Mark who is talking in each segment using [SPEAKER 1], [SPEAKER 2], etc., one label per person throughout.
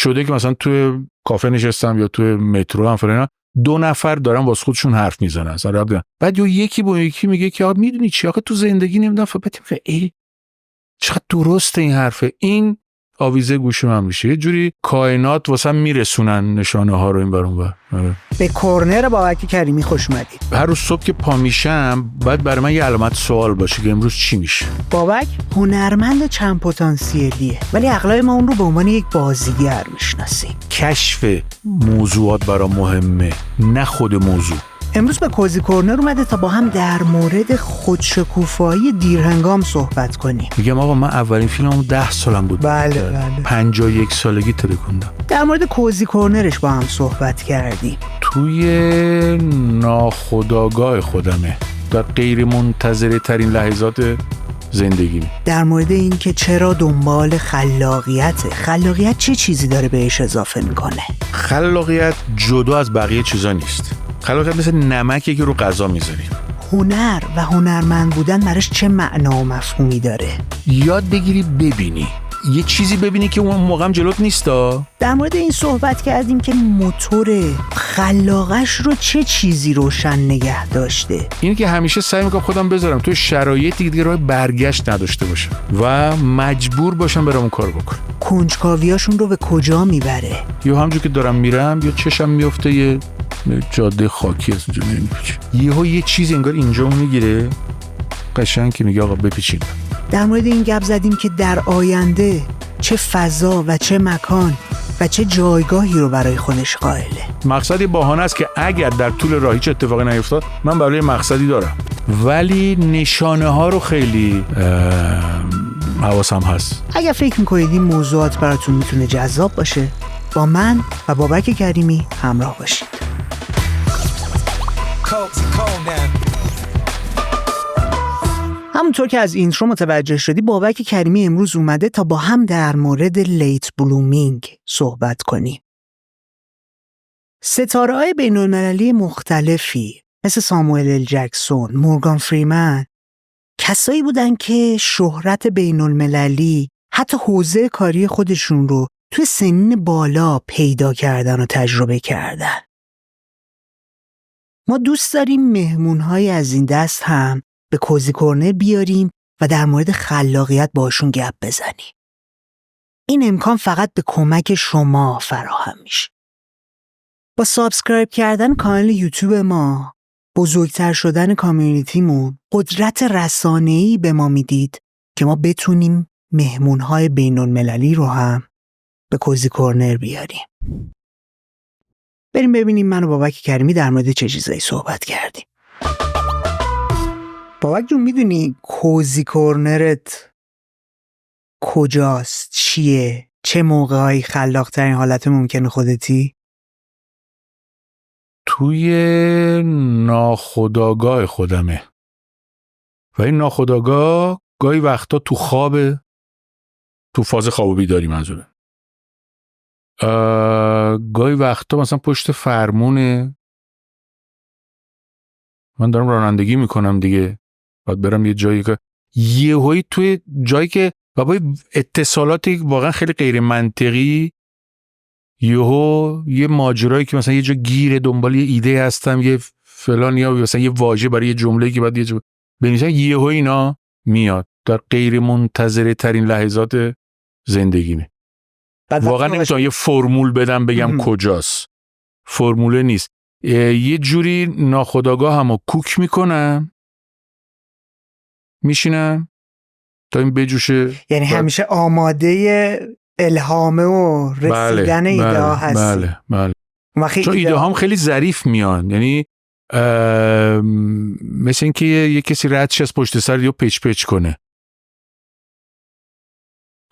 [SPEAKER 1] شده که مثلا توی کافه نشستم یا توی مترو هم فلان 2 نفر دارن واسه خودشون حرف میزنن اصلا بعد یکی با یکی میگه که آقا میدونی چی آخه تو زندگی نمیدونم فقط ای چقدر درسته این حرفه. این آویزه گوش من میشه، یه جوری کائنات واسم میرسونن نشانه ها رو این بر اون بر.
[SPEAKER 2] به کورنر بابک کریمی خوش اومدید.
[SPEAKER 1] هر روز صبح که پا میشم باید برای من یه علامت سوال باشه که امروز چی میشه.
[SPEAKER 2] بابک هنرمند چند پتانسیلیه ولی اغلب ما اون رو به عنوان یک بازیگر میشناسیم.
[SPEAKER 1] کشف موضوعات برام مهمه نه خود موضوع.
[SPEAKER 2] امروز به کوزی کورنر اومده تا با هم در مورد خودشکوفایی دیرهنگام صحبت کنیم.
[SPEAKER 1] میگم آقا من اولین فیلمم 10 سالم بود.
[SPEAKER 2] بله.
[SPEAKER 1] 51 سالگی ترکوندم.
[SPEAKER 2] در مورد کوزی کورنرش با هم صحبت کردیم.
[SPEAKER 1] توی ناخودآگاه خودمه در غیر منتظره ترین لحظات زندگی. در
[SPEAKER 2] مورد این که چرا دنبال خلاقیت چه چیزی داره بهش اضافه میکنه.
[SPEAKER 1] خلاقیت جدا از بقیه چیزا نیست. خلاقیت مثل نمکی که رو غذا میذاری.
[SPEAKER 2] هنر و هنرمند بودن براش چه معنا و مفهومی داره؟
[SPEAKER 1] یاد بگیری ببینی، یه چیزی ببینی که اون موقع هم جلوت نیستا.
[SPEAKER 2] در مورد این صحبت کردیم که موتور خلاقش رو چه چیزی روشن نگه داشته.
[SPEAKER 1] این که همیشه سعی میکنم خودم بذارم توی شرایطی که دیگه راه برگشت نداشته باشم و مجبور باشم برام اون کار بکنم.
[SPEAKER 2] کنجکاویاشون رو به کجا میبره؟
[SPEAKER 1] یا همونجور که دارم میرم یا چشم میفته یه جاده خاکی از اونجا میپیچه، یه چیز انگار اینجا میگیره قشنگ که میگه آقا بپیچین.
[SPEAKER 2] در مورد این گپ زدیم که در آینده چه فضا و چه مکان و چه جایگاهی رو برای خودش قائله.
[SPEAKER 1] مقصدی بهانه است که اگر در طول راه هیچ اتفاقی نیفتاد من برای مقصدی دارم، ولی نشانه ها رو خیلی حواسم هست.
[SPEAKER 2] اگر فکر میکنید این موضوعات براتون میتونه جذاب باشه با من و بابک کریمی همراه باشید. همونطور که از اینترو متوجه شدی بابک کریمی امروز اومده تا با هم در مورد لیت بلومینگ صحبت کنیم. ستاره‌های بین‌المللی مختلفی مثل ساموئل ال جکسون، مورگان فریمن کسایی بودن که شهرت بین‌المللی حتی حوزه کاری خودشون رو توی سنین بالا پیدا کردن و تجربه کردن. ما دوست داریم مهمون‌های از این دست هم به کوزی کورنر بیاریم و در مورد خلاقیت باشون گپ بزنیم. این امکان فقط به کمک شما فراهم میشه. با سابسکرایب کردن کانال یوتیوب ما، بزرگتر شدن کامیونیتیمون، قدرت رسانه‌ای به ما میدید که ما بتونیم مهمون‌های بین‌المللی رو هم به کوزی کورنر بیاریم. بریم ببینیم من و بابک کریمی در مورد چه چیزایی صحبت کردیم. بابک جون میدونی کوزی کورنرت کجاست؟ چیه؟ چه موقعی خلاق‌ترین حالت ممکن خودتی؟
[SPEAKER 1] توی ناخودآگاه خودمه و این ناخودآگاه گاهی وقتا تو خوابه، تو فاز خواب و بیداری منظوره، گاهی وقتا مثلا پشت فرمونه، من دارم رانندگی میکنم دیگه باید برم یه جایی که یهویی توی جایی که بابای اتصالاتی واقعا خیلی غیر منطقی، یه ماجرایی که مثلا یه جا گیره دنبال یه ایده هستم یه فلان یا مثلا یه واژه برای یه جمله‌ای که بعد یه جا بنویسم یهو اینا میاد در غیر منتظره ترین لحظات زندگیمه. واقعا نمیتونم یه فرمول بدم بگم کجاست، فرموله نیست، یه جوری ناخودآگاه همو کوک میکنم میشینم تا این بجوشه.
[SPEAKER 2] یعنی همیشه آماده الهامه و رسیدن ایده ها هستی.
[SPEAKER 1] بله چون ایده هام خیلی ظریف میان، یعنی مثل این که یه کسی رد شه از پشت سر یا پچ کنه،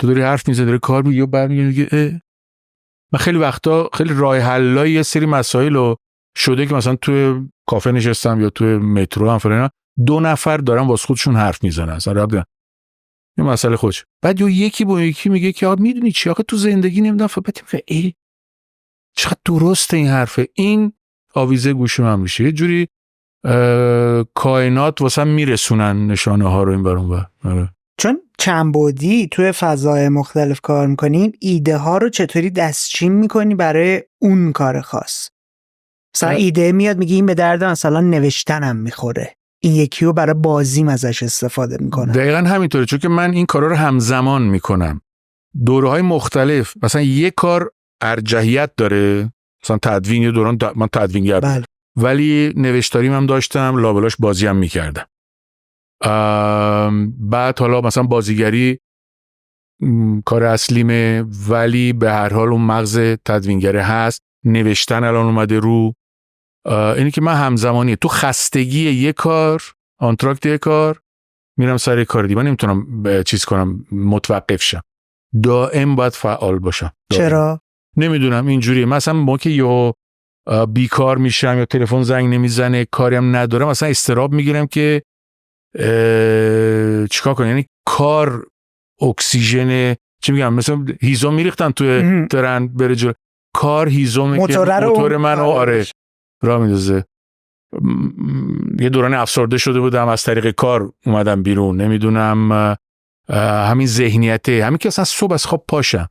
[SPEAKER 1] تو داری حرف میزنی داری کار میگی و برمیگه. من خیلی وقتا خیلی راه حلای یه سری مسائل رو شده که مثلا توی کافه نشستم یا توی مترو هم فلان 2 نفر دارن واسه خودشون حرف میزنن اصلا یه مسئله خودش، بعد یکی با یکی میگه که آقا میدونی چی آخه تو زندگی نمیدونم فقط ای چقدر درسته این حرفه. این آویزه گوش من میشه، یه جوری کائنات واسم میرسونن نشانه ها رو این بر اون بر.
[SPEAKER 2] چون چند بعدی توی فضای مختلف کار میکنیم، ایده ها رو چطوری دستچین میکنی برای اون کار خاص؟ مثلا ایده میاد میگی این به درد مثلا نوشتنم میخوره، این یکی رو برای بازیم ازش استفاده میکنم.
[SPEAKER 1] دقیقا همینطوره، چون که من این کارا رو همزمان میکنم دوره‌های مختلف. مثلا یک کار ارجحیت داره، مثلا تدوین، یه دوران من تدوینگر بودم ولی نوشتاریم هم داشتم، لابلاش بازی هم میکردم. بعد حالا مثلا بازیگری کار اصلیمه ولی به هر حال اون مغز تدوینگره هست. نوشتن الان اومده رو. اینی که من همزمانی تو خستگی یک کار، آنتراکت یک کار، میرم سر کار دیگه. من نمیتونم چیز کنم متوقف شم، دائم باید فعال باشم.
[SPEAKER 2] چرا؟
[SPEAKER 1] نمیدونم اینجوریه. مثلا موقع که یا بیکار میشم یا تلفن زنگ نمیزنه کاری هم ندارم، مثلا استراب میگیرم که چیکار کنم. یعنی کار اکسیژن، چی میگم، مثلا هیزم میریختن توی ترن بره جلو، کار هیزمه که موتور منو آره راه میندازه. یه دوران افسرده شده بودم، از طریق کار اومدم بیرون. نمیدونم همین ذهنیته، همین که اصلا صبح از خواب پاشم،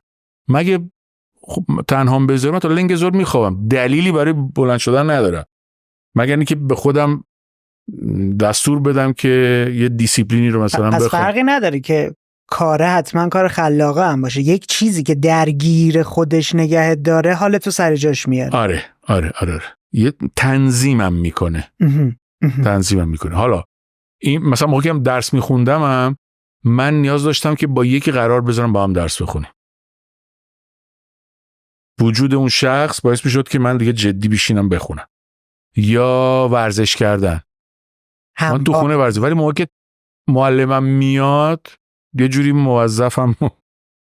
[SPEAKER 1] مگه تنها بذارم تا لنگ زور میخوابم، دلیلی برای بلند شدن ندارم، مگر اینکه به خودم دستور بدم که یه دیسیپلینی رو مثلا بخوام.
[SPEAKER 2] پس فرقی نداره که کاره حتما کار خلاقه هم باشه، یک چیزی که درگیر خودش نگهت داره حالت تو سر جاش میاره.
[SPEAKER 1] آره. یه تنظیمم میکنه. حالا این مثلا موقعی هم درس میخوندم من نیاز داشتم که با یکی قرار بذارم با هم درس بخونیم. وجود اون شخص باعث میشد که من دیگه جدی بشینم بخونم. یا ورزش کردن، من تو خونه ورزش، ولی موقع که معلمم میاد یه جوری موظفم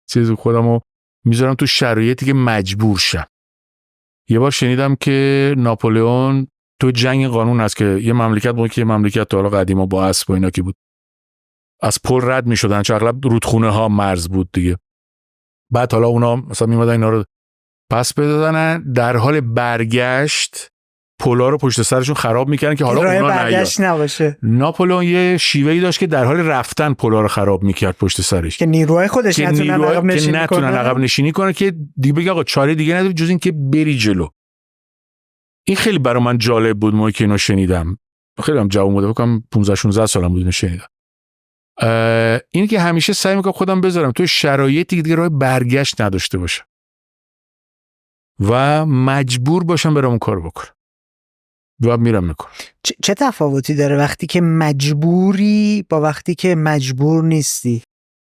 [SPEAKER 1] چیز خودمو میذارم تو شرایطی که مجبور شم. یه بار شنیدم که ناپولئون تو جنگ قانون هست که یه مملکت بود که یه مملکت تا حالا قدیما با اسب و اینا که بود، از پل رد میشدن، چون اغلب رودخونه ها مرز بود دیگه. بعد حالا اونا مثلا میمدن اینا رو پس بدادن، در حال برگشت پلا رو پشت سرشون خراب میکردن که حالا اونا
[SPEAKER 2] برگشت نباشه.
[SPEAKER 1] ناپولئون یه شیوهی داشت که در حال رفتن پلا رو خراب میکرد پشت سرش،
[SPEAKER 2] که نیروهای خودش نتونن
[SPEAKER 1] عقب نشینی کنن، که دیگه بگه آقا چاره دیگه نداری جز این که بری جلو. این خیلی برای من جالب بود موقعی که اینو شنیدم. خیلی هم جوون بودم، فکر کنم 15-16 سالم بود اینو شنیدم. این که همیشه سعی میکنم خودم بذارم توی شرایطی که دیگه راه برگشت نداشته باشم و مجبور باشم برام اون کارو بکنم و میرم میکنم.
[SPEAKER 2] چه تفاوتی داره وقتی که مجبوری با وقتی که مجبور نیستی؟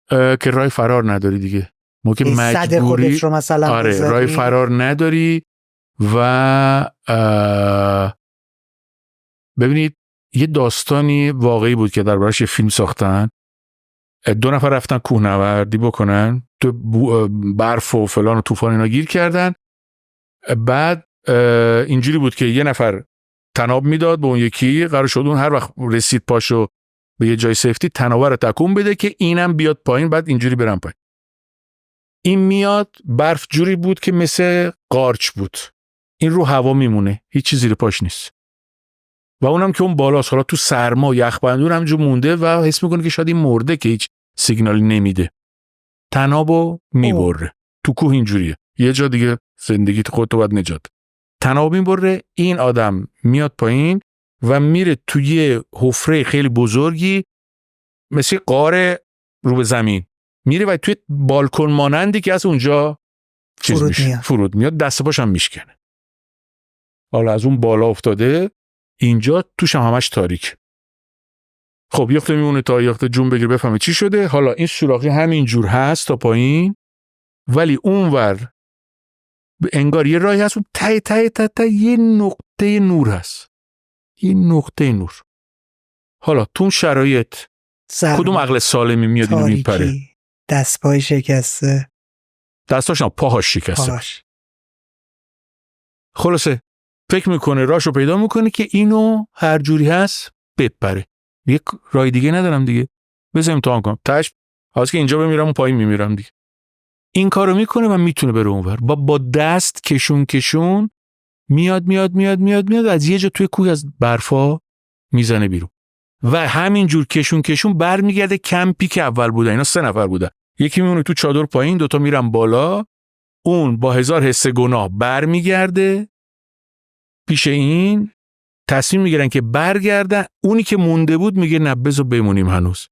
[SPEAKER 1] که راه فرار نداری دیگه. موقع مجبوری
[SPEAKER 2] رو مثلا
[SPEAKER 1] آره راه فرار نداری. و ببینید یه داستانی واقعی بود که دربارش یه فیلم ساختن. 2 نفر رفتن کوهنوردی بکنن، تو برف و فلان و طوفان اینا گیر کردن. بعد اینجوری بود که یه نفر تناب میداد به اون یکی، قرار شد اون هر وقت رسید پاشو به یه جای سیفتی تناب رو تکون بده که اینم بیاد پایین، بعد اینجوری برن پایین. این میاد، برف جوری بود که مثل قارچ بود، این رو هوا میمونه، هیچ چیزی زیر پاش نیست و اونم که اون بالاست، حالا تو سرما و یخ بندون همونجا مونده و حس میکنه که شاید این مرده که هیچ سیگنالی نمیده، تنابو میبره. تو کوه اینجوریه، یه جا دیگه زندگیت خودتو باید نجات. تناب میبره، این آدم میاد پایین و میره توی حفره خیلی بزرگی مثل غار رو به زمین میره و توی بالکن مانندی که از اونجا فرود میاد، دست پاشم میشکنه. حالا از اون بالا افتاده، اینجا توش همش تاریک. خب یخته میمونه تا یخته جون بگیر بفهمه چی شده. حالا این سوراخی همین جور هست تا پایین، ولی اونور انگار یه راهی هست، ته یه نقطه نور هست، یه نقطه نور. حالا تو شرایط کدوم عقل سالمی میاد اینو میپره؟
[SPEAKER 2] دست پای شکسته،
[SPEAKER 1] دستاش نه پاهاش شکسته. خلاصه فکر میکنه راشو پیدا میکنه که اینو هر جوری هست بپره. یک راه دیگه ندارم دیگه، بذار امتحان کنم. تاش حالا که اینجا بمیرم اون پایین میمیرم دیگه. این کارو میکنه و میتونه بره اونور. با دست کشون میاد از یه جا توی کوه از برفا میزنه بیرون. و همینجور کشون برمیگرده کمپی که اول بوده. اینا 3 نفر بودن، یکی میمونه تو چادر پایین، 2 تا میرن بالا، اون با 1000 حس گناه برمیگرده پیش این، تصمیم میگیرن که برگردن. اونی که مونده بود میگه نه بذار بمونیم هنوز.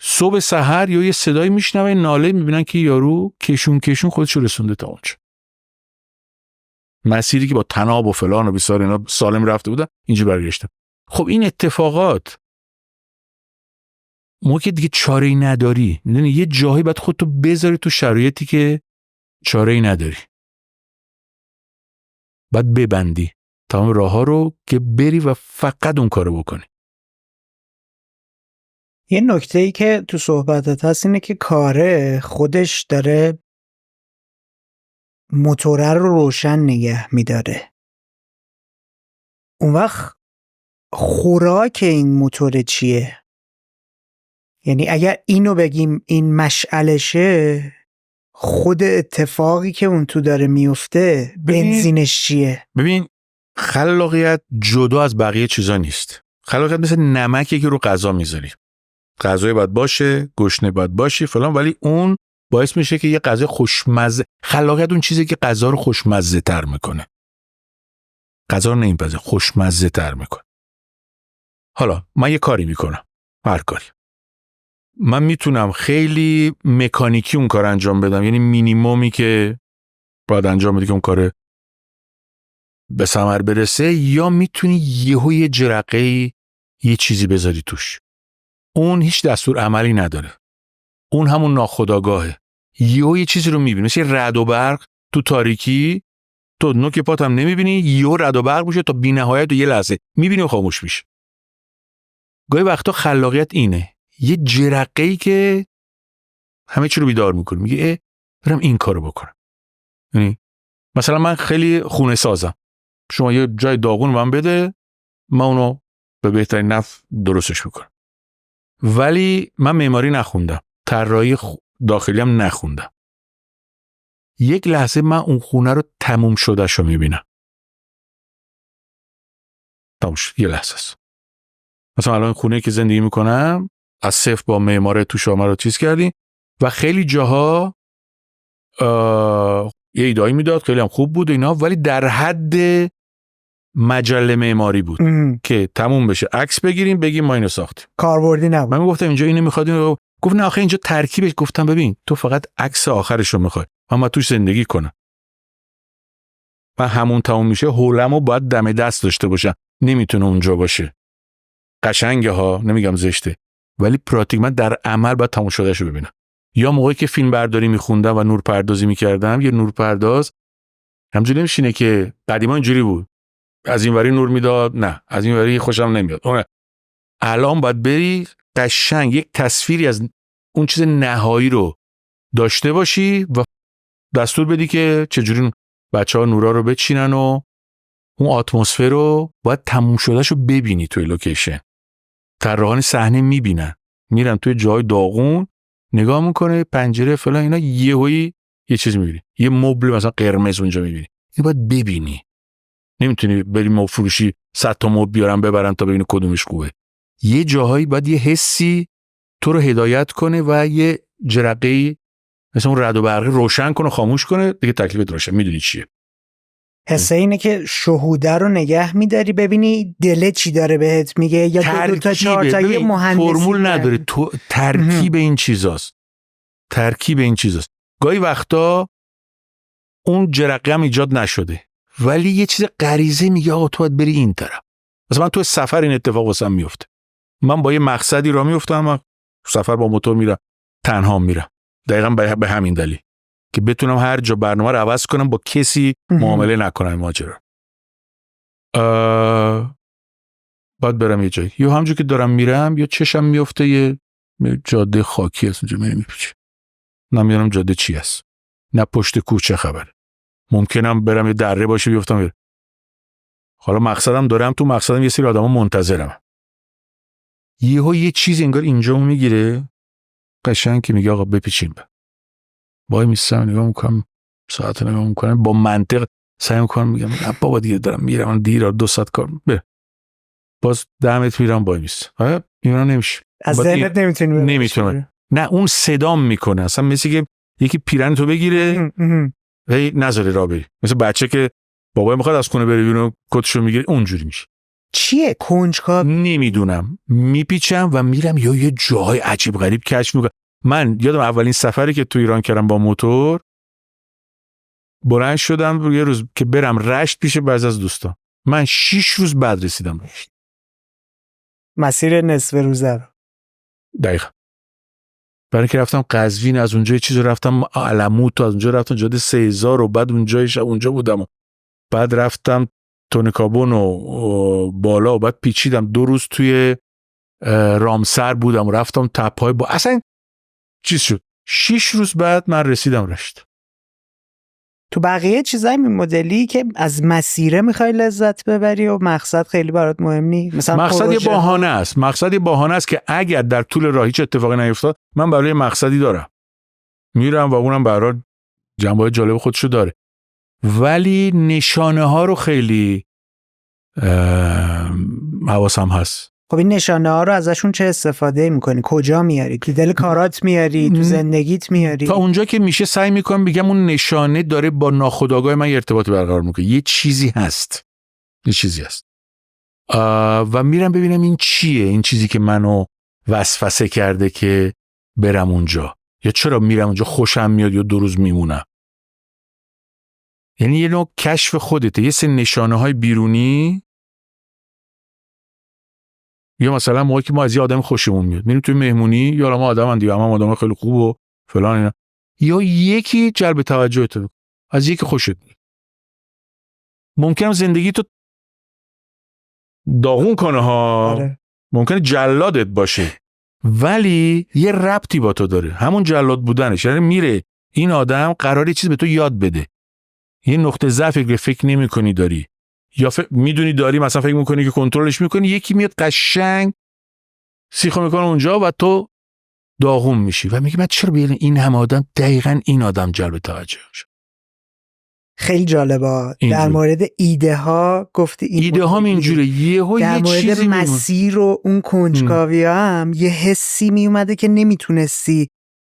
[SPEAKER 1] صبح سحر یا یه صدایی میشنوه، ناله، میبینن که یارو کشون خودشو رسونده تا اونجا. مسیری که با تناب و فلان و بیسار اینا سالم رفته بودن اینجا برگشتن. خب این اتفاقات موقع دیگه چاره‌ای نداری، میدونی یه جایی باید خودتو بذاری تو شرایطی که چاره‌ای نداری، باید ببندی تمام راه‌ها رو که بری و فقط اون کارو بکنی.
[SPEAKER 2] یه نکته‌ای که تو صحبتات هست اینه که کاره خودش داره موتور رو روشن نگه میداره. اون وقت خوراک این موتور چیه؟ یعنی اگر اینو بگیم این مشعلشه، خود اتفاقی که اون تو داره میفته بنزینش چیه؟
[SPEAKER 1] ببین خلاقیت جدا از بقیه چیزا نیست. خلاقیت مثل نمکی که رو غذا میذاری. غذای باید باشه، گشنه باید باشی فلان، ولی اون باعث میشه که یه غذا خوشمزه. خلاقیت اون چیزی که غذا رو خوشمزه تر میکنه. غذا رو نمیپزه، خوشمزه تر میکنه. حالا من یه کاری میکنم، هر کاری. من میتونم خیلی مکانیکی اون کار انجام بدم، یعنی مینیمومی که باید انجام بدی که اون کار به ثمر برسه، یا میتونی یه جرقه یه چیزی بذاری توش. اون هیچ دستور عملی نداره. اون همون ناخودآگاهه. یه چیزی رو میبینی، مثل رعد و برق تو تاریکی، تو نوک پات هم نمیبینی، یه رعد و برق میشه تا بی‌نهایت و یه لحظه میبینی و خاموش میشه. گاهی وقتا خلاقیت اینه، یه جرقه‌ای که همه چی رو بیدار میکنه، میگه برم این کارو بکنم. یعنی مثلا من خیلی خونه سازم، شما یه جای داغون من بده، من اونو به بهترین نحو درستش میکنم. ولی من معماری نخوندم، طراحی داخلی هم نخوندم. یک لحظه من اون خونه رو تموم شدهش رو میبینم. تموم شد، یه لحظه است. مثلا الان خونه که زندگی میکنم از صفر با معمار تو شما رو چیز کردیم و خیلی جاها یه ایدایی میداد، خیلی هم خوب بود اینا، ولی در حد مجله معماری بود که تموم بشه عکس بگیریم بگیم ما اینو ساختیم،
[SPEAKER 2] کاربردی نبود.
[SPEAKER 1] من میگفتم اینجا اینو میخواد، اینو گفت نه آخه اینجا ترکیبش. گفتم ببین تو فقط عکس آخرش رو میخوای، من توش زندگی کنم. من همون تموم میشه هولمو باید دم دست داشته باشم، نمیتونه اونجا باشه. قشنگه ها، نمیگم زشته، ولی پراتیک من در عمل باید تموم شدهشو ببینم. یا موقعی که فیلم برداری میخوندم و نورپردازی میکردم، یه نورپرداز همجوری نمیشینه که قدیما اینجوری بود، از این وری نور میداد، نه از این وری خوشم نمیاد. الان باید بری قشنگ یک تصویری از اون چیز نهایی رو داشته باشی و دستور بدی که چجوری بچه‌ها نورا رو بچینن و اون اتمسفر رو باید تموم شدهشو ببینی توی لوکیشن. طراحان صحنه میبینن، میرن توی جای داغون نگاه میکنه، پنجره فلان اینا، یه چیز میبینی، یه مبل مثلا قرمز اونجا میبینی. این باید ببینی، نمیتونی بری مبل فروشی 100 تا مبل بیارن ببرن تا ببینی کدومش خوبه. یه جاهایی باید یه حسی تو رو هدایت کنه و یه جرقه‌ای مثلا اون رعد و برقی روشن کنه خاموش کنه، دیگه تکلیفت روشن، میدونی چیه.
[SPEAKER 2] حسه اینه که شهوده رو نگه میداری ببینی دل چی داره بهت میگه، یا دو تا چهار تا یه مهندسی
[SPEAKER 1] فرمول نداره، تو ترکیب این چیزاست. ترکیب این چیزاست. گاهی وقتا اون جرقه هم ایجاد نشده ولی یه چیز غریزه میگه آقا تو باید بری این طرف. مثلا من تو سفر این اتفاق واسم میفته، من با یه مقصدی راه میفتم، من سفر با موتور میرم، تنها میرم، دقیقاً به همین دلیل که بتونم هر جا برنامه رو عوض کنم، با کسی معامله نکنم. ماجرا باید برم یه جایی، یا همونجوری که دارم میرم یا چشم میفته یه جاده خاکی هست اونجا میپیچه، نمیدونم جاده چی هست، نه پشت کوه چه خبره، ممکنم برم یه دره باشه بیفتم حالا مقصدم دارم، تو مقصدم یه سری آدما منتظرم، یه چیز انگار اینجا میگیره قشنگ که میگه آقا بپیچیم. وای میستم نگاه میکنم، ساعت نگاه میکنم، با منطق سعی میکنم میگم بابا دیگه دارم میرم، دیر 2 ساعت کار باز 10 متر میرم وای میستم. اینا نمیشه.
[SPEAKER 2] از ذهنت
[SPEAKER 1] نمیتونم. نه اون صدام میکنه اصلا، مثل که یکی پیرن تو بگیره هی نذاره راه بری، مثل بچه که بابا میخواد از خونه بره بیرون کتشو میگیره، اونجوری میشه.
[SPEAKER 2] چیه کنجکاو؟
[SPEAKER 1] نمیدونم، میپیچم و میرم یا یه جای عجیب غریب کشف میکنم. من یادم اولین سفری که تو ایران کردم با موتور، بلند شدم یه روز که برم رشت پیش بعضی از دوستان، من 6 روز بعد رسیدم رشت.
[SPEAKER 2] مسیر نصف روزه رو.
[SPEAKER 1] دقیقاً. برای که رفتم قزوین، از اونجا یه چیز رفتم علموت، از اونجا رفتم جاده 3000 و بعد اونجا بودم و بعد رفتم تونکابون و بالا و بعد پیچیدم 2 روز توی رامسر بودم و رفتم تپه‌های با اصلا چیز شد. 6 روز بعد من رسیدم رشت.
[SPEAKER 2] تو بقیه چیزای این مدلی که از مسیره میخوای لذت ببری و مقصد خیلی برات مهم نیست؟ مثلا
[SPEAKER 1] مقصد یه بهانه است که اگر در طول راه هیچ اتفاقی نیفتاد من برای مقصدی دارم میرم و اونم برای جنبه‌های جالب خودشو داره، ولی نشانه ها رو خیلی حواسم هست.
[SPEAKER 2] خب این نشانه ها رو ازشون چه استفاده میکنی؟ کجا میاری؟ تو دل کارات میاری؟ تو زندگیت میاری؟
[SPEAKER 1] تا اونجا که میشه سعی میکنم بگم اون نشانه داره با ناخودآگاه من ارتباطی برقرار میکنه، یه چیزی هست و میرم ببینم این چیه، این چیزی که منو وسوسه کرده که برم اونجا، یا چرا میرم اونجا خوشم میاد یا 2 روز میمونم. یعنی یه نوع کشف خودته، یه سری نشانه های بیرونی، یا مثلا موقعی که ما از یه آدم خوشمون میاد میریم توی مهمونی، یا ما آدم دیگه هم آدم خیلی خوب و فلان اینا، یا یکی جلب توجه تو از یکی خوشت میاد. ممکنه زندگی تو داغون کنه ها،
[SPEAKER 2] آره.
[SPEAKER 1] ممکنه جلادت باشه ولی یه ربطی با تو داره، همون جلاد بودنش. یعنی میره این آدم قراره چیز به تو یاد بده، یه نقطه ضعفی که فکر نمی‌کنی داری یا میدونی داری، مثلا فکر می‌کنی که کنترلش می‌کنی، یکی میاد قشنگ سیخو میکنه اونجا و تو داغون میشی و میگی من چرا بیارم این هم آدم، دقیقاً این آدم جلب توجه شد.
[SPEAKER 2] خیلی جالبه. در مورد ایده ها گفتی،
[SPEAKER 1] ایده ها اینجوره، یه
[SPEAKER 2] مورد مسیر و اون کنجکاوی هم یه حسی می اومده که نمیتونستی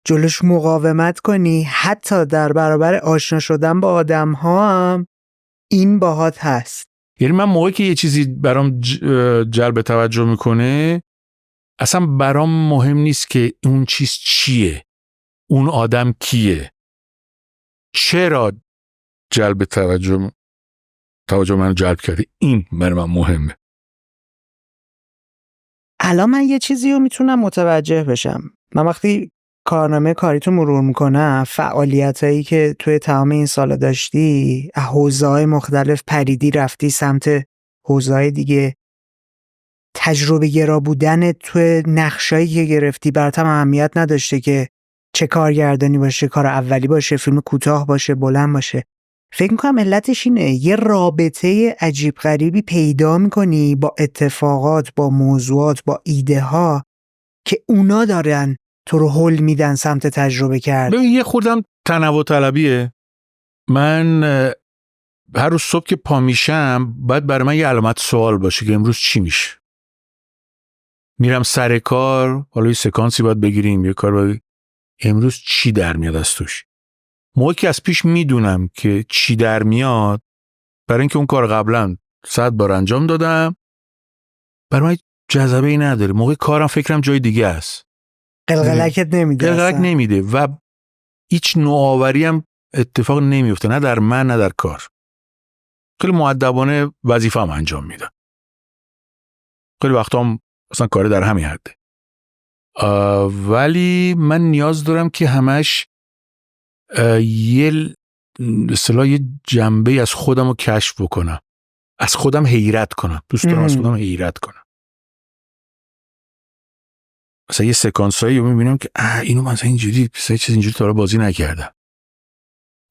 [SPEAKER 2] جلوش مقاومت کنی، حتی در برابر آشنا شدن با آدم ها هم این باهات هست.
[SPEAKER 1] یعنی من موقعی که یه چیزی برام جلب توجه میکنه، اصلا برام مهم نیست که اون چیز چیه، اون آدم کیه، چرا جلب توجه منو جلب کرده، این برای من مهمه.
[SPEAKER 2] الان من یه چیزی رو میتونم متوجه بشم. من وقتی کارنامه کاریتو مرور میکنم، فعالیتایی که توی تمام این سالا داشتی، حوزه‌های مختلف پریدی رفتی سمت حوزه‌های دیگه، تجربه گرا بودن توی نقشایی که گرفتی برات هم اهمیت نداشته که چه کارگردانی باشه، کار اولی باشه، فیلم کوتاه باشه، بلند باشه. فکر میکنم علتش اینه، یه رابطه عجیب غریبی پیدا میکنی با اتفاقات، با موضوعات، با ایده ها که اونا دارن تو رو هل میدن سمت تجربه کرد.
[SPEAKER 1] ببین یه خوردم تنوع طلبیه. من هر روز صبح که پا میشم باید برای من یه علامت سوال باشه که امروز چی میشه. میرم سر کار، حالا یه سکانسی باید بگیریم، یه کار باید، امروز چی در میاد از توش. موقعی که از پیش میدونم که چی در میاد، برای اینکه اون کار قبلا 100 بار انجام دادم، برای من جذبه‌ای نداره. موقع کارم فکرم جای دیگه است،
[SPEAKER 2] قلقلکت نمیده،
[SPEAKER 1] قلقلک نمیده و هیچ نوآوری هم اتفاق نمیفته، نه در من نه در کار. خیلی مؤدبانه وظیفه‌ام انجام میدم. خیلی وقتا هم اصلا کار در همین حده. ولی من نیاز دارم که همش یه جنبه از خودم رو کشف بکنم، از خودم حیرت کنم. دوست دارم از خودم حیرت کنم. مثلا یه سکانسایی رو میبینم که اینو مثلا اینجوری چیز اینجوری تا حالا بازی نکردم،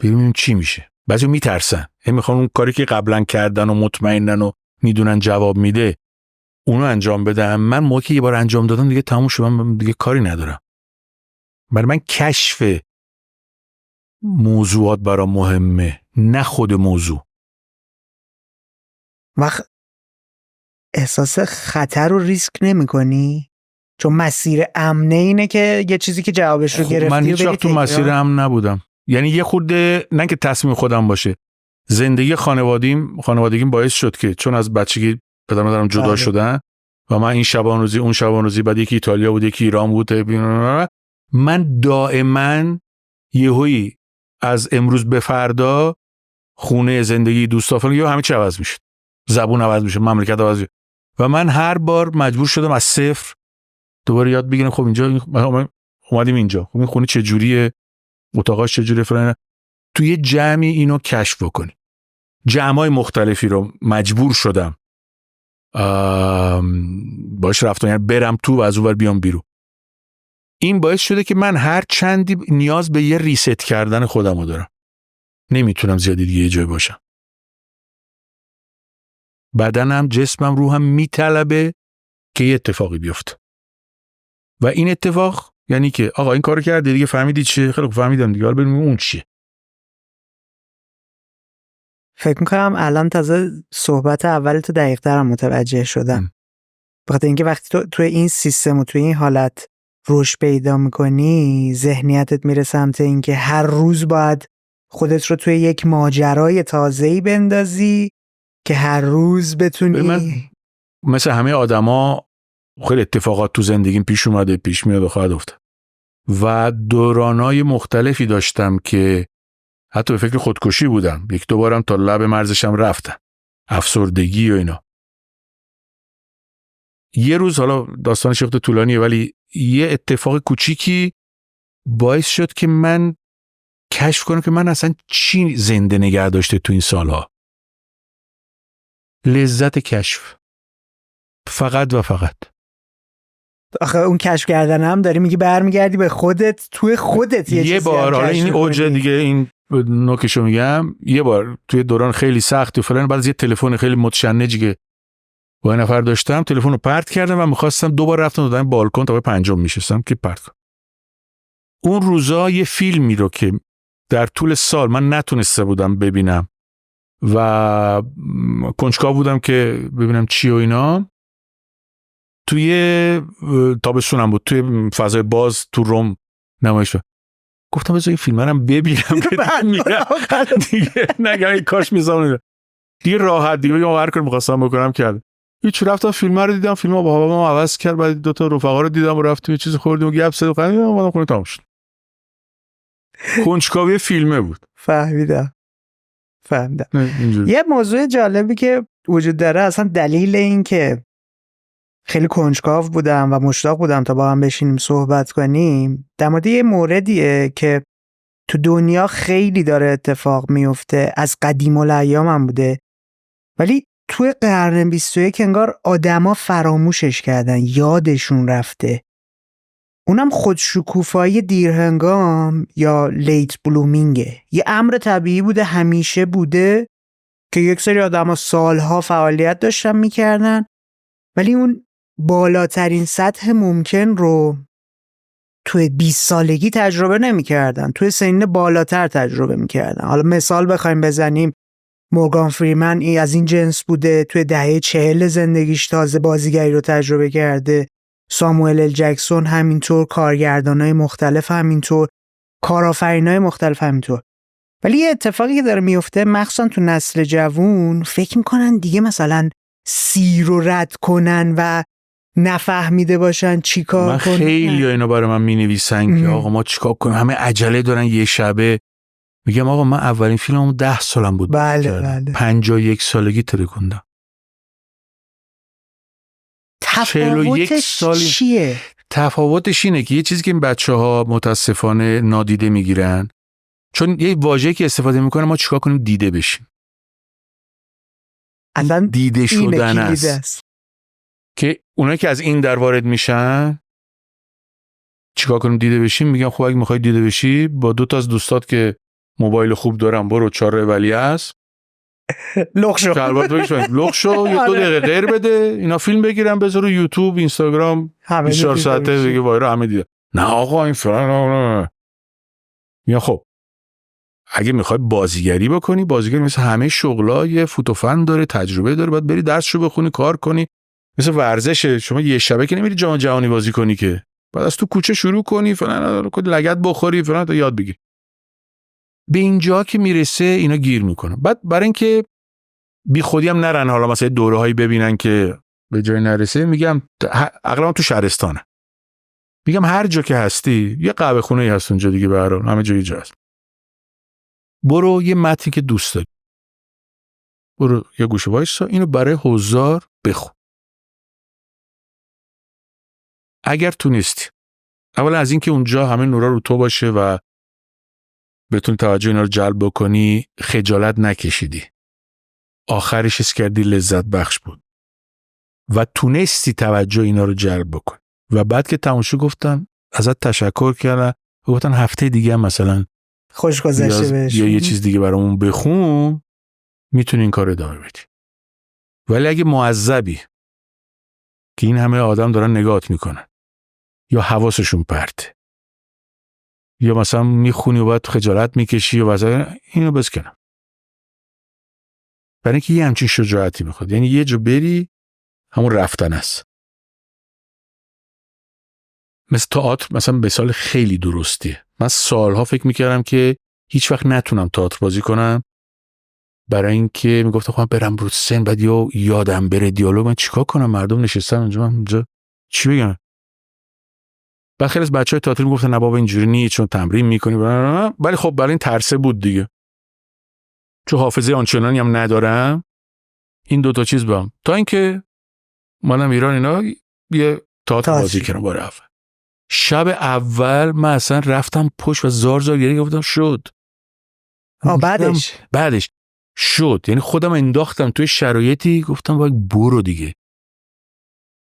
[SPEAKER 1] ببینیم چی میشه. بعضی میترسن، میخوان اون کاری که قبلا کردن و مطمئنن و میدونن جواب میده اونو انجام بدم. من موقعی که یه بار انجام دادم دیگه تموم شد، من دیگه کاری ندارم. برای من کشف موضوعات برام مهمه، نه خود موضوع.
[SPEAKER 2] احساس خطر رو ریسک نمی کنی؟ چون مسیر امنه اینه که یه چیزی که جوابش رو گرفتی
[SPEAKER 1] من هیچ وقت تو مسیر امن نبودم. یعنی یه خورده نه که تصمیم خودم باشه، زندگی خانوادگیم باعث شد که چون از بچگی پدر مادرم جدا شدن و من این شبان روزی اون شبان روزی، بعد یکی ایتالیا بود یکی ایران بود، من دائما یهویی از امروز به فردا خونه، زندگی، دوستا فلان یا همه چی عوض میشه، زبون عوض میشه، مملکت عوض میشه و من هر بار مجبور شدم از صفر دوباره یاد بگیرم. خب اینجا اومدیم اینجا، خب این خونه چه جوریه، اتاقاش چه جوریه فلان، توی جمعی اینو کشف بکنی. جمعای مختلفی رو مجبور شدم باش رفتم، یعنی برم تو و از اونور بیام بیرون. این باعث شده که من هر چندی نیاز به یه ریست کردن خودم رو دارم، نمیتونم زیادی دیگه یه جای باشم. بدنم، جسمم، روحم میطلبه که یه اتفاقی بیفته و این اتفاق یعنی که آقا این کارو کردی دیگه، فهمیدی چیه؟ خیلی فهمیدم دیگه، حالا بریم اون چیه.
[SPEAKER 2] فکر میکنم الان تازه صحبت اول تو دقیق ترم متوجه شدم. بخاطر اینکه وقتی تو این سیستم و تو این حالت رشد پیدا میکنی، ذهنیتت میره سمت اینکه هر روز باید خودت رو توی یک ماجرای تازه‌ای بندازی که هر روز بتونی.
[SPEAKER 1] من مثل همه آدما خیلی اتفاقات تو زندگیم پیش اومده، پیش میاد و خواهد افتاد و دورانای مختلفی داشتم که حتی به فکر خودکشی بودم، یک دو بارم تا لب مرزشم رفتم، افسردگی و اینا. یه روز، حالا داستانش خیلی طولانیه، ولی یه اتفاق کوچیکی باعث شد که من کشف کنم که من اصلا چی زنده نگه داشته تو این سالها. لذت کشف، فقط و فقط.
[SPEAKER 2] آخه اون کشف کردن هم داری میگی برمیگردی به خودت، توی خودت
[SPEAKER 1] یه بار، حالا این اوج دیگه، این نوکشو میگم، یه بار توی دوران خیلی سخت و فلان، بعد از یه تلفن خیلی متشنجی که با این نفر داشتم، تلفن رو پرت کردم و میخواستم دوباره رفتم دادم بالکن تا به پنجم میشستم که پرت کنم. اون روزا یه فیلمی رو که در طول سال من نتونسته بودم ببینم و کنجکاو بودم که ببینم چی و اینا، توی تابستونم بود، توی فضای باز تو روم نمایش شد. گفتم بذار این فیلم رو ببینم که میرم دیگه، نگه کاش میذارم دیگه راحت دیگه هر کاری می‌خواستم بکنم کردم. هیچ رفتم فیلم رو دیدم، فیلم با بابام عوض کرد، بعد دو تا رفقا رو دیدم و رفتیم یه چیز خوردیم و گپ زدیم، اومدم خونه تموم شد. کنجکاوی فیلمه بود.
[SPEAKER 2] فهمیدم. یه موضوع جالبی که وجود داره، اصلا دلیل این که خیلی کنجکاو بودم و مشتاق بودم تا با هم بشینیم صحبت کنیم، در مورد یه موردیه که تو دنیا خیلی داره اتفاق میفته، از قدیم الایام هم بوده، ولی توی قرن 21 انگار آدما فراموشش کردن، یادشون رفته. اونم خودشکوفایی دیرهنگام یا لیت بلومینگه. یه امر طبیعی بوده، همیشه بوده که یک سری آدما سالها فعالیت داشتن میکردن، ولی اون بالاترین سطح ممکن رو توی 20 سالگی تجربه نمی‌کردن، توی سن بالاتر تجربه می‌کردن. حالا مثال بخوایم بزنیم، مورگان فریمن از این جنس بوده، توی دهه 40 زندگیش تازه بازیگری رو تجربه کرده. ساموئل ال جکسون همینطور، کارگردانای مختلف همینطور، کارآفرینای مختلف همینطور. ولی یه اتفاقی که داره میفته مخصوصا تو نسل جوون، فکر می‌کنن دیگه مثلا 30 رو رد کنن و نفهمیده باشن چیکار کنن.
[SPEAKER 1] خیلی اینا برای من می‌نویسن که آقا ما چیکار کنیم، همه عجله دارن یه شبه. میگم آقا من اولین فیلمم 10 سالم بود.
[SPEAKER 2] بله.
[SPEAKER 1] 51 سالگی ترکوندم.
[SPEAKER 2] تفاوتش چیه؟
[SPEAKER 1] تفاوتش اینه که یه چیزی که این بچه‌ها متاسفانه نادیده میگیرن، چون یه واژه‌ای که استفاده میکنه ما چیکار کنیم دیده بشیم.
[SPEAKER 2] اصلا
[SPEAKER 1] دیده شدن است. که اونایی که از این در وارد میشن چیکار کنیم دیده بشیم، میگم خب اگه میخوای دیده بشی با 2 تا از دوستات که موبایل خوب دارن برو 4 ولی است
[SPEAKER 2] لخ شو
[SPEAKER 1] لخ شو یه 2 دقیقه غیر بده، اینا فیلم بگیرن بذارو یوتیوب، اینستاگرام 24 ساعته دیگه وایرا همه دیده. نه آقا این فلان. میگم خب اگه میخوای بازیگری بکنی، بازیگری مثل همه شغلا یه فوت و فن داره، تجربه داره، باید بری درسشو بخونی، کار کنی، مثل ورزشه، شما یه شبه که نمیری جام جهانی بازی کنی که، بعد از تو کوچه شروع کنی فلان لگد بخوری فلان تا یاد بگیری. به اینجا که میرسه اینا گیر میکنه. بعد برای اینکه بی خودی هم نرن حالا مثلا دوره‌هایی ببینن که به جای نرسه، میگم اغلب تو شهرستانه، میگم هر جا که هستی یه قهوه خونه‌ای هست اونجا دیگه، به هر حال همه جایی هست. برو یه متنی که دوست داری، برو یه گوشه وایسا اینو برای حضار بخون. اگر تونستی اولا از این که اونجا همه نورا رو تو باشه و بتونی توجه اینا رو جلب بکنی، خجالت نکشیدی، آخرش اس کردی لذت بخش بود و تونستی توجه اینا رو جلب بکن و بعد که تموم شد گفتن ازت تشکر کردن، گفتن هفته دیگه هم مثلا
[SPEAKER 2] خوش گذشته بهش
[SPEAKER 1] یا یه چیز دیگه برامون بخون، میتونی این کار ادامه بدی. ولی اگه معذبی که این همه آدم دارن نگاهت میکنن یا حواسشون پرته یا مثلا میخونی و باید خجالت میکشی و مثلا اینو بس کنم، برای اینکه یه همچین شجاعتی میخواد، یعنی یه جا بری همون رفتن است. مثل تئاتر مثلا به مثال خیلی درستیه. من سالها فکر میکردم که هیچ وقت نتونم تئاتر بازی کنم، برای اینکه میگفتم خب برم رو سن بعد یا یادم بره دیالوگ، من چیکار کنم، مردم نشستن اونجا من اونجا چی بگم. بعد خیلی از بچهای تئاتر میگفتن نه بابا اینجوری نیست چون تمرین میکنی، ولی خب برای این ترسه بود دیگه، چون حافظه آنچنانی هم ندارم. این دوتا چیز بام تا اینکه منم ایران اینا یه تئاتر بازی کردم بار اول. شب اول من اصلا رفتم پشت و زار گریه گفتم شد. بعدش شد، یعنی خودم انداختم توی شرایطی گفتم وای برو دیگه،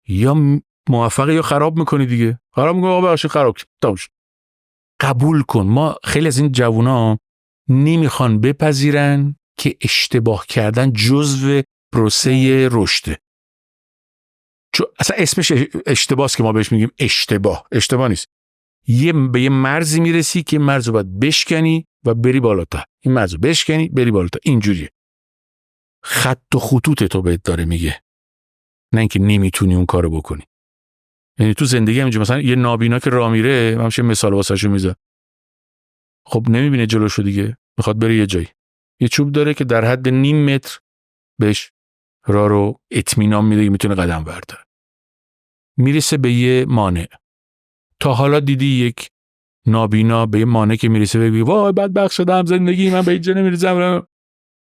[SPEAKER 1] یا موفقی یا خراب میکنی دیگه، خراب میکنی آقا باشه خراب تموش. قبول کن. ما خیلی از این جوونا نمیخوان بپذیرن که اشتباه کردن جزو پروسه رشده. چون اصلا اسمش اشتباهه که ما بهش میگیم اشتباه نیست. به یه مرزی میرسی که مرز رو باید بشکنی و بری بالاتر، این مرز رو بشکنی بری بالاتر، اینجوریه. خط و خطوط تو بهت داره میگه، نه اینکه نمیتونی اون کارو بکنی. یعنی تو زندگی همینجوری مثلا یه نابینا که راه میره، من میشه مثال واسهشو میذارم، خب نمیبینه جلوشو دیگه، میخواد بره یه جایی، یه چوب داره که در حد نیم متر بهش راه رو اطمینان میده که میتونه قدم برداره، میرسه به یه مانع. تا حالا دیدی یک نابینا به یه مانع که میرسه بگی وای بدبخت شدم زندگی من به اینجا نمیرسم؟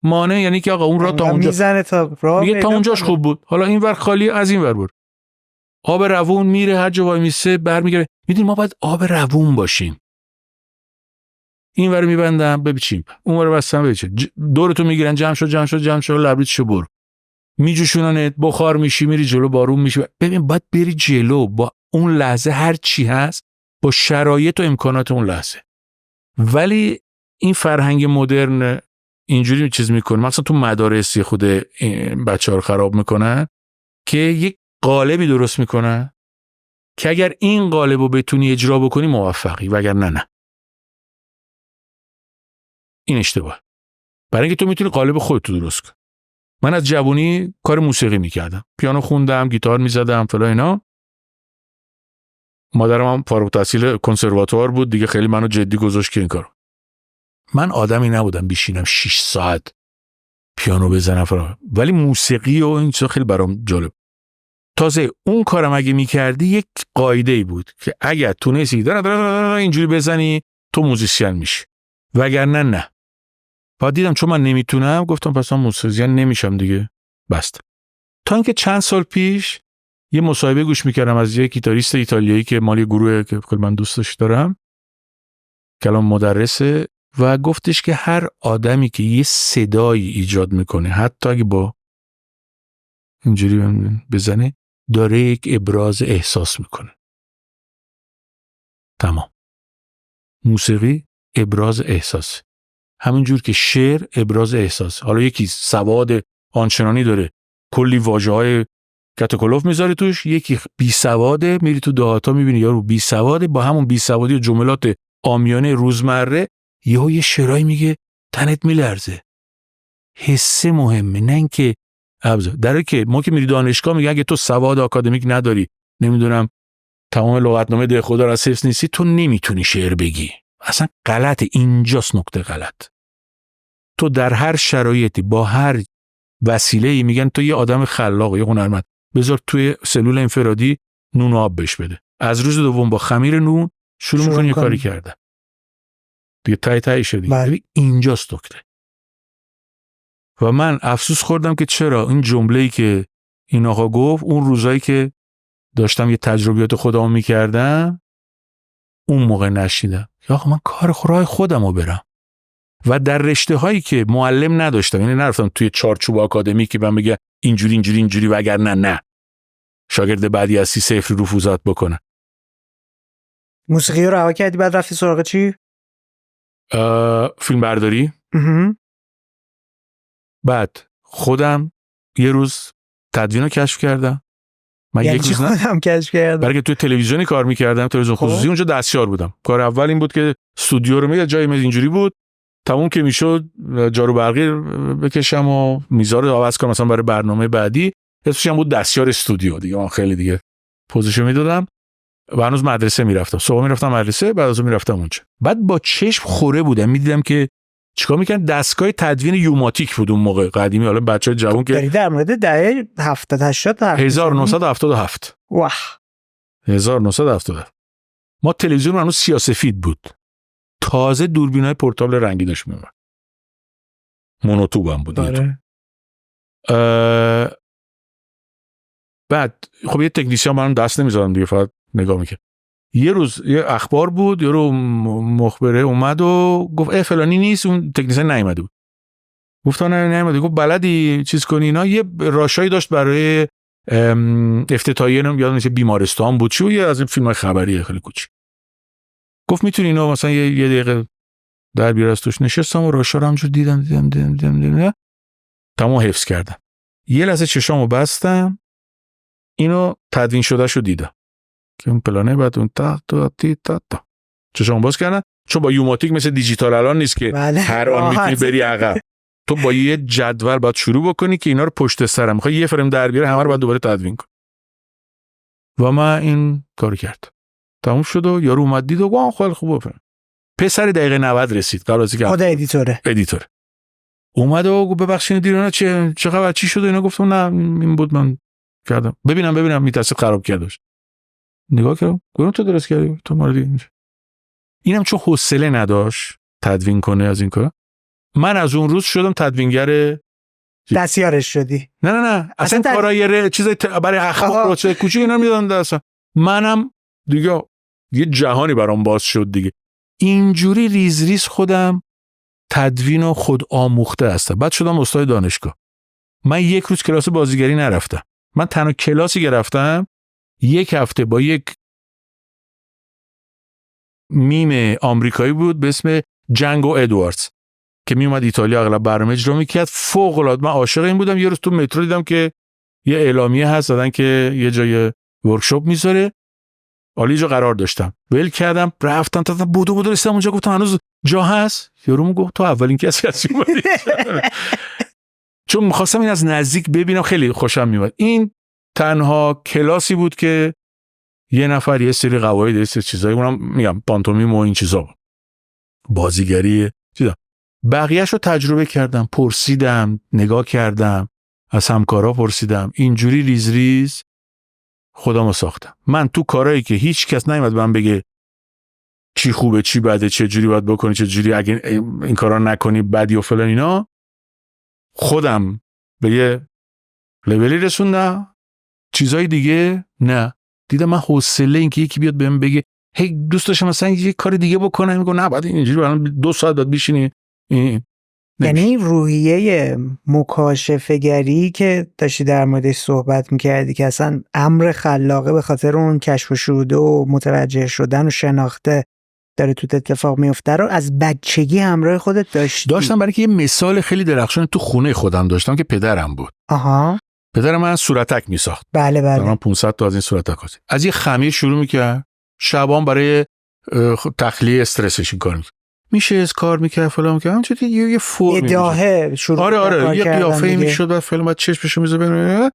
[SPEAKER 1] مانع یعنی که آقا اون راه تا اونجا
[SPEAKER 2] میزنه تا راه
[SPEAKER 1] میگه تا اونجاش خوب بود، حالا این ور خالی از این ور برو. آب روون میره هر جا وای میسه برمیگره. میدونی ما باید آب روون باشیم. این ور میبندم ببیچیم، اون ور بستم ببیچیم، دورتو میگیرن جمع شو لبریتشو برو، میجوشوننت، بخار میشی، میری جلو، بارون میشی. ببین باید بری جلو با اون لحظه، هر چی هست با شرایط و امکانات اون لحظه. ولی این فرهنگ مدرن اینجوری چیز میکنه، مثلا تو مدارس خود بچه‌ها رو خراب میکنن که یک قالبی درست میکنن که اگر این قالب رو بتونی اجرا بکنی موفقی، وگر نه. این اشتباه. برای اینکه تو میتونی قالب خودت رو درست کنی. من از جوانی کار موسیقی میکردم، پیانو خوندم، گیتار میزدم فلان اینا. مادرم هم فارغ التحصیل کنسرواتوار بود دیگه، خیلی منو جدی گذاشت که این کارو. من آدمی نبودم بشینم 6 ساعت پیانو بزنم فلان، ولی موسیقی و این چیزا خیلی برام جالب. تازه اون کارم اگه میکردی یک قاعده‌ای بود که اگه تونستی اینجوری بزنی تو موزیسین میشی، وگرنه نه. بعد دیدم چون من نمیتونم گفتم پس من موسیقین نمیشم دیگه، بس. تا اینکه چند سال پیش یه مصاحبه گوش میکردم از یک گیتاریست ایتالیایی که مال گروه که من دوستش دارم، کلام مدرسه، و گفتش که هر آدمی که یه صدایی ایجاد میکنه حتی اگه با اینجوری بزنه داره یک ابراز احساس میکنه. تمام. موسیقی ابراز احساس، همینجور که شعر ابراز احساس. حالا یکی سواد آنچنانی داره کلی واژه‌های کاتاکولوف میذاره توش، یکی بی سواده میری تو دهاتا میبینی یارو بی سواده با همون بی سوادی و جملات عامیانه روزمره یه شعرایی میگه تنت میلرزه. حس مهمه، نه اینکه ابزار. در حالی که ما که میری دانشگاه میگه اگه تو سواد آکادمیک نداری، نمیدونم تمام لغتنامه ده خدا را حفظ نیستی، تو نمیتونی شعر بگی. اصلا غلط. اینجاست نقطه غلط. تو در هر شرایطی با هر وسیله‌ای میگن تو یه آدم خلاق، یه هنرمند، بذار توی سلول انفرادی نون و آب بهش بده. از روز دوم با خمیر نون شروع می‌کنی یه کاری کردن. دیگه تای شد دیگه. اینجاست نکته. و من افسوس خوردم که چرا این جمله‌ای که این آقا گفت اون روزایی که داشتم یه تجربیات خودمو می‌کردم اون موقع نشیدم. یا آقا من کار راه خودمو برم. و در رشته‌هایی که معلم نداشتم، یعنی نرفتم توی چارچوب آکادمی که من بگم اینجوری و اگر نه شاگرد بعدی از 30 رفوزات بکنه.
[SPEAKER 2] موسیقی رو رها کردی بعد رفتی سراغ چی؟
[SPEAKER 1] فیلم برداری. بعد خودم یه روز تدوین رو کشف کردم. من
[SPEAKER 2] یعنی
[SPEAKER 1] یک روز
[SPEAKER 2] خودم کشف کردم.
[SPEAKER 1] برای که توی تلویزیونی کار می‌کردم، تلویزیون خصوصی، اونجا دستیار بودم. کار اول این بود که استودیو رو جای اینجوری بود، تموم که میشد جارو برقی بکشم و میزار رو عوض کنم مثلا برای برنامه بعدی. اسمش هم بود دستیار استودیو دیگه. من خیلی دیگه پوزیشن میدادم و هنوز مدرسه میرفتم. صبح میرفتم مدرسه، بعد از اون میرفتم اونجا. بعد با چشم خوره بودم میدیدم که چیکار میکنن. دستگاه تدوین یوماتیک بود اون موقع قدیمی. حالا بچه‌های جوان که
[SPEAKER 2] در مورد دهه 70 80
[SPEAKER 1] 1977.
[SPEAKER 2] واه
[SPEAKER 1] 1977 ما تلویزیون هنوز سیاه‌سفید بود. تازه دوربینای پورتابل رنگینش میومد. مونوتوب هم بود. بعد خب یه تکنیسیان من دست نمیذارم دیگه، فقط نگاه میکرد. یه روز یه اخبار بود، یه رو مخبره اومد و گفت فلانی نیست. اون تکنیسیان نیومده بود. گفتن نیومده. گفت بلدی چیز کنی اینا. یه راشایی داشت برای افتتاحیه، یادم میشه بیمارستان بود چی، یه از این فیلم‌های خبری خیلی کوچیک. گفت میتونی اینو مثلا یه دقیقه در بیار از توش. نشستم و راشا رو همجور دیدم تمام حفظ کردم. یه لحظه چشامو بستم، اینو تدوین شده شو دیدم که اون پلانه بعد اون تا چشامو باز کردم، چون با یوماتیک مثل دیجیتال الان نیست که هر آن میتونی بری عقب. تو با یه جدول باید شروع بکنی که اینا رو پشت سرم میخوای یه فریم در بیاره، همه رو باید دوباره تدوین کنی. و من این کارو کردم. تموم شد و یارو اومد دید و گفت خیلی خوبه. پسر دقیقه 90 رسید قبل از اینکه
[SPEAKER 2] خود ادیتور
[SPEAKER 1] اومد و گفت ببخشید دیرونا چه خبر چی شده اینا. گفتم نه این بود من کردم. ببینم میتاسب خراب کردش. نگاه کردم گفتم تو درست کردی، تو ماردی. اینم چون حوصله نداشت تدوین کنه از این کار. من از اون روز شدم تدوینگر.
[SPEAKER 2] دستیارش شدی؟
[SPEAKER 1] نه اصلا کارای چیز برای اخبار و چه کوچیک اینا میدادن دستم. منم دیگه یه جهانی برام باز شد دیگه. اینجوری ریز خودم تدوین و خود آموخته هستم. بعد شدم استاد دانشگاه. من یک روز کلاس بازیگری نرفتم. من تنها کلاسی که رفتم یک هفته با یک میم آمریکایی بود به اسم جنگو ادواردز که می اومد ایتالیا اغلب برنامه اجرا میکرد. فوق العاده من عاشق این بودم. یه روز تو مترو دیدم که یه اعلامیه هست دادن که یه جای ورکشاپ میذاره. عالی جا قرار داشتم. ول کردم رفتم تا بودو رسیدم اونجا. گفتم هنوز جا هست؟ یارو گفت تو اولین کسی هستی اومدی. چون می‌خواستم این از نزدیک ببینم، خیلی خوشم میاد. این تنها کلاسی بود که یه نفر یه سری قواعد یه سری چیزایی، اونم میگم پانتومیم و این چیزا بود، بازیگری چیزا. بقیه‌شو تجربه کردم، پرسیدم، نگاه کردم، از همکارا پرسیدم. اینجوری ریز خودمو ساختم. من تو کارهایی که هیچ کس نمیاد من بگه چی خوبه چی بده چه جوری باید بکنی چه جوری اگه این کارا نکنی بدی و فلان اینا، خودم به یه لولی رسوندم. چیزای دیگه نه. دیدم من حوصله این که یکی بیاد بهم بگه هی دوست داشتم مثلا یه کار دیگه بکنم، میگم نه بعد اینجوری الان 2 ساعت بعد بشینی.
[SPEAKER 2] یعنی روحیه مکاشفه گری که داشتی در موردش صحبت میکردی که اصلا امر خلاقه به خاطر اون کشف و شهوده و متوجه شدن و شناخته داره تو اتفاق میفته رو از بچگی همراه خودت داشتم.
[SPEAKER 1] برای که یه مثال خیلی درخشان تو خونه خودم داشتم که پدرم بود. پدرم من صورتک میساخت.
[SPEAKER 2] بله.
[SPEAKER 1] من 500 تا از این صورتک هست. از یه خمیر شروع میکرد، شبان برای تخلیه استرسش این کار میکرد. میشه از کار میکرد فلان میکرد همچه یه فرمی
[SPEAKER 2] اداهه شروع
[SPEAKER 1] آره یه قیافه میشد بعد فیلم بعد چشمشو میذاره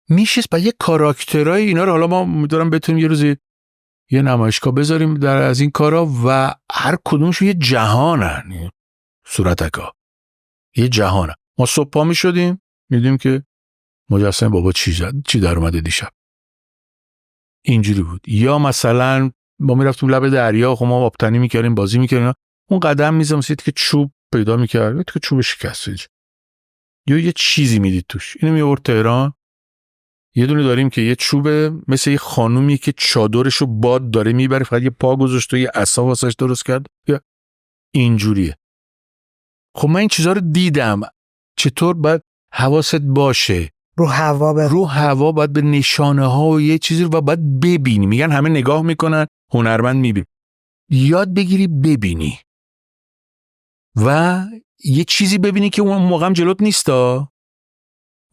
[SPEAKER 1] میشه بعد یه کاراکترای اینا رو حالا ما می‌دارم بتونیم یه روزی یه نمایشگاه بذاریم در از این کارا و هر کدومشون یه جهانن صورتکا یه جهانن. ما صبح پا میشدیم میدیم که مجسمه بابا چی در اومده دیشب اینجوری بود. یا مثلا ما میرفتیم لب دریا خب ما آبتنی میکردیم بازی میکردیم اون قدم میزم سیت که چوب پیدا میکرد که چوب شکسته یا یه چیزی میدید توش. اینو میورد تهران یه دونه داریم که یه چوبه مثل یه خانومی که چادرشو باد داره میبره فقط یه پا گذاشت و یه عصا واسش درست کرد یا اینجوریه. خب من این چیزا رو دیدم. چطور باید حواست باشه رو هوا باید به نشانه ها و یه چیزی رو باید ببینی. میگن همه نگاه میکنن هنرمند میبین. یاد بگیری ببینی و یه چیزی ببینی که اون موقع هم جلوت نیستا.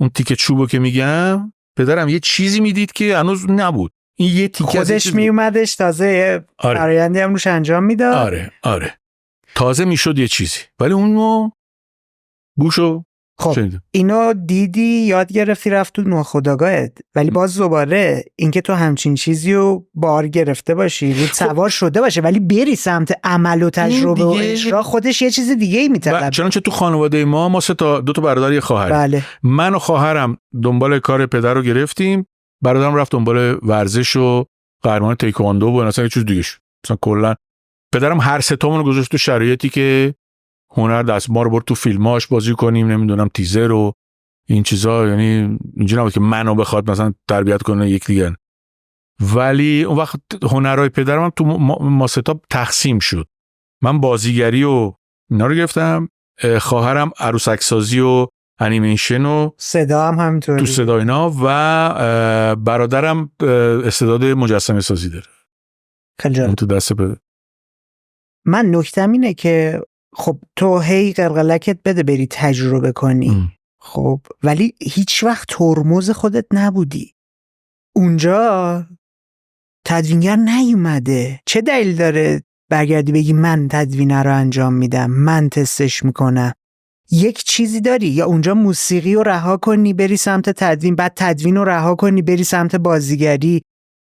[SPEAKER 1] اون تیکه چوبو که میگم پدرم یه چیزی میدید که هنوز نبود. این یه تیکه
[SPEAKER 2] خودش میومدش تازه فرآیندی هم روش انجام میداد.
[SPEAKER 1] آره تازه میشد یه چیزی ولی اونو گوشو
[SPEAKER 2] خب
[SPEAKER 1] شنید.
[SPEAKER 2] اینو دیدی یاد گرفتی رفت تو ناخودآگاهت ولی باز دوباره اینکه تو همچین چیزی رو بار گرفته باشی رو سوار شده باشه ولی بری سمت عمل و تجربه و اجرا خودش یه چیز دیگه ای میطلبه.
[SPEAKER 1] چنانچه تو خانواده ما 2 تا برادر یه خواهر.
[SPEAKER 2] بله.
[SPEAKER 1] من و خواهرم دنبال کار پدر رو گرفتیم. برادرم رفت دنبال ورزش و قهرمان تایکواندو و مثلا یه چیز دیگه شد. مثلا کلا پدرم هر سه تامون رو گذاشت تو شرایطی که هنر دست ما رو برد تو فیلماش بازی کنیم نمیدونم تیزر و این چیزا. یعنی اینجوری نبود که منو بخواد مثلا تربیت کنه یک دیگه. ولی اون وقت هنرهای پدرم هم تو ما سه تا تقسیم شد. من بازیگری و اینا رو گرفتم. خواهرم عروسک سازی و انیمیشن و
[SPEAKER 2] صدا هم همینطوری
[SPEAKER 1] تو صدا اینا و برادرم استعداد مجسمه سازی داره.
[SPEAKER 2] خیلی
[SPEAKER 1] تو دست بده.
[SPEAKER 2] من نکتم اینه که خب تو هی قلقلکت بده بری تجربه کنی خب ولی هیچ وقت ترمز خودت نبودی اونجا. تدوینگر نیومده. چه دلیل داره برگردی بگی من تدوینه رو انجام میدم من تستش میکنم؟ یک چیزی داری یا اونجا موسیقی رو رها کنی بری سمت تدوین بعد تدوین رو رها کنی بری سمت بازیگری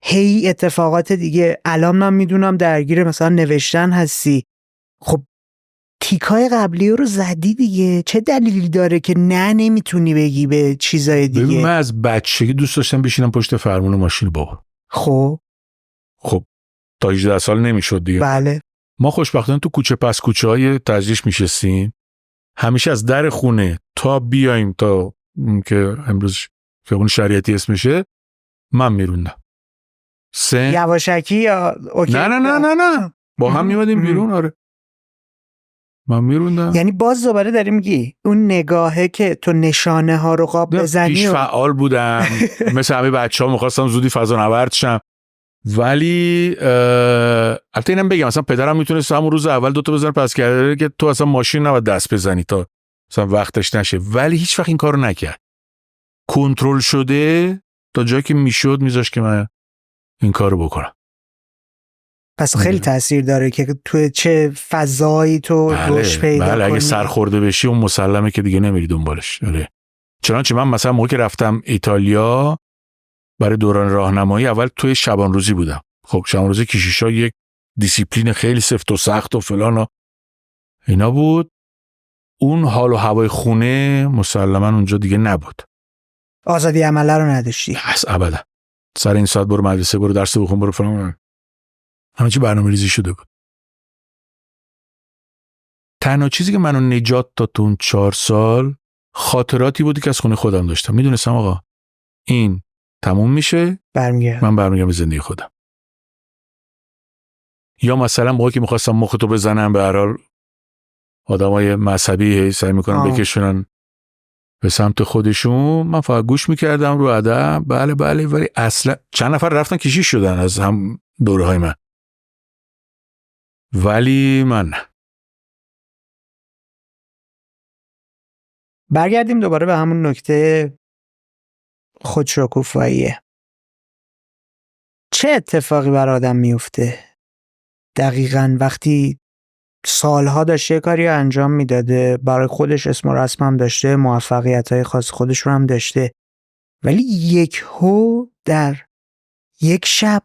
[SPEAKER 2] هی اتفاقات دیگه. الان من میدونم درگیر مثلا نوشتن هستی. خب تیکای قبلی رو زدی دیگه چه دلیلی داره که نمیتونی بگی به چیزای دیگه؟
[SPEAKER 1] ببین من از بچگی دوست داشتم بشینم پشت فرمون ماشین بابا.
[SPEAKER 2] خب
[SPEAKER 1] تا 18 سال نمیشد دیگه.
[SPEAKER 2] بله.
[SPEAKER 1] ما خوشبختانه تو کوچه پس کوچه های تجریش میشستیم. همیشه از در خونه تا بیایم تا که امروز خیابون شریعتی اسمشه من میروندم.
[SPEAKER 2] یواشکی یا اوکی؟
[SPEAKER 1] نه با هم میمدیم بیرون. آره من میروندم.
[SPEAKER 2] یعنی باز دوباره داری میگی اون نگاهه که تو نشانه ها رو قاب بزنی.
[SPEAKER 1] پیش فعال بودم مثل همه بچه‌ها می‌خواستم زودی فضا نورد شم. ولی البته اینم بگم مثلا پدرم میتونست همون روز اول 2 تا بزنه پس کرده که تو اصلا ماشین نباید دست بزنی تا مثلا وقتش نشه. ولی هیچ وقت این کارو نکرد. کنترل شده تا جایی که میشد میذاشت که من این کارو بکنم.
[SPEAKER 2] پس خیلی تاثیر داره که تو چه فضایی تو روش پیدا کنی.
[SPEAKER 1] بله اگه سرخورده بشی اون مسلمه که دیگه نمیری دنبالش. آره. چنانچه من مثلا موقعی که رفتم ایتالیا برای دوران راهنمایی اول توی شبان روزی بودم. خب شبان روزی کشیشا یک دیسیپلین خیلی سفت و سخت و فلان و اینا بود. اون حال و هوای خونه مسلما اونجا دیگه نبود.
[SPEAKER 2] آزادی عمله رو نداشتی.
[SPEAKER 1] اصلا ابدا. سر این ساعت برو مدرسه برو درس بخون برو فلان. همه چی برنامه‌ریزی شده بود. تنها چیزی که منو نجات داد تو اون 4 سال خاطراتی بود که از خونه خودم داشتم. میدونستم آقا این تموم میشه من برمیگردم به زندگی خودم. یا مثلا موقعی که میخواستم مختو بزنم به هر حال آدمای مذهبی سعی میکنن بکشونن به سمت خودشون من فقط گوش میکردم رو ادب. بله ولی اصلا چند نفر رفتن کشیش شدن از هم دوره های من ولی من نه.
[SPEAKER 2] برگردیم دوباره به همون نکته خودشکوفاییه. چه اتفاقی بر آدم میفته دقیقاً وقتی سالها داشته کاری انجام میداده، برای خودش اسم و رسم هم داشته، موفقیت‌های خاص خودش رو هم داشته، ولی یکهو در یک شب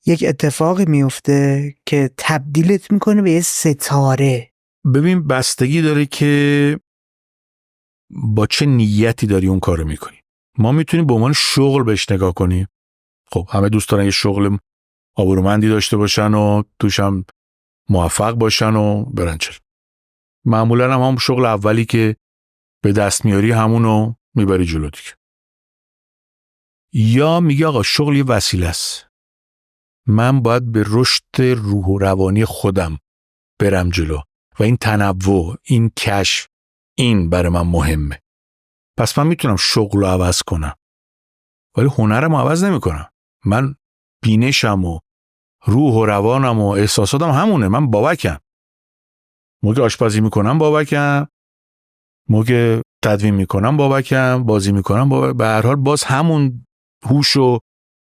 [SPEAKER 2] یک اتفاقی میفته که تبدیلت میکنه به یه ستاره.
[SPEAKER 1] ببین بستگی داره که با چه نیتی داری اون کارو میکنی. ما میتونیم به عنوان شغل بهش نگاه کنیم. خب همه دوست دارن یه شغل آبرومندی داشته باشن و توش هم موفق باشن و برن چرا. معمولا هم شغل اولی که به دست میاری همونو میبری جلو دیگه. یا میگه آقا شغل یه وسیله است، من باید به رشد روح و روانی خودم برم جلو و این تنوع، این کشف، این برای من مهمه. پس من میتونم شغل رو عوض کنم ولی هنرم عوض نمی کنم. من بینشم و روح و روانم و احساساتم همونه. من بابکم، موقع آشپزی میکنم بابکم، موقع تدوین میکنم بابکم، بازی میکنم بابکم. به هر حال باز همون هوش و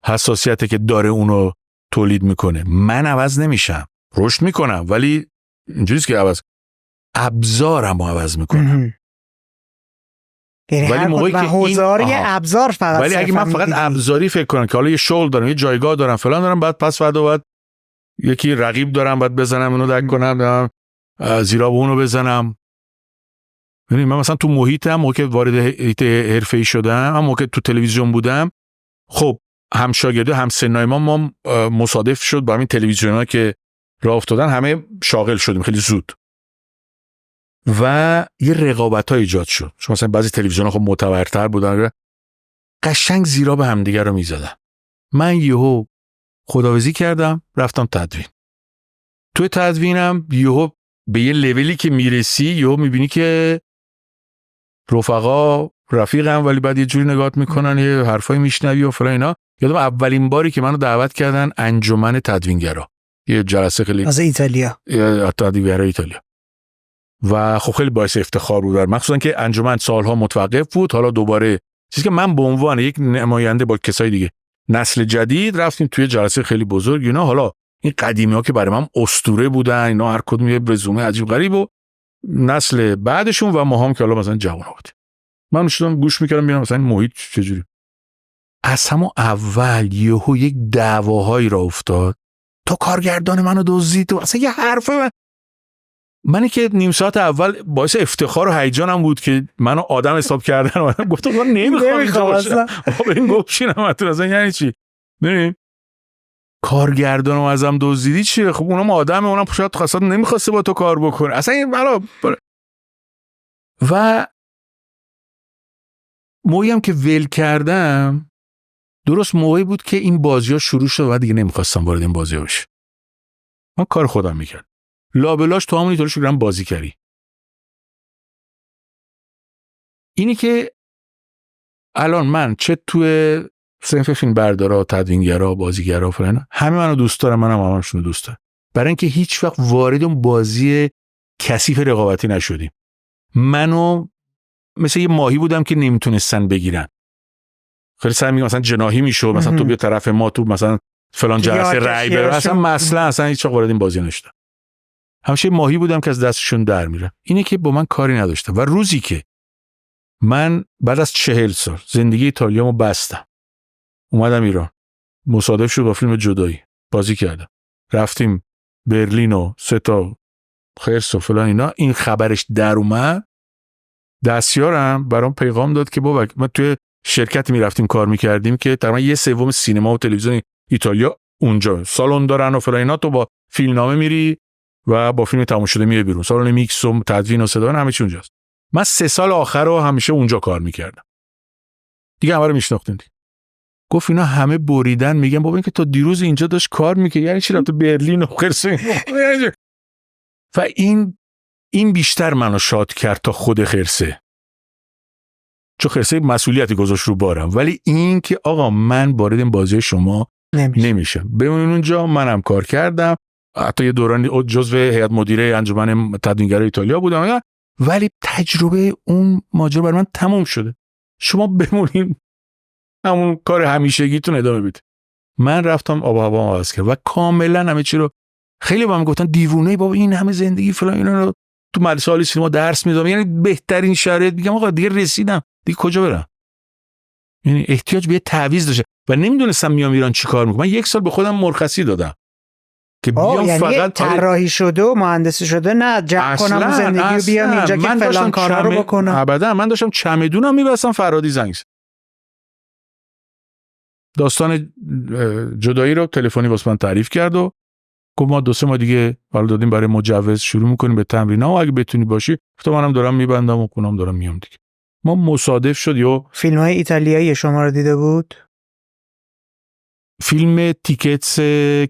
[SPEAKER 1] حساسیتی که داره اونو تولید میکنه. من عوض نمیشم، رشد میکنم ولی اینجوریه که ابزارم رو عوض میکنم.
[SPEAKER 2] ولی موقعی که حوزه‌های ابزار فقط،
[SPEAKER 1] ولی اگه من فقط ابزاری فکر کنم که حالا یه شغل دارم، یه جایگاه دارم، فلان دارم، بعد پس فردا باید یکی رقیب دارم، بعد بزنم اونو دک کنم، زیرا به اونو بزنم. یعنی من مثلا تو محیطم موقع وارد حرفه‌ای شدم، هم موقع تو تلویزیون بودم، خب هم شاگرده هم سنای ما مصادف شد با همین تلویزیون‌ها که راه افتادن، همه شاغل شدیم خیلی زود و یه رقابت‌ها ایجاد شد. چون مثلا بعضی تلویزیون‌ها خب معتبرتر بودن، قشنگ زیرا به هم دیگه رو می‌زدن. من یهو خداویسی کردم، رفتم تدوین. توی تدوینم یهو به یه لولی که میرسی یهو می‌بینی که رفقا رفیقم ولی بعد یه جوری نگات میکنن، یه حرفای میشنوی و فلان اینا. یادم اولین باری که منو دعوت کردن انجمن تدوینگرا، یه جلسه خیلی
[SPEAKER 2] از ایتالیا،
[SPEAKER 1] تدوینگرا ایتالیا، و خب خیلی باعث افتخار بود، مخصوصا که انجمن سالها متوقف بود. حالا دوباره چیزی که من به عنوان یک نماینده با کسای دیگه نسل جدید رفتیم توی جلسه خیلی بزرگ اینا. حالا این قدیمی‌ها که برای من اسطوره بودن، اینا هر کدوم یه رزومه عجیب غریب و نسل بعدشون و ما هم که حالا مثلا جوونا بودیم. من شدم گوش میکردم ببینم مثلا محیط چجوری. از همون اول یهو یک دعواهایی را افتاد، تو کارگردان منو دزدید، تو اصلا یه حرفه. منی که نیم ساعت اول باعث افتخار و هیجانم بود که منو آدم حساب کردن، من گفتم من نمیخوام اصلا. ببین گفتم تو اصلا یعنی چی؟ ببین کارگردانم ازم دزدیدی چیه؟ خب اونم آدمه، اونم شاید خاصا نمیخواسته با تو کار بکنه اصلا این و موقعی هم که ول کردم درست موقعی بود که این بازی‌ها شروع شد و دیگه نمیخواستم وارد این بازی‌ها بشم. من کار خودم میکردم. لابلاش تو همون اینطوری شروع بازی کردی. اینی که الان من چه توی صنف فیلم بردارا، تدوینگرا، بازیگرا فلان، همه منو دوست دارم، منم همشون رو دوست دارم. برای اینکه هیچ وقت وارد اون بازی کثیف رقابتی نشدیم. منو مثل یه ماهی بودم که نمیتونستن بگیرن. خیلی سعی می‌کردم مثلا جناحی میشو، مثلا تو بیا طرف ما، تو مثلا فلان جلسه رأی بره، اصلا هیچ وقت وارد این بازی نشدم. همیشه ماهی بودم که از دستشون در میره. اینه که با من کاری نداشتم. و روزی که من بعد از 40 سال زندگی ایتالیامو بستم، اومدم ایران، مصادف شد با فیلم جدایی، بازی کردم، رفتیم برلین و 3 تا خرس و فلان اینا، این خبرش در اومد، دستیارم برام پیغام داد که بابا ما توی شرکتی میرفتیم کار میکردیم که تقریبا 1/3 سینما و تلویزیون ایتالیا اونجا سالن دارن و فلان اینا، تو با فیلمنامه میری و با فیلم تموم شده میای بیرون، سالن میکس و تدوین و صدا همه چی اونجاست. من 3 سال آخر رو همیشه اونجا کار میکردم دیگه، همه رو میشناختین. گفت اینا همه بریدن، میگن بابا این که تا دیروز اینجا داشت کار میکرد، یعنی چی رفت برلین و خرسه. و این بیشتر منو شاد کرد تا خود خرسه، چون خرسه مسئولیتی گذاشت رو بارم. ولی این که آقا من وارد این بازی شما نمیشم، بمونین اونجا. منم کار کردم، حتی یه دورانی جزو هیئت مدیره انجمن تدوینگرای ایتالیا بودم، ولی تجربه اون ماجرا برای من تموم شده. شما بمونین همون کار همیشگیتون ادامه بدید. من رفتم آب و هوا عوض کردم و کاملا همه چی رو خیلی با من گفتن دیوونه بابا، این همه زندگی فلان اینا رو تو مدرسه عالی سینما درس میدم، یعنی بهترین شرایط. میگم آقا دیگه رسیدم، دیگه کجا برم؟ یعنی احتیاج به تعویض داشته و نمیدونستم میام ایران چیکار میکنم. من 1 سال به خودم مرخصی دادم که بیام
[SPEAKER 2] یعنی
[SPEAKER 1] فقط
[SPEAKER 2] طراحی شده و مهندسی شده، نه جمع کنم زندگی رو بیام اینجا که فلان کارا رو بکنم.
[SPEAKER 1] ابدا من داشتم چمدونم میبستم فرادی زنگ زد. داستان جدایی رو تلفنی واسه من تعریف کرد و گفت ما 2-3 ماه دیگه حالا دادیم برای مجوز، شروع میکنیم به تمرین‌ها و اگه بتونی باشی. گفتم منم دارم میبندم و خونم دارم میام دیگه. ما مصادف شد یا
[SPEAKER 2] فیلم‌های ایتالیایی شما رو دیده بود؟
[SPEAKER 1] فیلم تیکتس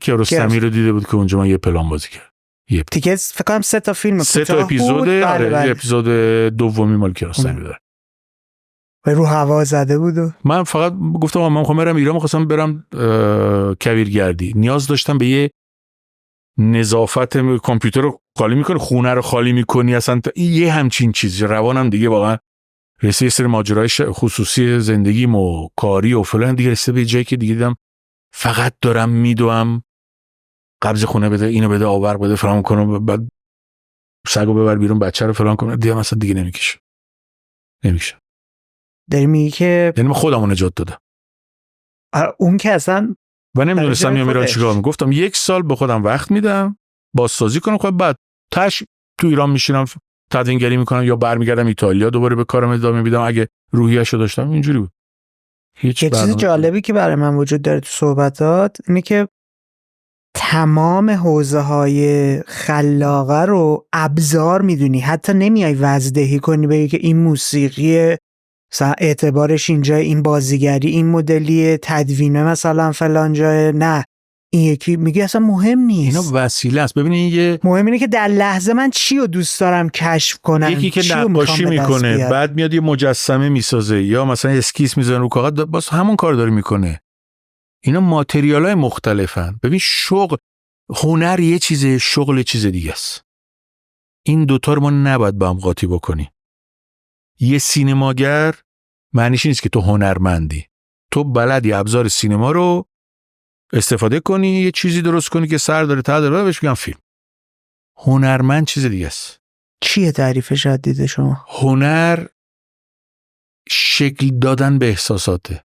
[SPEAKER 1] کیارستمی رو دیده بود که اونجا من یه پلان بازی کرد.
[SPEAKER 2] تیکتس فکر کنم 3 تا فیلم
[SPEAKER 1] 3 تا اپیزود. آره اپیزود دومی مال کیارستمی داره.
[SPEAKER 2] و رو هوا زده بود و
[SPEAKER 1] من فقط گفتم من میخوام برم ایران، می‌خواستم برم کویرگردی. نیاز داشتم به یه نظافت. کامپیوتر رو خالی می‌کنی، خونه رو خالی می‌کنی، اصلا یه همچین چیزی. روانم دیگه واقعا رسید سر ماجرای خصوصی زندگیم و کاری و فلان، دیگه رسید به جایی که دیگه دیدم فقط دارم میدوام قبض خونه بده، اینو بده، آور بده، فلان کنم، بعد سگو ببر بیرون، بچه رو فلان کنم. دیگه مثلا دیگه نمیکشه.
[SPEAKER 2] داری میگی که
[SPEAKER 1] یعنی من خودمو نجات دادم.
[SPEAKER 2] اون که اصلا
[SPEAKER 1] و نمیدونستم میرم چیکار میکنم. گفتم 1 سال به خودم وقت میدم بازسازی کنم، خب بعد تاش تو ایران میشینم تدوینگری میکنم یا برمیگردم ایتالیا دوباره به کارم ادامه میدم اگه روحیه‌شو داشتم. اینجوری بود.
[SPEAKER 2] یه چیز جالبی که برای من وجود داره تو صحبتات اینه که تمام حوزه‌های خلاقه رو ابزار میدونی، حتی نمیای وزدهی کنی بگی که این موسیقی مثلا اعتبارش اینجا، این بازیگری این مدلی، تدوینه مثلا فلان جای، نه این یکی میگه اصلا مهم نیست،
[SPEAKER 1] اینا وسیله است. ببینید یه
[SPEAKER 2] مهم اینه که در لحظه من چی رو دوست دارم کشف کنم.
[SPEAKER 1] یکی که نقاشی میکنه بعد میاد یه مجسمه میسازه یا مثلا اسکیس میزنه رو کاغذ، باز همون کار داره میکنه. اینا ماتریالای مختلفن. ببین شغل، هنر یه چیزه، شغل چیز دیگه است. این دوتا رو ما نباید با هم قاطی بکنی. یه سینماگر معنیش نیست که تو هنرمندی. تو بلدی ابزار سینما رو استفاده کنی، یه چیزی درست کنی که سر داره ته داره، بهش میگن فیلم. هنرمند چیز دیگه است.
[SPEAKER 2] چیه تعریفش از دید شما؟
[SPEAKER 1] هنر شکل دادن به احساساته،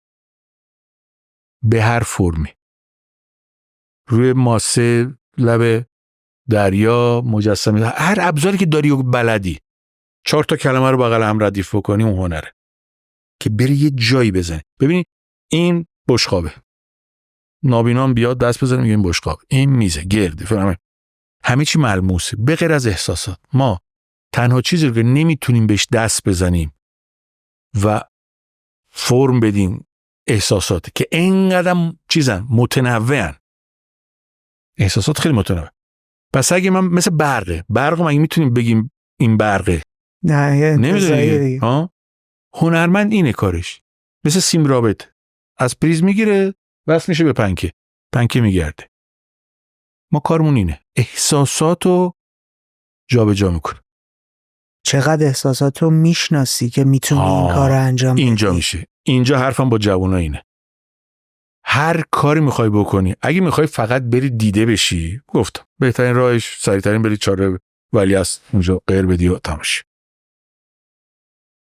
[SPEAKER 1] به هر فرمی. روی ماسه، لب دریا، مجسمه، هر ابزاری که داری و بلدی 4 تا کلمه رو بغل هم ردیف بکنی، اون هنره که بری یه جایی بزنی. ببینی این بشقابه، نابینام بیاد دست بزنه میگه این بشقاب، این میزه گرده فهمه، همه چی ملموسه به غیر از احساسات. ما تنها چیزی رو که نمیتونیم بهش دست بزنیم و فرم بدیم احساسات که اینقدر چیزن متنوعن. احساسات خیلی متنوع. پس اگه من مثل برق مگه میتونیم بگیم این برقه؟
[SPEAKER 2] نه
[SPEAKER 1] نمیدونی. هنرمند اینه کارش. مثل سیم رابط از پریز میگیره وصل میشه به پنکه میگرده. ما کارمون اینه احساساتو جابجا میکنه.
[SPEAKER 2] چقدر احساساتو میشناسی که میتونی این کار رو انجام بدی؟
[SPEAKER 1] اینجا میشه. اینجا حرفم با جوونا اینه. هر کاری میخوای بکنی، اگه میخوای فقط بری دیده بشی، گفتم بهترین راهش سریعترین بری چاره ولیعصر اونجا غیر بدی و تماش.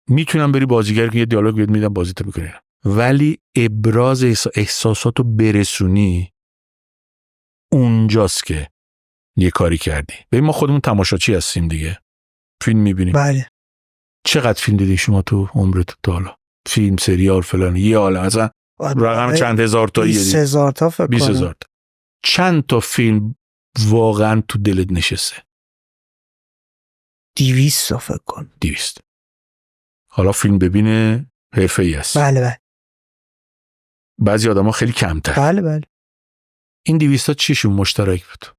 [SPEAKER 1] میتونم بری بازیگر که یه دیالوگ بهت میدم بازی تو بکنی، ولی ابراز احساساتو برسونی اونجاست که یه کاری کردی. ببین ما خودمون تماشاچی هستیم دیگه، فیلم میبینیم.
[SPEAKER 2] بله.
[SPEAKER 1] چقدر فیلم دیدی شما تو عمرت تا حالا؟ فیلم، سریال فلان، یه عالم، مثلا رقم چند هزار تا،
[SPEAKER 2] 20,000 تا فکر کنم.
[SPEAKER 1] 20,000 تا. چند تا فیلم واقعا تو دلت نشسته؟
[SPEAKER 2] 200 تا فکر کن.
[SPEAKER 1] 200. حالا فیلم ببینه حرفه‌ای است.
[SPEAKER 2] بله.
[SPEAKER 1] بعضی آدما خیلی کمتر.
[SPEAKER 2] بله.
[SPEAKER 1] این 200 تا چیشون مشترک بود؟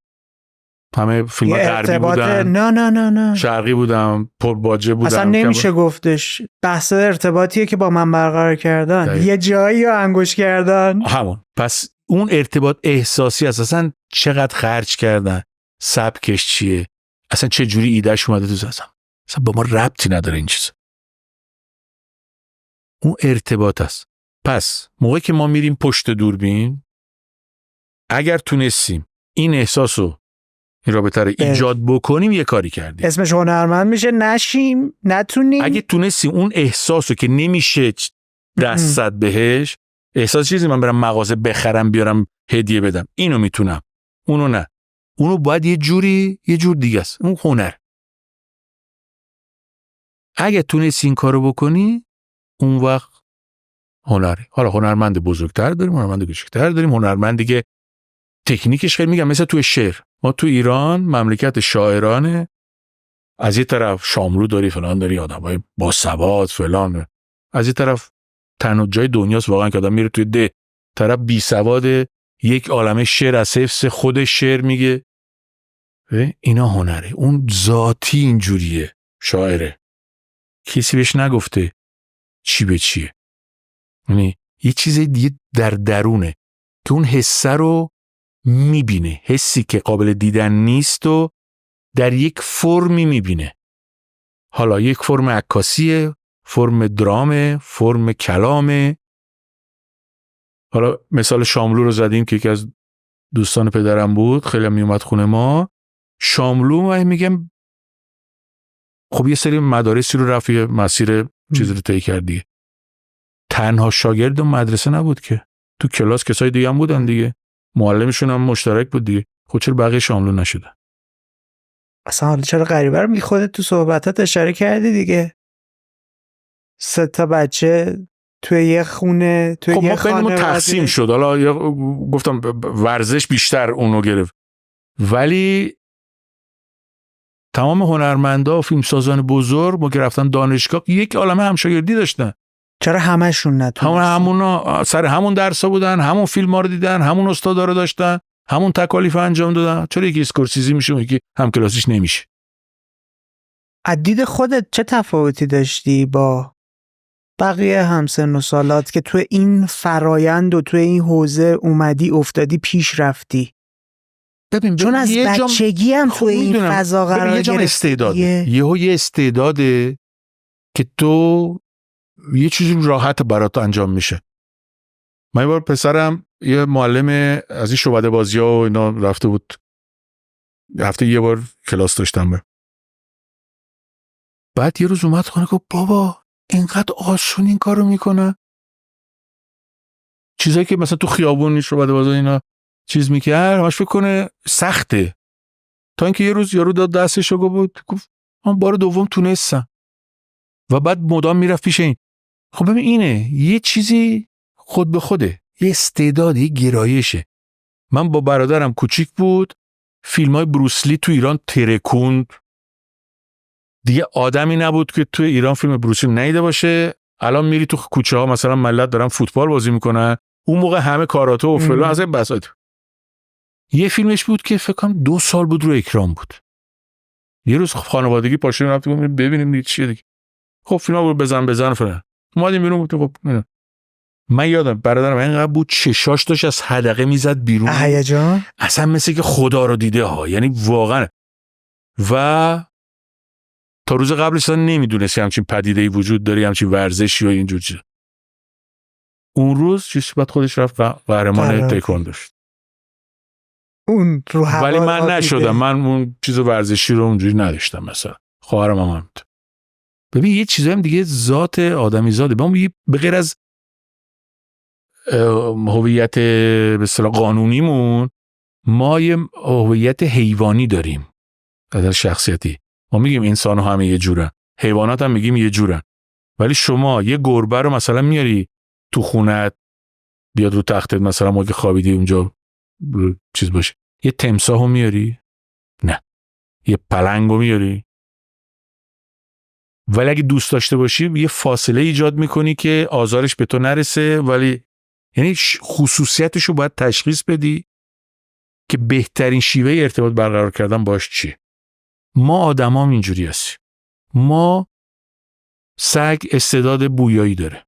[SPEAKER 1] همه فیلم غربی بودن.
[SPEAKER 2] نه
[SPEAKER 1] شرقی بودن، پرباجه بودن.
[SPEAKER 2] اصلا نمیشه گفتش. بحث ارتباطیه که با من برقرار کردن. دقیقا. یه جایی رو انگوش کردن.
[SPEAKER 1] همون. پس اون ارتباط احساسی است. اصلا چقدر خرج کردن، سبکش چیه، اصلا چه جوری ایدهش اومده تو اصلا با ما ربطی نداره این چیز. اون ارتباط است. پس موقعی که ما میریم پشت دوربین، اگر تونستیم این احساسو این رابطه رو ایجاد بکنیم یه کاری کردیم.
[SPEAKER 2] اسمش هنرمند میشه، نشیم نتونیم.
[SPEAKER 1] اگه تونستی اون احساسو که نمیشه دست زد بهش، احساس چیزی من برم مغازه بخرم بیارم هدیه بدم، اینو میتونم، اونو نه، اونو باید یه جور دیگه است، اون هنر. اگه تونستی این کارو بکنی اون وقت هنره. حالا هنرمند بزرگتر داریم، هنرمند کوچکتر داریم، هنرمندی که تکنیکش خیلی میگم مثلا توی شعر، ما تو ایران مملکت شاعرانه، از یه طرف شاملو داری، فلان داری، آدمای با سواد فلان، از یه طرف تنها جای دنیاست واقعا که آدم میره توی ده طرف بی سواد یک عالمه شعر از حفظ خود شعر میگه. اینا هنره، اون ذاتی اینجوریه، شاعره، کسی بهش نگفته چی به چیه، یعنی یه چیز دیگه در درونه که اون حسه رو میبینه، حسی که قابل دیدن نیست و در یک فرمی میبینه. حالا یک فرم عکاسیه، فرم درامه، فرم کلامه. حالا مثال شاملو رو زدیم که یکی از دوستان پدرم بود، خیلی هم میومد خونه ما. شاملو من میگم خب یه سری مدارسی رو رفت، یه مسیر چیزی رو طی کردی، تنها شاگرد مدرسه نبود که تو کلاس کسای دیگه هم بودن دیگه، معلمشون هم مشترک بود دیگه. خب چرا بقیه شاملو نشدن؟
[SPEAKER 2] اصلا حالا چرا غریبه رو خودت تو صحبتات اشاره کردی دیگه. 3 بچه توی یه خونه، توی یه خانه،
[SPEAKER 1] خب تقسیم شد. حالا گفتم ورزش بیشتر اونو گرفت، ولی تمام هنرمندا و فیلمسازان بزرگ ما که رفتن دانشگاه یک عالمه همشاگردی داشتن.
[SPEAKER 2] چرا همشون نتونستن؟
[SPEAKER 1] همونا سر همون درسا بودن، همون فیلم‌ها رو دیدن، همون استادا رو داشتن، همون تکالیف انجام دادن. چرا یکی اسکورسیزی میشه و یکی همکلاسیش نمیشه؟
[SPEAKER 2] از دید خودت چه تفاوتی داشتی با بقیه همسن و سالات که تو این فرایند و تو این حوزه اومدی افتادی پیش رفتی؟
[SPEAKER 1] ببین
[SPEAKER 2] چون از بچگی هم تو این فضا قرار گرفتی.
[SPEAKER 1] یه استعداده، یه استعداده که تو یه چیزی راحت برات انجام میشه. من یه بار پسرم یه معلم از این شعبده بازی‌ها و اینا رفته بود، هفته یه بار کلاس داشتم. بعد یه روز اومد خونه گفت بابا اینقدر آسون این کارو میکنه، چیزایی که مثلا تو خیابون شعبده بازی اینا چیز میکرد همش فکر کنه سخته، تا اینکه یه روز یارو داد دستشو گفت من بار دوم تونستم و بعد مدام میرفت پیش این. خب ببین اینه یه چیزی خود به خوده، یه استعداد، یه گرایشه. من با برادرم کوچیک بود، فیلمای بروسلی تو ایران ترکوند، دیگه آدمی نبود که تو ایران فیلم بروسلی ندیده باشه. الان میری تو کوچه ها مثلا ملت دارن فوتبال بازی میکنن، اون موقع همه کاراته و فلان از این بساط. یه فیلمش بود که فکر کنم 2 سال بود رو اکران بود. یه روز خانوادگی پاشیم رفتیم ببینیم دیگه چیه دیگه. خب فیلمو بزن فلان. اومدیم بیرون بود. خب من یادم برادرم اینقدر بود چشاش داشت از حدقه میزد بیرون،
[SPEAKER 2] هیجان،
[SPEAKER 1] اصلا مثل که خدا رو دیده ها، یعنی واقعا. و تا روز قبلش اصلا نمیدونست همچین پدیده‌ای وجود داره، همچین ورزشی و اینجور چیزا. اون روز چیزی بعد خودش رفت قهرمان تکواندو شد.
[SPEAKER 2] اون رو هوا،
[SPEAKER 1] ولی من نشدم، من اون چیز ورزشی رو اونجوری نداشتم. مثلا خواهرم هم ببین یه چیزایی هم دیگه ذات آدمی زاده. به غیر از هویت به اصطلاح قانونیمون، ما یه هویت حیوانی داریم از شخصیتی. ما میگیم انسان ها همه یه جورن، حیوانات هم میگیم یه جورن، ولی شما یه گربه رو مثلا میاری تو خونت بیاد رو تختت، مثلا ما که خوابیدی اونجا چیز باشه، یه تمساحو میاری؟ نه. یه پلنگو میاری؟ ولی اگه دوست داشته باشی یه فاصله ایجاد میکنی که آزارش به تو نرسه، ولی یعنی خصوصیتشو باید تشخیص بدی که بهترین شیوه ارتباط برقرار کردن باش چیه. ما آدمام اینجوری هستیم. ما سگ استعداد بویایی داره،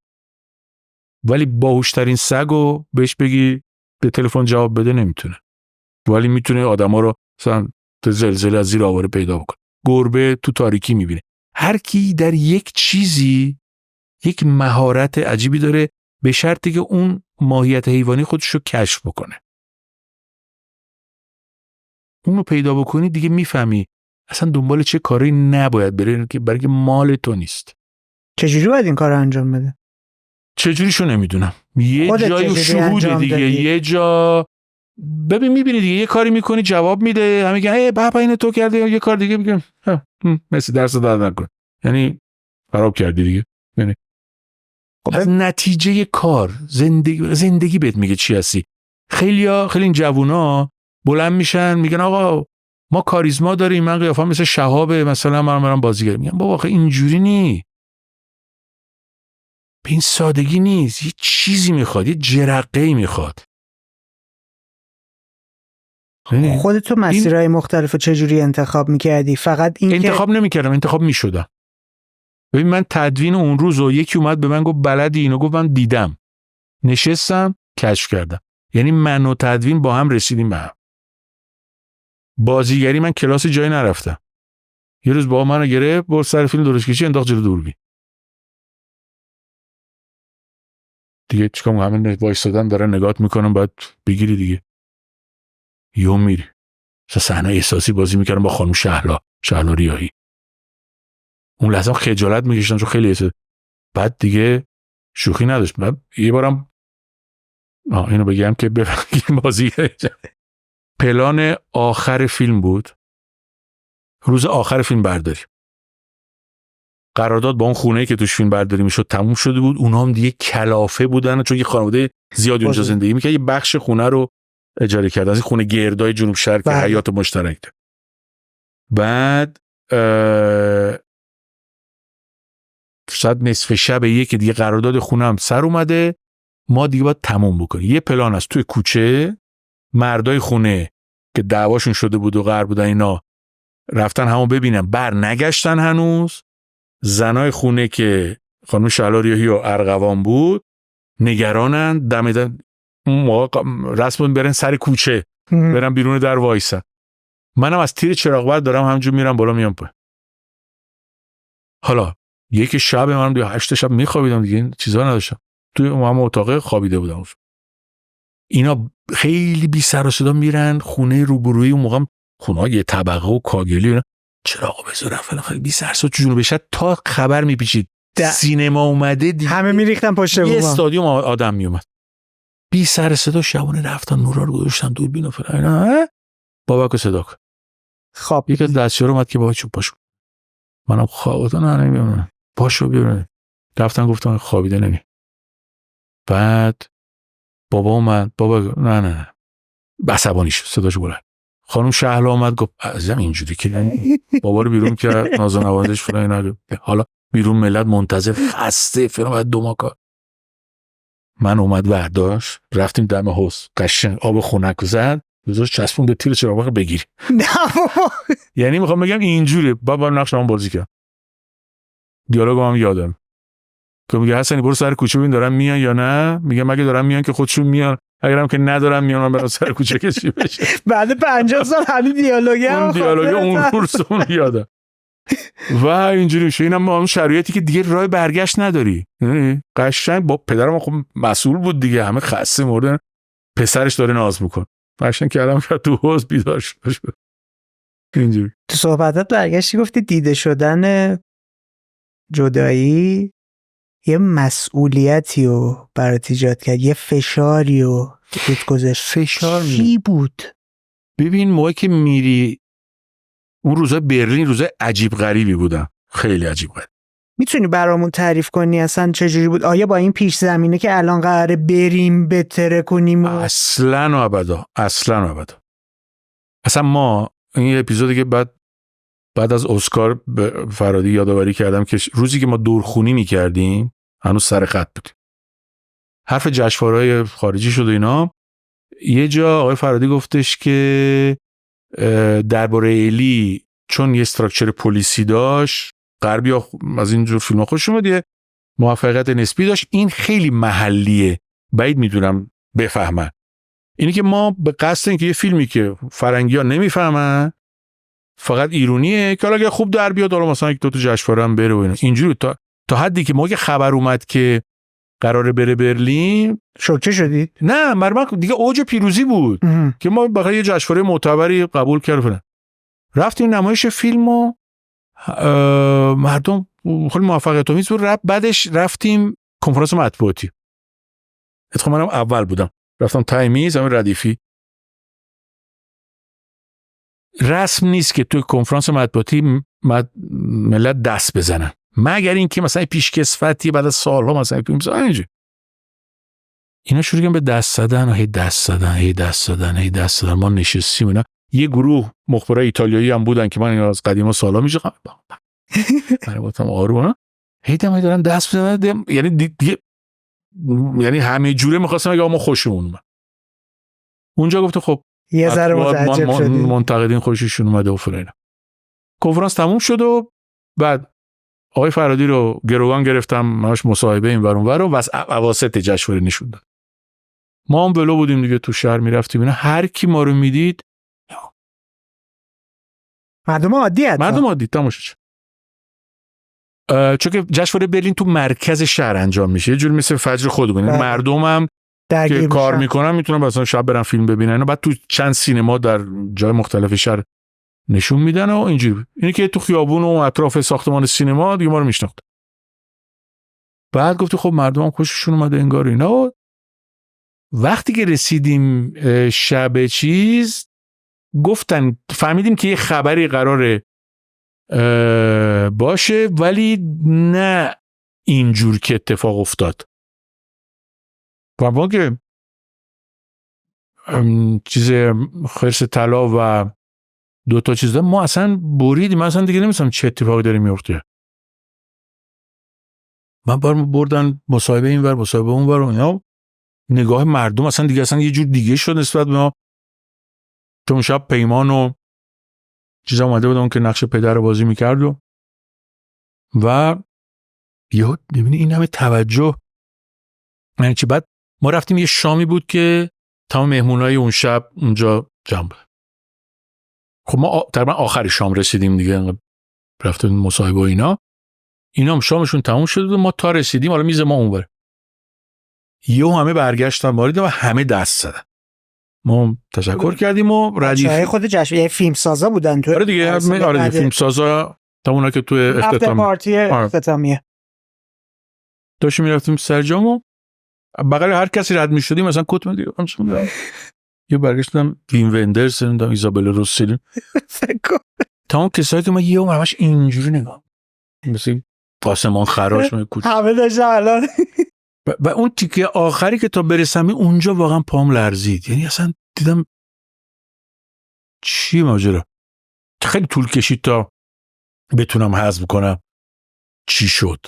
[SPEAKER 1] ولی باهوشترین سگو بهش بگی به تلفن جواب بده نمیتونه، ولی میتونه آدما رو مثلا زلزله از زیر آواره پیدا بکنه. گربه تو تاریکی میبینه. هر کی در یک چیزی یک مهارت عجیبی داره، به شرطی که اون ماهیت حیوانی خودش رو کشف بکنه. اونو پیدا بکنی دیگه میفهمی اصلا دنبال چه کاری نباید بری که برای که مال تو نیست.
[SPEAKER 2] چجوری باید این کار رو انجام بده؟
[SPEAKER 1] چجوریشو نمیدونم. یه جایی شهودی دیگه، یه جا ببین میبینی دیگه، یه کاری میکنی جواب میده، همه میگن ای بابا اینو تو کردی، یه کار دیگه میگم مثل درس داد نکن، یعنی خراب کردی دیگه. یعنی از نتیجه کار زندگی بهت میگه چی هستی. خیلی این جوونا بلند میشن میگن آقا ما کاریزما داریم، من قیافم مثل شهابه، مثلا من برام بازیگر. میگم بابا آخه اینجوری نی، به این سادگی نیست، یه چیزی میخواد، یه جرقه‌ای میخواد.
[SPEAKER 2] خودتو مسیرهای مختلف چجوری انتخاب میکردی؟ فقط این
[SPEAKER 1] انتخاب نمیکردم، انتخاب میشدم. ببین من تدوین اون روز و یکی اومد به من گفت بلدی اینو، گفت من دیدم، نشستم کشف کردم. یعنی من و تدوین با هم رسیدیم به هم. بازیگری من کلاس جایی نرفتم. یه روز با منو گرفت برد سر فیلم درست کشی انداخت جلو دوربین. دیگه چیکار، همین وایسادن دارن نگات میکنم، باید بگیری دیگه. یهو میری. صحنه احساسی بازی میکردم با خانم شهلا ریاحی. اون لحظه خجالت میکشیدم چون خیلی احساس. بعد دیگه شوخی نداشت. بعد یه بارم اینو بگم که ببینیم بازی پلان آخر فیلم بود، روز آخر فیلم برداری، قرارداد با اون خونه‌ای که توش فیلم برداری میشد تموم شده بود. اونها هم دیگه کلافه بودن چون یه خانواده زیادی اونجا زندگی می‌کرد، یه بخش خونه رو اجاره کردن، از این خونه گردای جنوب شرق که حیاط مشترک ده. بعد ساعت نصف شب یک دیگه قرارداد خونه هم سر اومده، ما دیگه باید تموم بکنیم. یه پلان است توی کوچه، مردای خونه که دعواشون شده بود و قرار بودن اینا رفتن همون ببینن، بر نگشتن هنوز. زنای خونه که خانم شهلا ریاحی و ارغوان بود نگرانن، دمیدن اون موقع رسم برن سر کوچه، برن بیرون در وایسن. منم از تیر چراغ بر دارم همونجور میرم بالا میام پایین. حالا یک شب منم دیگه 8 شب میخوابیدم دیگه، این چیزا نداشتم، توی اون اتاق خوابیده بودم. اینا خیلی بی سر و صدا میرن خونه روبروی، اون موقع خونه یه طبقه و کاگلی اینا، چراغو بذارن فلان، خیلی بی سر و صدا جنوب شهر تا خبر میپیچید سینما اومده دیگه، همه
[SPEAKER 2] میریختن پشت بوم،
[SPEAKER 1] یه استادیوم آدم میومد. بی سر صدا شبونه رفتن نورا رو گذاشتن دوربین و فلان اینا. باباکو صدا کن.
[SPEAKER 2] خب
[SPEAKER 1] یک از دستیار اومد که بابا چوب پاشو. منم خوابیدم، نه نمیام، پاشو بیا. رفتن گفتم خوابیده نمی. بعد بابا اومد، بابا نه عصبانی شد، صداشو بلند. خانم شهلا اومد گفت عزیزم اینجوری که بابا رو بیرون کرد، ناز و نوازش فلان اینا. حالا بیرون ملت منتظر خسته فلان، بعد دو ماکا. من اومد برداشت، رفتیم دم حوض، قشنگ آب خنک زد، بذارش چسبون به تیر چراغ بگیری.
[SPEAKER 2] نه
[SPEAKER 1] یعنی میخوام بگم اینجوری بابا نقشم بازی کرد. دیالوگم یادم که میگه حسنی برو سر کوچه ببین دارن میان یا نه. میگه مگه دارن میان که خودشون میان، اگرم که ندارن میان من برام سر کوچه کشی بشه.
[SPEAKER 2] بعد 50 سال همین دیالوگ
[SPEAKER 1] اون روزمون یادم. و اینجوری میشه. اینم ما اون شرایطی که دیگه راه برگشت نداری. قشنگ با پدرم خب مسئول بود دیگه، همه خسته مردن، پسرش داره ناز میکنه، قشنگ کردم که تو حوض بیدار شد. اینجوری
[SPEAKER 2] تو صحبتات برگشتی گفتی دیده شدن جدایی یه مسئولیتی رو برات ایجاد کرد، یه فشاری رو روت گذاشت.
[SPEAKER 1] فشار
[SPEAKER 2] چی بود؟
[SPEAKER 1] ببین موقعی که میری اون روزا برلین روزا عجیب غریبی بودن، خیلی عجیب غریب.
[SPEAKER 2] میتونی برامون تعریف کنی اصلا چجوری بود؟ آیا با این پیش زمینه که الان قراره بریم بتره کنیم
[SPEAKER 1] اصلا و ابدا اصلا ما این اپیزودی که بعد از اسکار به فرادی یادآوری کردم که روزی که ما دورخونی میکردیم هنوز سر خط بودیم، حرف جشنواره‌های خارجی شد و اینا. یه جا آقای فرادی گفتش که درباره الی چون یه استراکچر پلیسی داشت، غربی‌ها از اینجور فیلم‌ها خوششون میاد، یه موفقیت نسبی داشت، این خیلی محلیه، بعید میدونم بفهمن. اینی که ما به قصد اینکه یه فیلمی که فرنگی‌ها نمیفهمن فقط ایرونیه که حالا خوب در بیاد، حالا مثلا یک دو تا جشنواره هم بره و اینا، اینجوری تا حدی که ما که خبر اومد که قراره بره برلین.
[SPEAKER 2] شوکه شدید؟
[SPEAKER 1] نه من دیگه اوج پیروزی بود که ما بخاطر یه جشنواره معتبری قبول کردیم. رفتیم نمایش فیلم و مردم خیلی موفقیت آمیز بود. بعدش رفتیم کنفرانس مطبوعاتی. اتفاقا منم اول بودم. رفتم ته میز همین ردیفی. رسم نیست که توی کنفرانس مطبوعاتی ملت دست بزنن، مگر اینکه مثلا پیشکسوتی بعد از سالها مثلا اینجوری. اینا شروع کردن به دست زدن و هی دست زدن. ما نشستیم اینا. یه گروه مخبرای ایتالیایی هم بودن که من اینا از قدیما سالا میشناسم. من گفتم آروم، هی دارن دست بزنن. یعنی همه جوره می‌خواستم بگم ما خوشمون اومد. اونجا گفت خب
[SPEAKER 2] یه ذره متعجب شدید.
[SPEAKER 1] منتقدین خوششون اومده و فلان. کنفرانس تموم شد و بعد آقای فرادی رو گروگان گرفتم، ماش مصاحبه این ور اون ور و اواسط جشنواره نشون داد. ما هم بلو بودیم دیگه، تو شهر میرفتیم اینا، هر کی ما رو میدید
[SPEAKER 2] مردم عادی
[SPEAKER 1] تماشاچی. چون که جشنواره برلین تو مرکز شهر انجام میشه، یه جوری مثل فجر خودمون. مردم هم که کار میکنن میتونن مثلا شب برن فیلم ببینن و بعد تو چند سینما در جای مختلف شهر نشون میدن و اینجوری. اینی که تو خیابون و اطراف ساختمان سینما دیگه ما رو میشناخت. بعد گفت خب مردم هم خوششون اومده انگار اینا. وقتی که رسیدیم شب چیز گفتن، فهمیدیم که یه خبری قراره باشه ولی نه اینجور که اتفاق افتاد. و ما که چیز خرس طلا و 2 تا چیز ما اصلا بریدیم، اصلا دیگه نمی‌دونم چه اتفاقی داره میفته. من بردن مصاحبه این ور مصاحبه اون ور و اینا، نگاه مردم اصلا دیگه یه جور دیگه شد نسبت به ما. چون شب پیمان و چیزا اومده بودن که نقش پدر رو بازی میکرد و یهو میبینی این همه توجه. یعنی چی؟ بعد ما رفتیم یه شامی بود که تمام مهمونای اون شب اونجا جمع بود. خب ما تقریبا آخر شام رسیدیم دیگه، رفتیم مصاحبه و اینا هم شامشون تموم شد و ما تا رسیدیم حالا میز ما اونور یهو همه برگشتن باریدن و همه دست زدن. ما تشکر کردیم و ردیف
[SPEAKER 2] خود جشنواره فیلم سازا بودن تو.
[SPEAKER 1] آره دیگه، فیلم سازا تا اونا که تو
[SPEAKER 2] اختتامیه
[SPEAKER 1] داشتیم میرفتیم سرجام و بغل هر کسی رد میشدیم مثلا کت میدیم یه برگشتم وین وندرز نمیدونم ایزابل روسلی تمام کسایی که ما یه عمر همش اینجوری نگاه مثل قاسمان خراش
[SPEAKER 2] همه داشتم الان
[SPEAKER 1] و اون تیکه آخری که تا برسم اونجا واقعا پام لرزید. یعنی اصلا دیدم چی ماجرا. خیلی طول کشید تا بتونم حذف کنم چی شد.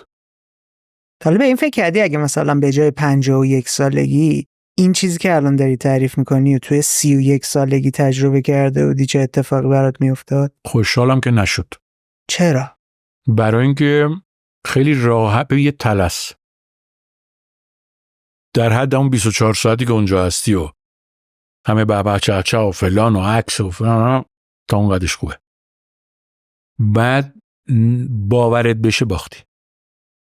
[SPEAKER 2] حالا به این فکر کردی اگه مثلا به جای 51 سالگی این چیزی که الان داری تعریف میکنی و توی 31 سالگی تجربه کرده بودی چه اتفاقی برات میافتاد؟
[SPEAKER 1] خوشحالم که نشد.
[SPEAKER 2] چرا؟
[SPEAKER 1] برای اینکه خیلی راحت به یه طلس در حد اون 24 ساعتی که اونجا هستی و همه بچه و فلان و عکس و فلان تا اون قدش خوبه. بعد باورت بشه باختی.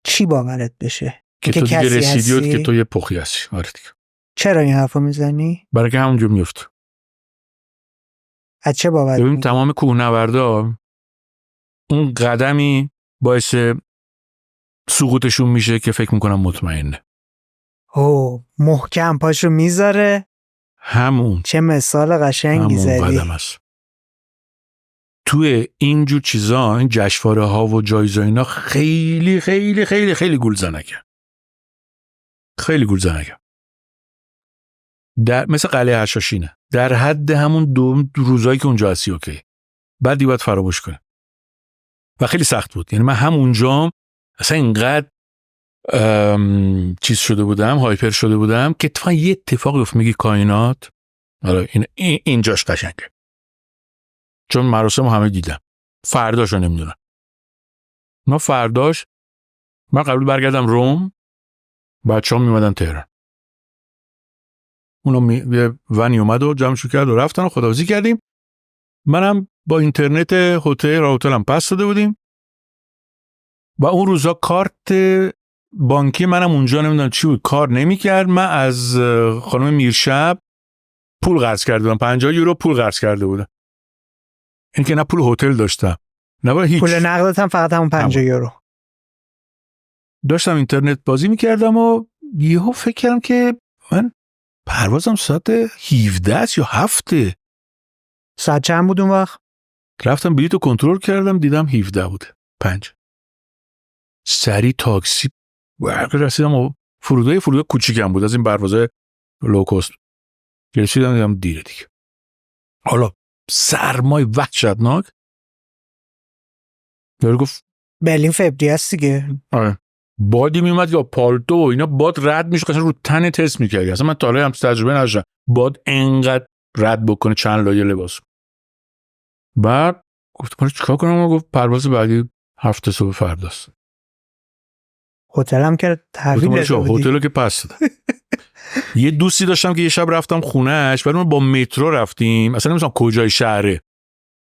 [SPEAKER 2] چی باورت بشه؟
[SPEAKER 1] که تو دیگه رسیدی و که تو یه پخی هستی. آره دیگه.
[SPEAKER 2] چرا این حرفو میزنی؟
[SPEAKER 1] برای که همونجا میفته.
[SPEAKER 2] از چه باورت؟
[SPEAKER 1] ببین تمام کوهنوردا اون قدمی باعث سقوطشون میشه که فکر میکنم مطمئنه.
[SPEAKER 2] محکم پاشو میذاره.
[SPEAKER 1] همون.
[SPEAKER 2] چه مثال قشنگی زدی.
[SPEAKER 1] همون قدم است. توی اینجور چیزا این جشنواره ها و جایزه اینا خیلی خیلی خیلی خیلی گولزنکه. خیلی گولزنکه. مثل قلعه حشاشینه. در حد همون 2 روزایی که اونجا هستی اوکی. بعد دیگه باید فراموش کنی. و خیلی سخت بود. یعنی من همونجا اصلا اینقدر چیز شده بودم، هایپر شده بودم که اتفاقا یه اتفاقی افتاد. میگی کائنات. آره اینجاش قشنگه. چون مراسم همه دیدم. فرداشو نمیدونم. ما فرداش من قبل برگردم روم، بچه‌ها میومدن تهران. اونا یه ونی اومد و جمعشو کرد و رفتن و خداحافظی کردیم. منم با اینترنت هتلم پس داده بودیم. و اون روزا کارت بانکی منم اونجا نمیدونم چی بود کار نمیکرد. من از خانم میرشب پول قرض کرده بودم، 50 یورو پول قرض کرده بودم. این که نه پول هتل داشتم نه هیچ.
[SPEAKER 2] پول نقدت هم فقط همون 50 یورو.
[SPEAKER 1] داشتم اینترنت بازی میکردم و یهو فکر کردم که من پروازم ساعت 17 یا 7.
[SPEAKER 2] ساعت چند بود اون وقت؟
[SPEAKER 1] رفتم بلیطو کنترل کردم دیدم 17 بود 5. سری تاکسی رسیدم و فرودگاه کوچیکم بود از این پروازهای لوکوست. رسیدم دیدم دیره دیگه. حالا سرمای وحشتناک. یارو گفت
[SPEAKER 2] برلین فوریه است دیگه.
[SPEAKER 1] آره. بادی میومد یا پالتو و اینا باد رد میشه قشنگ رو تن تست میکردی. اصلا من تا حالا هم تجربه نداشتم باد انقدر رد بکنه چند لایه لباس. بعد گفتم چیکار کنم؟ گفت پرواز بعدی 7 صبح فرداست.
[SPEAKER 2] هتلم که تحویل داده بودی؟
[SPEAKER 1] هتلو که پس دادم. یه دوستی داشتم که یه شب رفتم خونهش، بعد ما با مترو رفتیم، اصلا نمی‌دونم کجای شهره.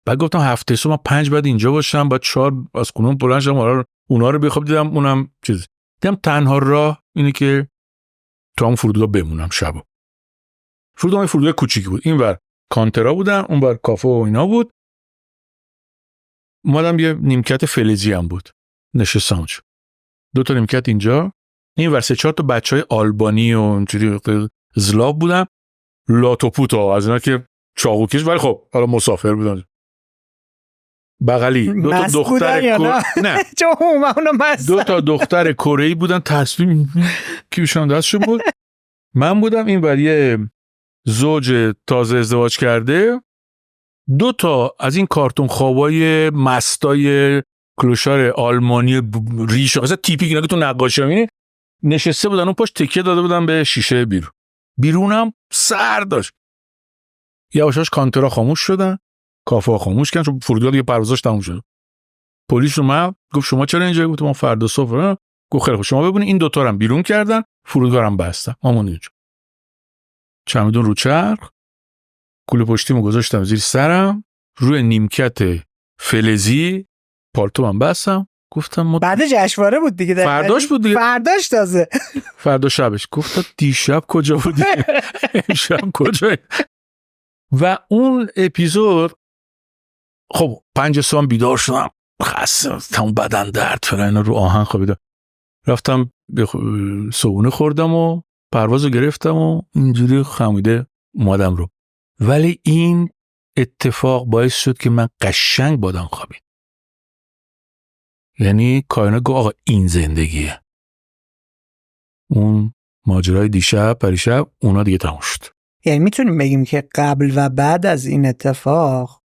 [SPEAKER 1] بعد گفتم 7 صبح من 5 بعد اینجا باشم، بعد 4 از خونم بلند شدم اونا رو بخوام. دیدم اونم چیز، دیدم تنها راه اینه که تو اون فرودگاه بمونم شبو. فرودگاه کوچیکی بود، اینور کانترا بودن، اونور کافه و اینا بود. اومدم یه نیمکت فلزی هم بود نشستم اونجا. 2 تا نیمکت اینجا، اینور 3-4 تا بچهای آلبانی و اونجوری زلاو بودن، لاتوپوتا از اینا که چاقوکش، ولی خب حالا مسافر بودن. بغلی 2 تا دختر نه دو تا دختر کره‌ای بودن، تصویر کیشون دستشون بود. من بودم این وریه زوج تازه ازدواج کرده، 2 تا از این کارتون خوابای مستای کلوشار آلمانی ریش مثلا تیپیک اینا که تو نقاشی می‌بینی نشسته بودن، اون پشت تکیه داده بودن به شیشه بیرونم سر داشت. یواشاش کانترا خاموش شدن، کافه خاموش کردن چون فرودگاه دیگه پروازاش تموم شد. پلیس اومد گفت شما چرا اینجا؟ گفتم ما فردا صبح. گفت خیلی خوب شما ببینید این 2 تا رو بیرون کردن، فرودگاه رو بستن، ما موندیم اینجا. چمدون رو چرخ، کوله پشتیمو گذاشتم زیر سرم، روی نیمکت فلزی پالتوام بستم. گفتم ما
[SPEAKER 2] بعد جشنواره بود دیگه،
[SPEAKER 1] فرداش بود دیگه،
[SPEAKER 2] فرداش تازه
[SPEAKER 1] فردا شبش. گفتم دیشب کجا بودی؟ امشب کجایی؟ و اون اپیزود خب 5 صبح بیدار شدم، خسته، تمام بدن درد فلان، رو آهن خوابیدم. رفتم صبحونه خوردم و پروازو گرفتم و اینجوری خمیده اومدم رو. ولی این اتفاق باعث شد که من قشنگ بادم خوابید. یعنی کائنات گفت آقا این زندگیه. اون ماجرای دیشب پریشب اونا دیگه تموم شد.
[SPEAKER 2] یعنی میتونیم بگیم که قبل و بعد از این اتفاق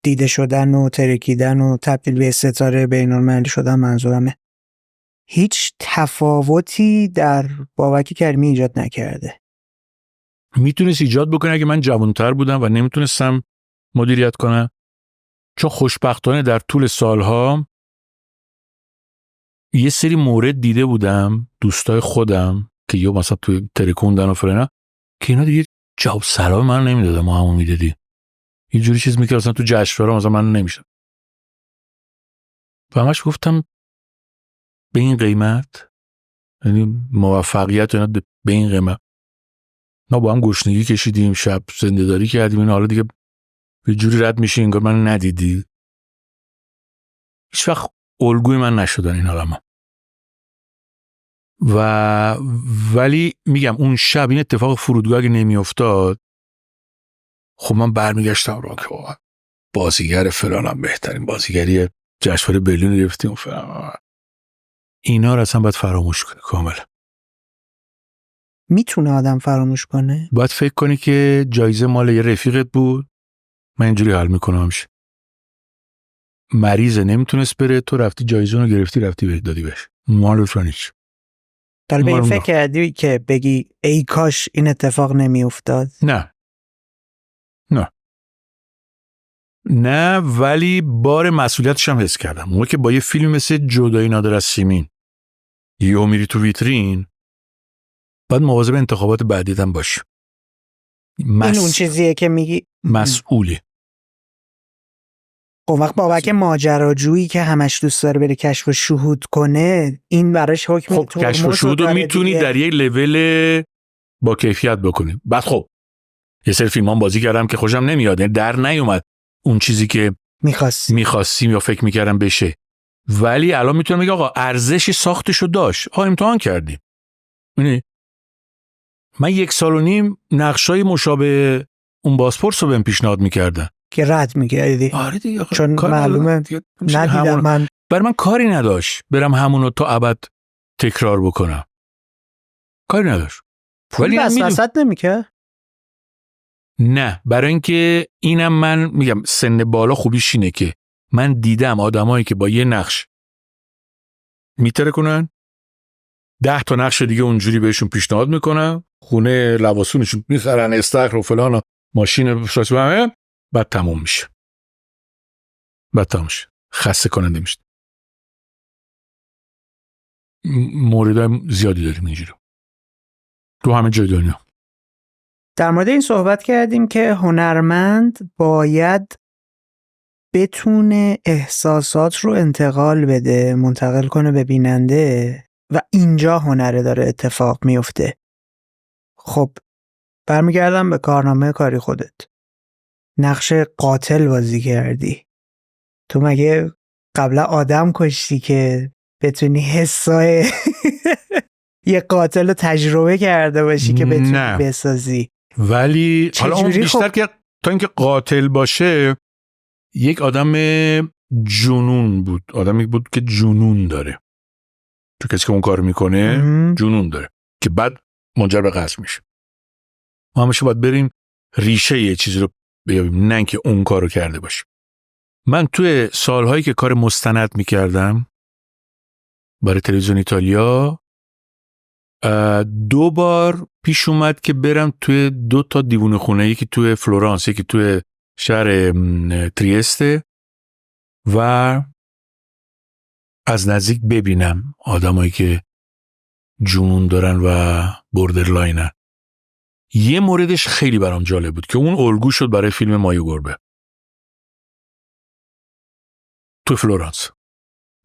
[SPEAKER 2] دیده شدن و ترکیدن و تبدیل به ستاره بین‌المللی شدن، منظورمه، هیچ تفاوتی در بابک کریمی ایجاد نکرده.
[SPEAKER 1] میتونست ایجاد بکنه اگه من جوانتر بودم و نمیتونستم مدیریت کنم، چون خوشبختانه در طول سالها یه سری مورد دیده بودم دوستای خودم که یا مثلا توی ترکوندن و فلان که اینا دیگه جواب سلام من نمیدادن، ما همون میدادی یه جوری چیز میکرد مثلا تو جشنواره مثلا من نمیشم. و همش گفتم به این قیمت، یعنی موفقیت اینا به این قیمت. ما با هم گشنگی کشیدیم، شب زنده داری کردیم، این حالا دیگه یه جوری رد میشه انگار من ندیدی. هیچ وقت الگوی من نشدن این آدما. ولی میگم اون شب این اتفاق فرودگاه اگه نمیافتاد، خب من برمیگشتم را که بازیگر فلانم بهترین بازیگری جشنواره برلین گرفتیم و فلان. اینا رو اصلا باید فراموش کنی کاملا.
[SPEAKER 2] میتونه آدم فراموش کنه؟
[SPEAKER 1] باید فکر کنی که جایزه مال یه رفیقت بود. من اینجوری حل میکنم همیشه. مریضه نمیتونست بره، تو رفتی جایزه رو گرفتی، رفتی بهش دادی بهش. مال فرانیچ.
[SPEAKER 2] در به این فکر کردی که بگی ای کاش این اتفاق نمیافتاد؟
[SPEAKER 1] نه ولی بار مسئولیتش هم حس کردم. موقع که با یه فیلم مثل جدایی نادر از سیمین یهو میری تو ویترین، باید مواظب انتخابات بعدیت هم باشی.
[SPEAKER 2] این اون چیزیه که میگی
[SPEAKER 1] مسئولی.
[SPEAKER 2] اون وقت بابک ماجراجویی که همش دوست داره بره کشف و شهود کنه، این براش حکم
[SPEAKER 1] خب کشف و شهود رو میتونی در یک لول با کیفیت بکنی. بعد خب یه سری فیلمان بازی کردم که خوشم نمیاد، یعنی در نیومد اون چیزی که میخواستیم یا فکر میکردم بشه، ولی الان میتونم بگم آقا ارزش ساختشو داشت. امتحان کردیم. یعنی من 1.5 سال نقشای مشابه اون بازپرس رو بهم پیشنهاد میکردن
[SPEAKER 2] که رد میکردی.
[SPEAKER 1] آره دیگه،
[SPEAKER 2] چون معلومه ندیدم. من
[SPEAKER 1] برای من کاری نداشت برم همونو تا ابد تکرار بکنم، کاری نداشت.
[SPEAKER 2] ولی وسوسه‌ت نمیکرد؟
[SPEAKER 1] نه، برای اینکه اینم من میگم سن بالا خوبیش اینه که من دیدم آدمایی که با یه نقش میتره کنن 10 تا نقش دیگه اونجوری بهشون پیشنهاد میکنن، خونه لباسونشون میخرن، استخر و فلان و ماشین شاسو همه، بعد تموم میشه. خسته کننده میشه. موردای زیادی داریم اینجوری تو همه جای دنیا.
[SPEAKER 2] در مورد این صحبت کردیم که هنرمند باید بتونه احساسات رو انتقال بده، منتقل کنه به بیننده و اینجا هنره داره اتفاق میفته. خب برمیگردم به کارنامه کاری خودت. نقش قاتل بازی کردی. تو مگه قبلا آدم کشتی که بتونی حسای یه قاتل رو تجربه کرده باشی که بتونی بسازی؟
[SPEAKER 1] ولی حالا اون بیشتر که تا اینکه قاتل باشه یک آدم جنون بود، آدمی بود که جنون داره. تو کسی که اون کار میکنه جنون داره که بعد منجر به قتل میشه. ما همیشه باید بریم ریشه یه چیزی رو بیابیم، نه که اون کارو کرده باشه. من توی سالهایی که کار مستند میکردم برای تلویزیون ایتالیا 2 بار پیش اومد که برم توی 2 تا دیوونه خونه، یکی توی فلورانس یکی توی شهر تریسته، و از نزدیک ببینم آدمایی که جنون دارن و بوردرلاینن. یه موردش خیلی برام جالب بود که اون الگو شد برای فیلم مایو گربه. تو فلورانس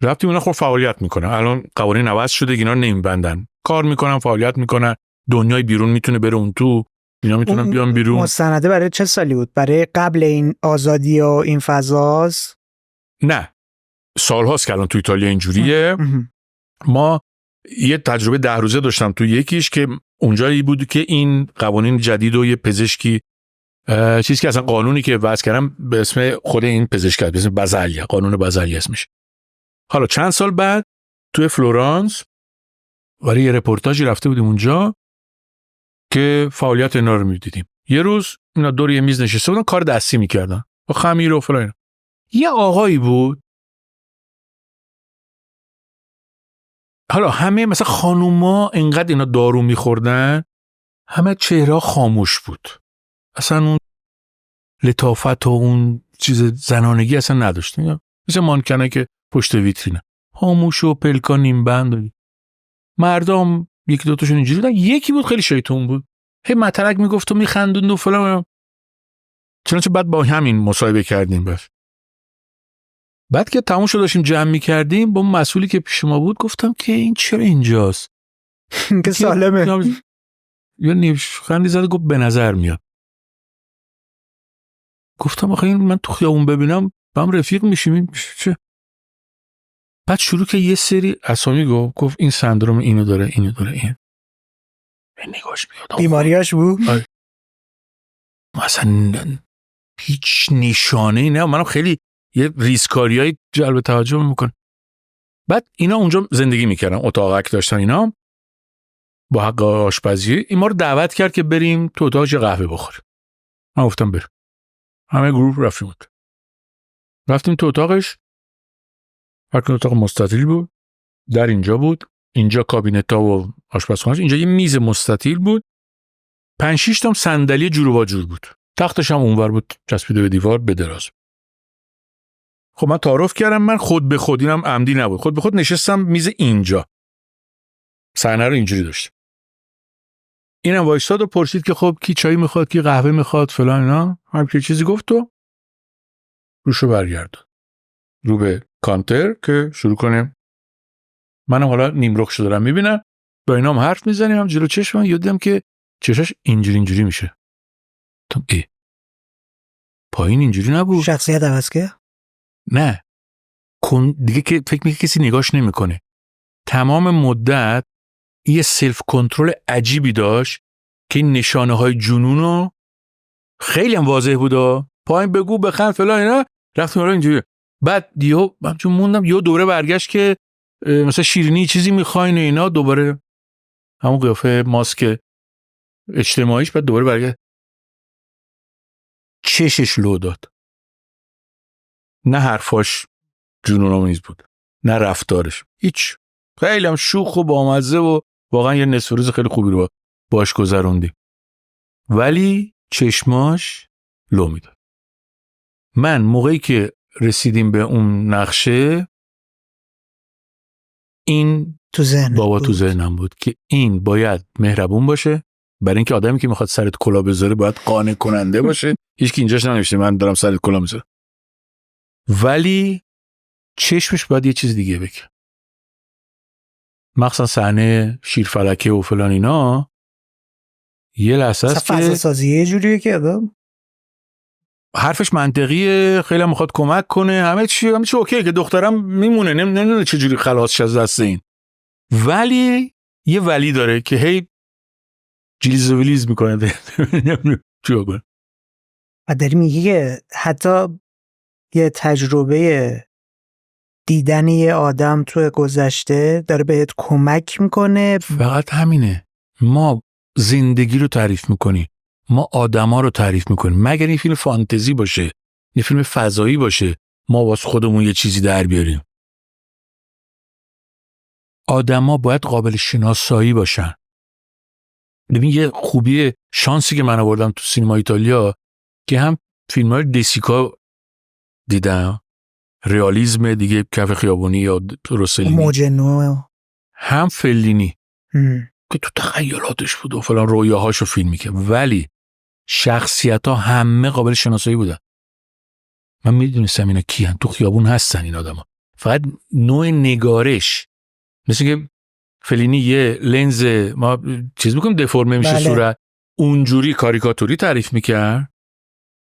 [SPEAKER 1] رفتیم، اونا خب فعالیت میکنن، الان قوانین عوض شده، اینا نمیبندن، کار میکنن، فعالیت میکنن، دنیای بیرون میتونه بره اون تو، اینا میتونن بیان بیرون.
[SPEAKER 2] مستنده برای چه سالی بود؟ برای قبل این آزادی و این فضاست؟
[SPEAKER 1] نه، سالهاست که الان تو ایتالیا اینجوریه. ما یه تجربه 10 روزه داشتم تو یکیش که اونجایی بود که این قوانین جدید و یه پزشکی چیزی که اصلا قانونی که وضع کردم به اسم خود این پزشک به اسم بازالیا، قانون بازالیا اسمش. حالا چند سال بعد توی فلورانس برای یه رپورتاجی رفته بودیم اونجا که فعالیت اینا رو می‌دیدیم. یه روز اینا دور یه میز نشسته بودن، کار دستی می‌کردن با خمیر و فلان. یه آقایی بود، حالا همه مثلا خانوما انقدر اینا دارو می‌خوردن، همه چهره خاموش بود، اصلا اون لطافت و اون چیز زنانگی اصلا نداشتن، مثل مانکنه که پشت ویترینه، خاموش و پلکان نیم بند. مردم یکی دو تاشون اینجوری بودن، یکی بود خیلی شیطون بود، هی مترک میگفت و میخندوند و فلان. چنانچه بعد با همین مصاحبه کردیم. بعد که تموم شد داشتیم جمع میکردیم با مسئولی که پیش ما بود، گفتم که این چرا اینجاست
[SPEAKER 2] که سالمه.
[SPEAKER 1] یا خندی زد، گفت به نظر میاد. گفتم آخه من تو خیابون ببینم با هم رفیق میشیم چه؟ بعد شروع که یه سری اسامی گفت این سندروم اینو داره این نگاش بیاد
[SPEAKER 2] بیماریاش بود.
[SPEAKER 1] مثلا هیچ نشانه‌ای نه. منم خیلی یه ریسکاریای جلب توجه میکنه. بعد اینا اونجا زندگی میکردن، اتاقک داشتن، اینا با حق آشپزی این ما رو دعوت کرد که بریم تو اتاقش قهوه بخوریم. من گفتم بریم. همه گروه رفتیم تو اتاقش. هر اتاق مستطیل بود، در اینجا بود، اینجا کابینتا و آشپزخانه، اینجا یه میز مستطیل بود، 5-6 تا صندلی جور و جور بود، تختش هم اونور بود چسبیده به دیوار به دراز. خب من تعارف کردم، من خود به خود، اینم عمدی نبود، خود به خود نشستم میز اینجا، صحنه رو اینجوری داشت. اینم وایساد و پرسید که خب کی چای میخواد، کی قهوه میخواد فلان اینا، هر کی چیزی گفت و روشو برگردون. رو به کانتر که شروع کنه. منم حالا نیمرخشو دارم میبینم، با اینام حرف میزنیم، هم جلو چشمم یادم که چشاش اینجوری میشه. تو پایین اینجوری نبود.
[SPEAKER 2] شخصیت عوض کرد؟
[SPEAKER 1] نه دیگه که فکر میکنه کسی نگاش نمیکنه. تمام مدت یه سلف کنترل عجیبی داشت که این نشانه های جنونو خیلی هم واضح بود. پایین بگو بخند فلان اینا، رفتم حالا اینجوری. بعد دیو من چون موندم یه دوره برگشت که مثلا شیرینی چیزی میخواین و اینا، دوباره همون قیافه ماسک اجتماعیش، بعد دوباره برگشت. چشش لو داد. نه حرفاش جنون‌آمیز بود، نه رفتارش، هیچ. خیلی هم شوخ و بامزه و واقعا یه نصف روز خیلی خوبی رو باش گذروندی، ولی چشماش لو میداد. من موقعی که رسیدیم به اون نقشه، این
[SPEAKER 2] تو ذهن
[SPEAKER 1] بابا تو ذهنم بود که این باید مهربون باشه، برای اینکه آدمی که میخواد سرت کلا بذاره باید قانع کننده باشه. هیچ کی اینجاش ننوشته من دارم سرت کلا میذارم، ولی چشمش باید یه چیز دیگه بگه. مخصوصا صحنه شیرفلکه و فلان اینا، یه لحظه است که
[SPEAKER 2] فضا سازی یه جوریه که آدم
[SPEAKER 1] حرفش منطقیه، خیلی میخواد کمک کنه، همه چی اوکی که دخترم میمونه، نمیدونه چه جوری خلاصش از دست این. ولی یه ولی داره که هی جیلیز و ویلیز میکنه. چیکار کنه؟
[SPEAKER 2] و داری میگی که حتی یه تجربه دیدن یه آدم توی گذشته داره بهت کمک میکنه.
[SPEAKER 1] فقط همینه. ما زندگی رو تعریف میکنیم، ما آدما رو تعریف میکنیم، مگر این فیلم فانتزی باشه، این فیلم فضایی باشه، ما واسه خودمون یه چیزی در بیاریم. آدما باید قابل شناسایی باشن. ببین یه خوبی شانسی که من آوردم تو سینما ایتالیا که هم فیلم‌های دسیکا دیدم، رئالیسم دیگه، کف خیابونی یا روسلینی،
[SPEAKER 2] موجنو،
[SPEAKER 1] هم فلینی که تو تخیلاتش بود و فلان رویاهاشو فیلم میکنه، ولی شخصیت‌ها همه قابل شناسایی بودن. من میدونستم اینا کیان، تو خیابون هستن این آدما، فقط نوع نگارش، مثل که فلینی یه لنز ما چیز میکنیم دفرمه میشه،
[SPEAKER 2] بله.
[SPEAKER 1] صورت اونجوری کاریکاتوری تعریف میکرد،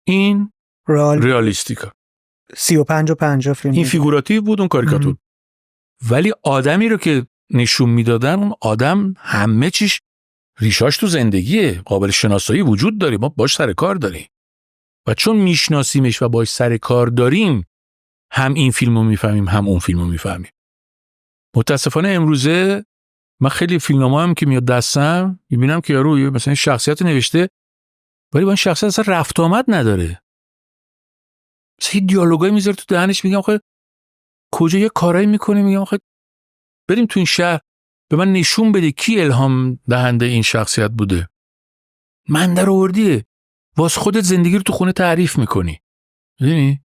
[SPEAKER 1] این رئالیستیکا
[SPEAKER 2] 35 و 50 فیلم
[SPEAKER 1] این فیگوراتیو بود، اون کاریکاتور. ولی آدمی رو که نشون میدادن، اون آدم همه چیش ریشاش تو زندگیه، قابل شناسایی وجود داره، ما باش سر کار داریم و چون میشناسیمش و باش سر کار داریم، هم این فیلمو میفهمیم هم اون فیلمو میفهمیم. متاسفانه امروزه من خیلی فیلمنامه هم که میاد دستم میبینم که یارو مثلا شخصیت نوشته ولی با این شخصیت اصلا رفت آمد نداره، مثلا دیالوگایی میذاره تو دهنش، میگم آخه کجا یه کارایی میکنه، میگم آخه بریم تو این شهر به من نشون بده کی الهام دهنده این شخصیت بوده. من در آوردیه واسه خودت زندگی رو تو خونه تعریف میکنی، میدونی؟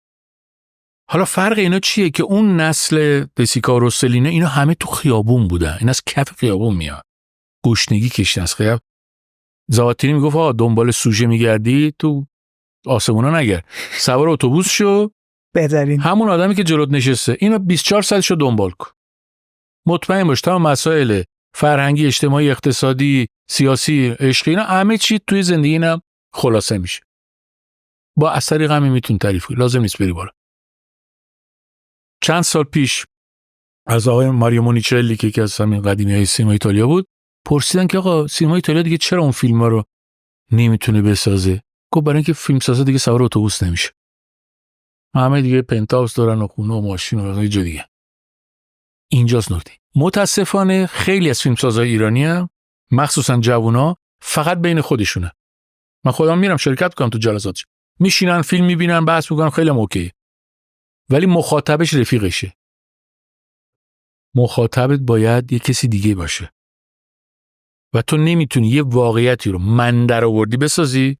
[SPEAKER 1] حالا فرق اینا چیه که اون نسل دسیکا و روسلینه اینا همه تو خیابون بودن، این از کف خیابون میاد، گشنگی کشتن از خیابون. زواتیری میگفت آقا دنبال سوژه میگردی تو آسمونا نگرد، سوار اتوبوس شو،
[SPEAKER 2] بهترین
[SPEAKER 1] همون آدمی که جلوت نشسته اینو 24 سالشو دنبال کن، مطمئن باش تمام مسائل فرهنگی، اجتماعی، اقتصادی، سیاسی، عشقی اینا همه چی توی زندگی اینا خلاصه میشه. با اثری غمی میتونی تعریف کنی، لازم نیست بری بالا. چند سال پیش از آقای ماریو مونیچلی که یکی از همین قدیمی‌های سینما ایتالیا بود پرسیدن که آقا سینما ایتالیا دیگه چرا اون فیلم‌ها رو نمیتونه بسازه؟ گفت برای اینکه فیلمسازا دیگه سوار اتوبوس نمیشه، همه دیگه پنت‌هاوس دارن و خونه و ماشین و یه جا دیگه. اینجاست نکته. متاسفانه خیلی از فیلمسازای ایرانی هم مخصوصا جوونا فقط بین خودشونه. من خودم میرم شرکت کنم تو جلساتش، میشینن فیلم میبینن، بحث میکنن، خیلی هم اوکی، ولی مخاطبش رفیقشه. مخاطبت باید یه کسی دیگه باشه و تو نمیتونی یه واقعیتی رو من در آوردی بسازی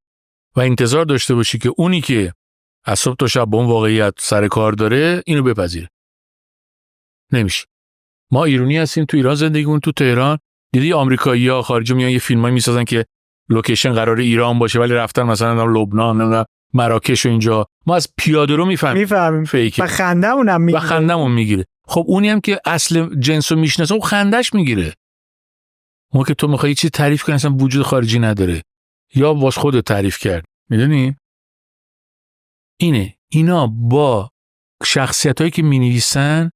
[SPEAKER 1] و انتظار داشته باشی که اونی که از صبح تا شب با اون واقعیت سر کار داره اینو بپذیره. نمیشه. ما ایرانی هستیم، تو ایران زندگی کنیم، تو تهران دیدی آمریکایی‌ها خارجی میان یه فیلمایی میسازن که لوکیشن قراره ایران باشه ولی رفتن مثلا لبنان، مراکش و اینجا ما از پیاده رو میفهمیم فیکه
[SPEAKER 2] و خندمون
[SPEAKER 1] میگیره. خب اونی هم که اصل جنسو میشناسه خب خندش میگیره. اون که تو میخوای چیزی تعریف کنی اصلا وجود خارجی نداره یا واس خودت تعریف کرد. میدونی اینا با شخصیتایی که مینویسن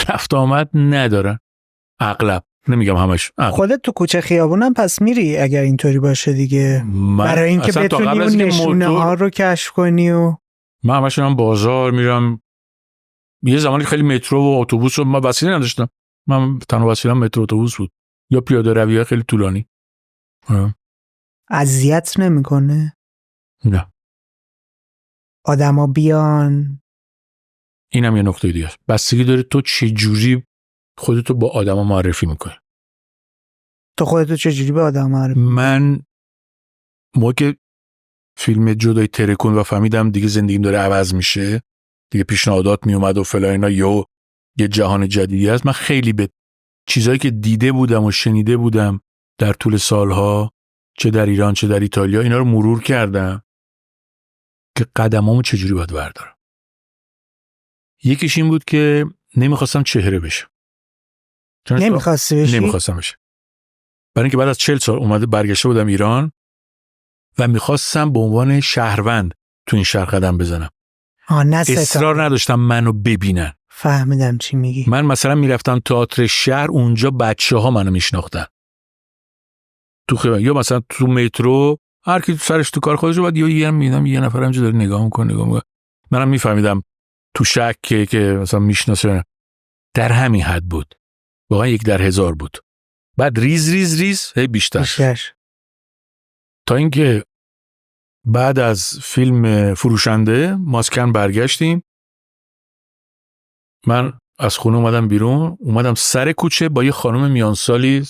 [SPEAKER 1] رفت آمد ندارن، اغلب، نمیگم همش.
[SPEAKER 2] خودت تو کوچه خیابونم پس میری اگر اینطوری باشه دیگه، برای اینکه بتونی اون نشونه ها رو کشف کنی. و
[SPEAKER 1] من همش هم بازار میرم. یه زمانی خیلی مترو و اتوبوس رو من وسیله نداشتم، من تنها وسیله‌ام مترو اتوبوس بود یا پیاده روی خیلی طولانی.
[SPEAKER 2] اذیت نمیکنه؟
[SPEAKER 1] نه.
[SPEAKER 2] آدما بیان.
[SPEAKER 1] اینم یه نکته دیگه است. بستگی داره تو چه جوری خودتو با آدما معرفی میکنی.
[SPEAKER 2] تو خودتو چه جوری به آدما معرفی؟
[SPEAKER 1] من موقع فیلم جدای ترکون و فهمیدم دیگه زندگیم داره عوض میشه، دیگه پیشنهادات میومد و فلان اینا، یه جهان جدیدی است. من خیلی به چیزایی که دیده بودم و شنیده بودم در طول سالها، چه در ایران چه در ایتالیا، اینا رو مرور کردم که قدمامو چجوری باید بردارم. یکیش این بود که نمیخواستم چهره بشم.
[SPEAKER 2] نمیخواستی بشی؟
[SPEAKER 1] نمیخواستم بشم. برای اینکه بعد از 40 سال برگشته بودم ایران و میخواستم به عنوان شهروند تو این شهر قدم بزنم. اصرار نداشتم منو ببینن.
[SPEAKER 2] فهمیدم چی میگی.
[SPEAKER 1] من مثلا میرفتم تئاتر شهر، اونجا بچه‌ها منو میشناختن. یا مثلا تو مترو هر کی سرش تو کار خودش بود، یه نفر همینجا داره نگاه میکنه. منم میفهمیدم تو شک که مثلا میشناسه. در همین حد بود. واقعا 1 در 1000 بود. بعد ریز هی بیشتر. تا اینکه بعد از فیلم فروشنده ماسکن برگشتیم، من از خونه اومدم بیرون، اومدم سر کوچه با یه خانم میانسالی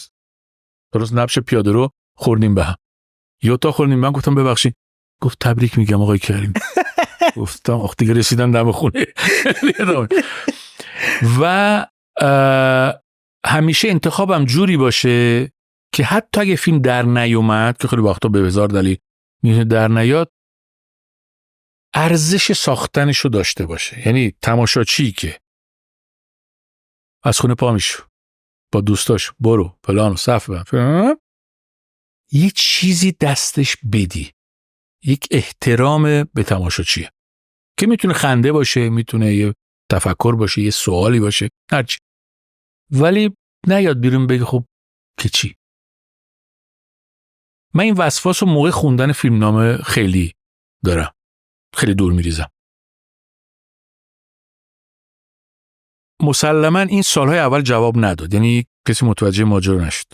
[SPEAKER 1] درست نبش پیاده رو خوردیم به هم. تا خوردیم، من گفتم ببخشید. گفت تبریک میگم آقای کریم. گفتم دیگه رسیدن دم خونه. و همیشه انتخابم جوری باشه که حتی اگه فیلم در نیومد، که خیلی وقتا به هزار دلیل میتونه در نیاد، ارزش ساختنشو داشته باشه. یعنی تماشاچی که از خونه پا میشه با دوستاش برو فلان صف فلان، یه چیزی دستش بدی، یک احترام به تماشاچیه که میتونه خنده باشه، میتونه یه تفکر باشه، یه سوالی باشه، هرچی، ولی نیاد بیرون بگه خب که چی. من این وسواس رو موقع خوندن فیلمنامه خیلی دارم، خیلی دور میریزم. مسلماً این سالهای اول جواب نداد، یعنی کسی متوجه ماجرا نشد.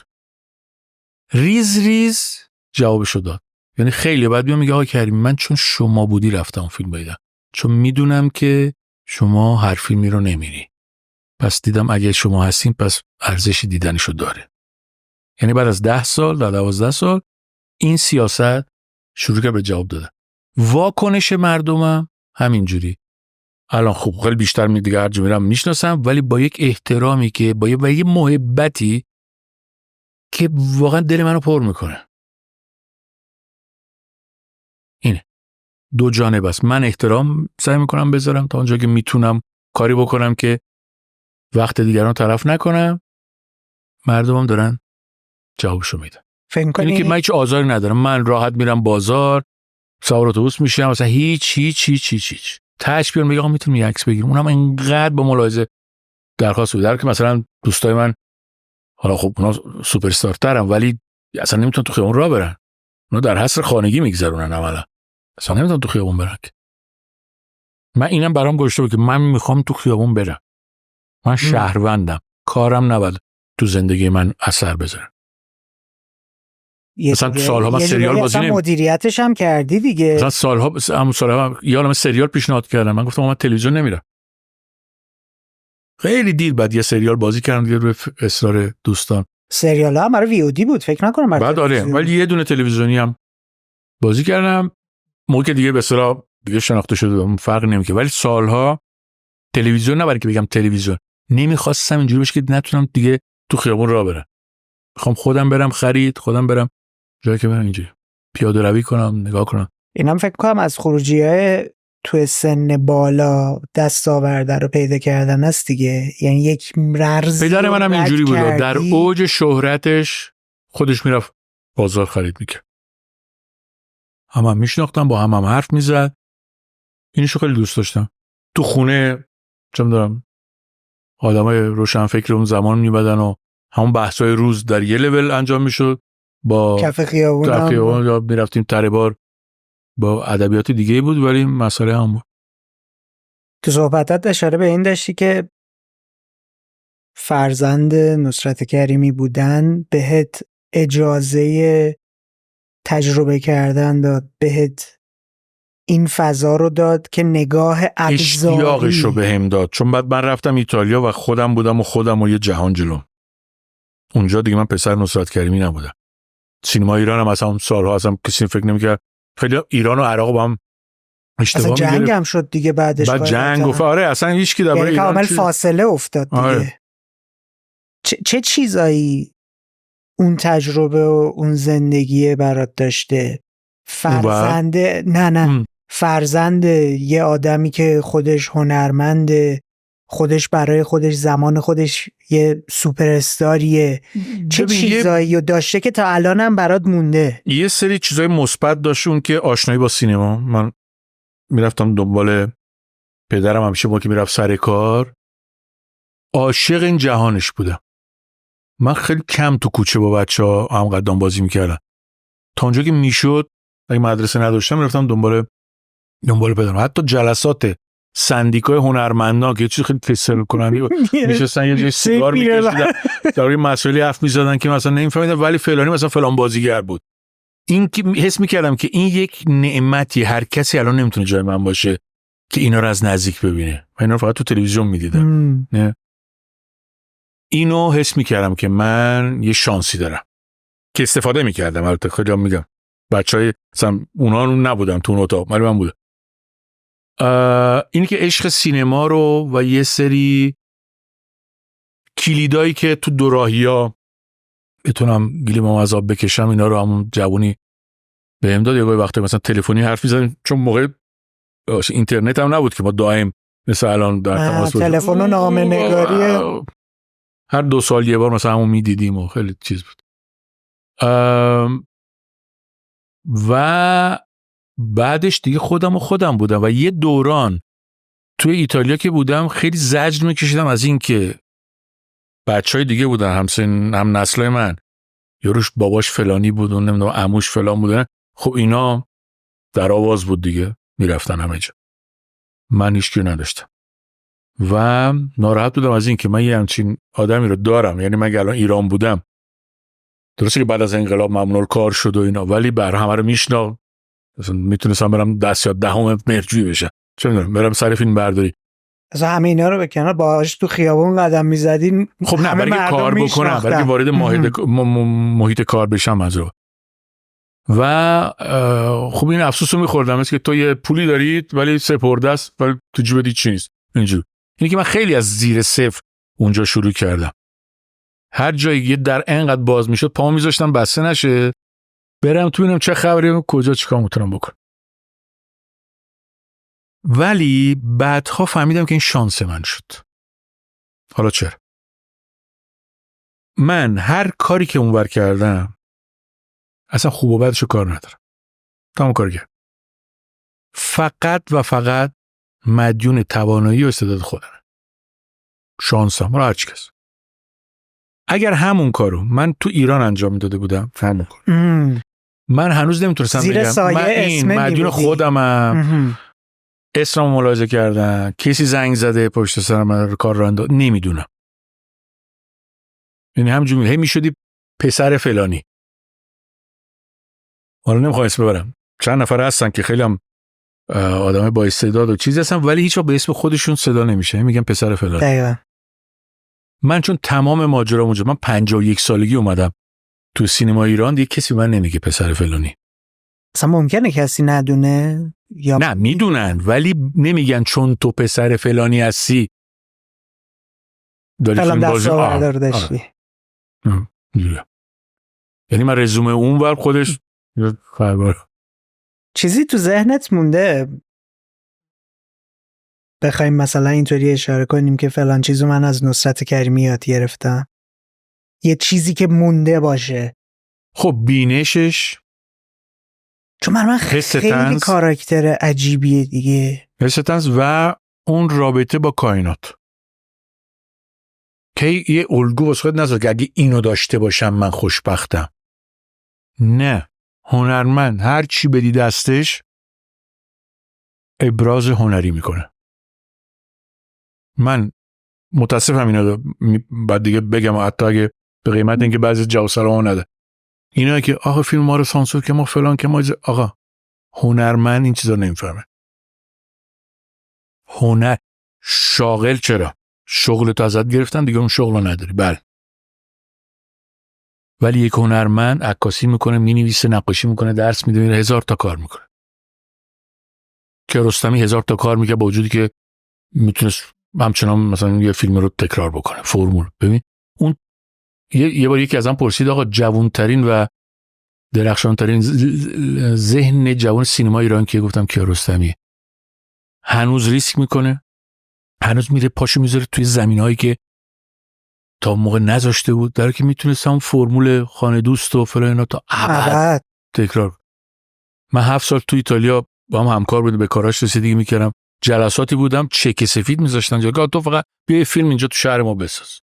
[SPEAKER 1] ریز جوابشو داد. یعنی خیلی بعد میگه آقا کریم من چون شما بودی رفتم فیلم دیدم، چون میدونم که شما هر فیلمی رو نمیری، پس دیدم اگه شما هستین پس ارزش دیدنشو داره. یعنی بعد از 10 سال، 12 سال این سیاست شروع کرد به جواب دادن. واکنش مردمم همینجوری. الان خوب خیلی بیشتر دیگه هر جا میرم میشناسم، ولی با یک احترامی که با یه محبتی که واقعا دل منو پر میکنه. اینه 2 جانب است. من احترام سعی میکنم بذارم تا اونجا که میتونم، کاری بکنم که وقت دیگران تلف نکنم. مردمم دارن جوابشو میدن.
[SPEAKER 2] فکر کنی
[SPEAKER 1] که من هیچ آزاری ندارم، من راحت میرم بازار، سوار اتوبوس میشم، مثلا هیچ تاش بیان میگه آقا میتونم یه عکس بگیرم. اونم اینقدر با ملاحظه درخواست بده که مثلا دوستای من، حالا خب اونا سوپر استار ترن، ولی اصلا نمیتونن تو خیابون راه برن. اونا در حصر خانگی میگذرونن، عملا اصلا نمیتونن تو خیابون برن. من اینم برام گذاشته بود که من میخوام تو خیابون برم. من شهروندم، کارم نباید تو زندگی من اثر بذاره. مثلا سالها من سریال بازی
[SPEAKER 2] مدیریتش هم کردی دیگه.
[SPEAKER 1] مثلا سالها یه عالمه سریال پیشنهاد کردم، من گفتم من تلویزیون نمیرم. خیلی دیر بعد یه سریال بازی کردم دیگه به اصرار دوستان.
[SPEAKER 2] سریال ها برای وی او دی بود فکر نکنم.
[SPEAKER 1] بعد آره، ولی یه دونه تلویزیونی هم بازی کردم. موقع دیگه به اصطلاح دیگه شناخته شده، فرق نمیکنه. ولی سالها تلویزیون نبره که بگم تلویزیون، نمیخواستم اینجوری بشه که نتونم دیگه تو خیابون راه برم. میخوام خودم برم خرید، خودم برم جایی که برم اینجوری پیاده روی کنم، نگاه کنم.
[SPEAKER 2] اینم فکر کنم از خروجی‌های تو سن بالا دستاورده رو پیدا کردن است دیگه. یعنی یک رمز
[SPEAKER 1] پدر منم اینجوری بود، در اوج شهرتش خودش میرفت بازار خرید میکرد. هم میشناختم، با هم حرف میزد. اینشو خیلی دوست داشتم. تو خونه چه می‌دونم آدمای روشنفکر اون زمان میبدن و همون بحثای روز در یه لول انجام میشد، با
[SPEAKER 2] کف خیابون
[SPEAKER 1] یا میرفتیم تره بار با ادبیات دیگه بود، ولی مسئله هم بود.
[SPEAKER 2] تو صحبتات اشاره به این داشتی که فرزند نصرت کریمی بودن بهت اجازه تجربه کردن داد، بهت این فضا رو داد که نگاه ابزاری
[SPEAKER 1] اشتیاقش رو بهم داد، چون بعد من رفتم ایتالیا و خودم بودم و یه جهان جلوم. اونجا دیگه من پسر نصرت کریمی نبودم. سینما ایران هم اصلا سالها اصلا کسی فکر نمی‌کرد. خیلی ایران و عراق با هم اشتباه
[SPEAKER 2] می‌گرفتن. جنگ هم شد دیگه بعدش.
[SPEAKER 1] بعد جنگ گفت آره اصلا هیچ کی درباره ایران
[SPEAKER 2] کامل فاصله افتاد دیگه.
[SPEAKER 1] آره.
[SPEAKER 2] چه چیزایی اون تجربه و اون زندگی برات داشته؟ فرزند یه آدمی که خودش هنرمنده، خودش برای خودش زمان خودش یه سوپر استاریه، چه چیزایی داشته که تا الان هم برات مونده؟
[SPEAKER 1] یه سری چیزای مثبت داشت، اون که آشنایی با سینما. من میرفتم دنبال پدرم، همیشه با که میرفت سر کار عاشق این جهانش بودم. من خیلی کم تو کوچه با بچه‌ها هم قدم بازی میکردم، تا اونجا که میشد اگه مدرسه نداشتم میرفتم دنبال پدرم. حتی جلسات سندیکای هنرمندان که یه چیز خیلی کسل کننده بود، میشستن یه جای سیگار میکشیدن در این مسائلی حرف میزدن که مثلا نمیفهمیدم، ولی فلانی مثلا فلان بازیگر بود. این که حس میکردم که این یک نعمتی، هر کسی الان نمیتونه جای من باشه که اینا رو از نزدیک ببینه. من اینا رو فقط تو تلویزیون میدیدم. نه، اینو حس میکردم که من یه شانسی دارم که استفاده میکردم. البته خیلی هم میگم بچهای مثلا اونا رو نبودم تو اون اتاق، ولی من بودم. اینی که عشق سینما رو و یه سری کلیدایی که تو دوراهی‌ها بتونم گلیم و عذاب بکشم، اینا رو همون جوونی بهم داد. یه وقتی مثلا تلفنی حرف می‌زدیم، چون موقع اینترنت هم نبود که ما دائم مثل الان در تماس باشیم.
[SPEAKER 2] تلفن و نامه‌نگاری
[SPEAKER 1] هر 2 سال یه بار مثلا همون میدیدیم و خیلی چیز بود. و بعدش دیگه خودم بودم و یه دوران توی ایتالیا که بودم خیلی زجر میکشیدم از این که بچهای دیگه بودن همسن هم نسلای من، یاروش باباش فلانی بود و نمیدونم عموش فلان بودن. خب اینا در آواز بود دیگه، میرفتن همه جا، من هیچکی نداشتم و ناراحت بودم از این که من یه همچین آدمی رو دارم. یعنی من الان ایران بودم، درسته که بعد از انقلاب ممنوع کار شد و اینا، ولی بر همه رو میشناختم. مثلا میتونستم برم 10 یا 10 مهرجویی بشم، چه میدونم برم سر فیلم برداری.
[SPEAKER 2] از همه اینا رو به کنار، باهاش تو خیابون قدم میزدین.
[SPEAKER 1] خب نه، برای کار بکنم، برای وارد محیط کار بشم از رو. و خب این افسوس رو میخوردم است که تو یه پولی دارید ولی سپرده است ولی تو جیبت هیچ نیست. اینجوری. اینی که من خیلی از زیر صفر اونجا شروع کردم. هر جایی یه در انقدر باز میشد پا میذاشتم بسته نشه، برم تو ببینم چه خبره، کجا چیکار میتونم بکنم. ولی بعدها فهمیدم که این شانس من شد. حالا چرا؟ من هر کاری که اونور کردم اصلا خوب و بدشو کار ندارم، تمام کار کردم، فقط و فقط مدیون توانایی و استعداد خودمه، شانسم را هرچی کس. اگر همون کارو من تو ایران انجام میداده بودم، همون کار من هنوز نمیتونستم بگم من این مدیون خودمم. اسمم ملاحظه کردن، کسی زنگ زده پشت سر من کار رو انداخت، نمیدونم. یعنی همونجوری هی میشدی پسر فلانی. حالا نمیخوام اسم ببرم، چند نفر هستن که خیلی هم آدمای با استعداد و چیزی هستن ولی هیچ وقت به اسم خودشون صدا نمیشه، میگن پسر فلانی.
[SPEAKER 2] دقیقاً.
[SPEAKER 1] من چون تمام ماجرا اونجا، من 51 سالگی اومدم تو سینما ایران، دیگه کسی من نمیگه پسر فلانی.
[SPEAKER 2] اصلا ممکنه کسی ندونه یا
[SPEAKER 1] نه میدونن ولی نمیگن چون تو پسر فلانی هستی داری فیلم بازی داشتی. یعنی من رزومه اون ور خودش فرق.
[SPEAKER 2] چیزی تو ذهنت مونده بخوایم مثلا اینطوری اشاره کنیم که فلان چیزو من از نصرت کریمی یاد گرفتم؟ یه چیزی که مونده باشه.
[SPEAKER 1] خب بینشش،
[SPEAKER 2] چون من خیلی کاراکتر عجیبیه دیگه.
[SPEAKER 1] حس طنز و اون رابطه با کائنات که یه الگو واسه خودت نذار که اگه اینو داشته باشم من خوشبختم. نه، هنرمند هر چی بدی دستش ابراز هنری میکنه. من متاسفم اینا بعد دیگه بگم، حتی اگه به قیمت اینکه بعضی جواب سلام نده، اینا که آقا فیلم ما رو سانسور که ما فلان که ما آقا هنرمند این چیزا نمیفهمه. هنر شاغل چرا؟ شغل تو ازت گرفتن دیگه اون شغل رو نداری. بله، ولی یک هنرمند عکاسی میکنه، مینویسه، نقاشی میکنه، درس میده، میره 1000 تا کار میکنه. کیارستمی 1000 تا کار میکنه با وجودی که میتونست همچنان مثلا یه فیلم رو تکرار بکنه. فرمول ببین اون یه بار یکی ازم پرسید آقا جوانترین و درخشانترین ذهن جوان سینما ایران که؟ گفتم کیارستمی. هنوز ریسک میکنه، هنوز میره پاشو میذاره توی زمینهایی که تا موقع نذاشته بود، در که میتونست هم فرمول خانه دوست و فلان اینا تا ابد تکرار. من 7 سال تو ایتالیا با هم همکار بودیم، به کاراش رسیدگی میکردم، جلساتی بودم چک سفید میذاشتن جا تو فقط بیا یه فیلم اینجا تو شهر ما بساز.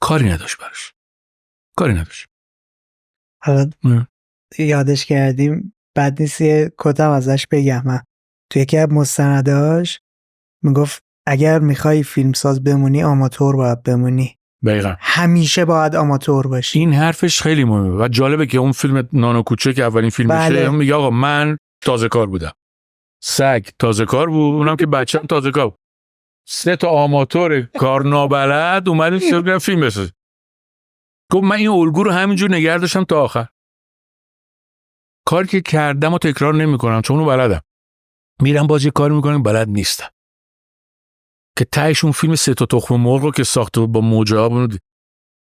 [SPEAKER 1] کاری نداشت براش، کاری نداشت.
[SPEAKER 2] حالا یادش کردیم بعد نیست یه کتم ازش بگم. من تو یکی از مستنداش میگفت اگر میخوای فیلمساز بمونی آماتور باید بمونی.
[SPEAKER 1] دقیقاً.
[SPEAKER 2] همیشه باید آماتور باشی.
[SPEAKER 1] این حرفش خیلی مهمه و جالبه که اون فیلم نانو کوچه که اولین فیلمشه میگه آقا من تازه کار بودم. سگ تازه کار بود، اونم که بچه‌م تازه کار بود. 3 تا آماتور کار نابلد اومدن شروع فیلم بسازن. گفت من این الگو رو همینجور نگه داشتم تا آخر. کاری که کردم و تکرار نمی‌کنم چون اونو بلدم. میرم باز یه کاری می‌کنم بلد نیستم. که تهش اون فیلم 3 تا تخم مرغ رو که ساخته با موجه ها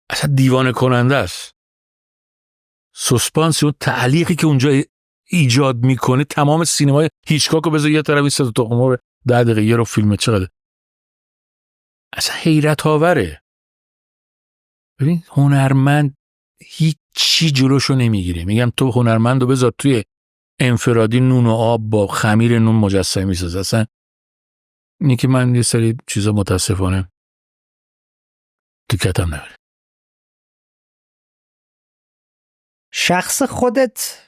[SPEAKER 1] اصلا دیوانه کننده است. سسپانس و تعلیقی که اونجا ایجاد میکنه تمام سینمای هیچکاک رو بذار یه طرف، این 3 تا تخم مرغ 10 دقیقه یه رو فیلم چقدر اصلا حیرت آوره. ببین هنرمند هیچی جلوشو نمیگیره. میگم تو هنرمند رو بذار توی انفرادی نون و آب با خمیر نون مجسمه میسازه. اصلا اینی که من یه سری چیزا متاسفانه دقتم نمیره.
[SPEAKER 2] شخص خودت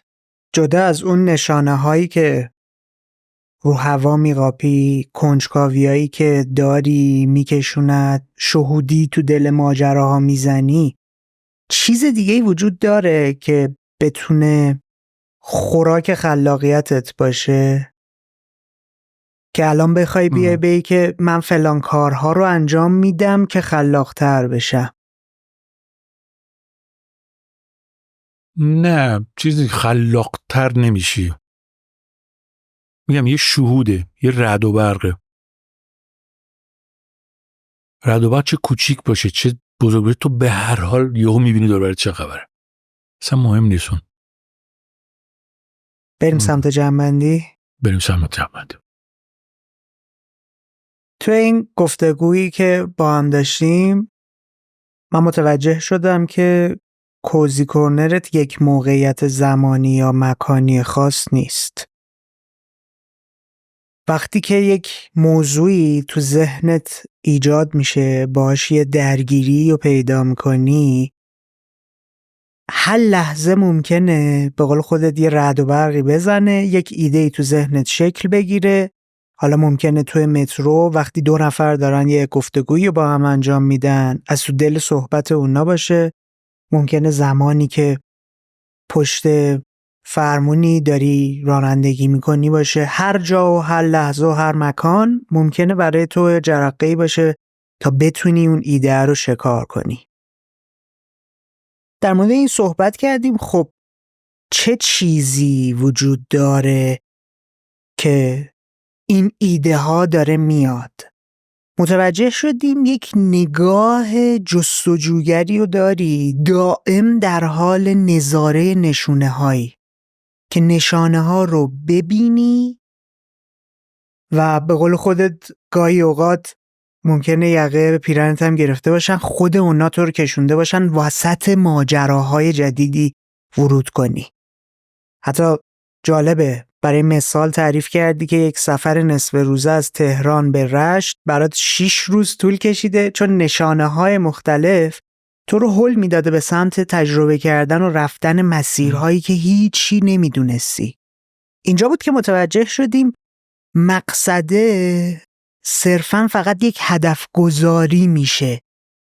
[SPEAKER 2] جدا از اون نشانه هایی که رو هوا میقاپی، کنجکاویایی که داری میکشوند، شهودی تو دل ماجراها میزنی، چیز دیگه‌ای وجود داره که بتونه خوراک خلاقیتت باشه؟ که الان بخوای بیای بگی که من فلان کارها رو انجام میدم که خلاق‌تر بشم.
[SPEAKER 1] نه، چیزی خلاق‌تر نمیشی. میگم یه شهوده، یه رعد و برقه. رعد و برق چه کوچیک باشه چه بزرگ باشه، تو به هر حال یهو میبینی دور برات چه خبره. اصلا مهم نیستون.
[SPEAKER 2] بریم سمت جمع‌بندی؟
[SPEAKER 1] بریم سمت جمع‌بندی.
[SPEAKER 2] تو این گفتگویی که با هم داشتیم من متوجه شدم که کوزی کورنرت یک موقعیت زمانی یا مکانی خاص نیست. وقتی که یک موضوعی تو ذهنت ایجاد میشه، باهاش یه درگیری رو پیدا میکنی، هر لحظه ممکنه به قول خودت یه رعد و برقی بزنه، یک ایده‌ای تو ذهنت شکل بگیره. حالا ممکنه توی مترو وقتی 2 نفر دارن یه گفتگویی با هم انجام میدن از تو دل صحبت اونا باشه، ممکنه زمانی که پشت فرمونی داری رانندگی میکنی باشه. هر جا و هر لحظه و هر مکان ممکنه برای تو جرقه‌ای باشه تا بتونی اون ایده رو شکار کنی. در مورد این صحبت کردیم. خب چه چیزی وجود داره که این ایده ها داره میاد؟ متوجه شدیم یک نگاه جستجوگری رو داری، دائم در حال نظاره نشونه هایی که نشانه ها رو ببینی و به قول خودت گاهی اوقات ممکنه یقه به پیرنت هم گرفته باشن، خود اونا تو رو کشونده باشن وسط ماجراهای جدیدی ورود کنی. حتی جالبه، برای مثال تعریف کردی که یک سفر نصف روزه از تهران به رشت برات 6 روز طول کشیده، چون نشانه های مختلف تو رو هل میداده به سمت تجربه کردن و رفتن مسیرهایی که هیچی نمیدونستی. اینجا بود که متوجه شدیم مقصده صرفاً فقط یک هدف گذاری میشه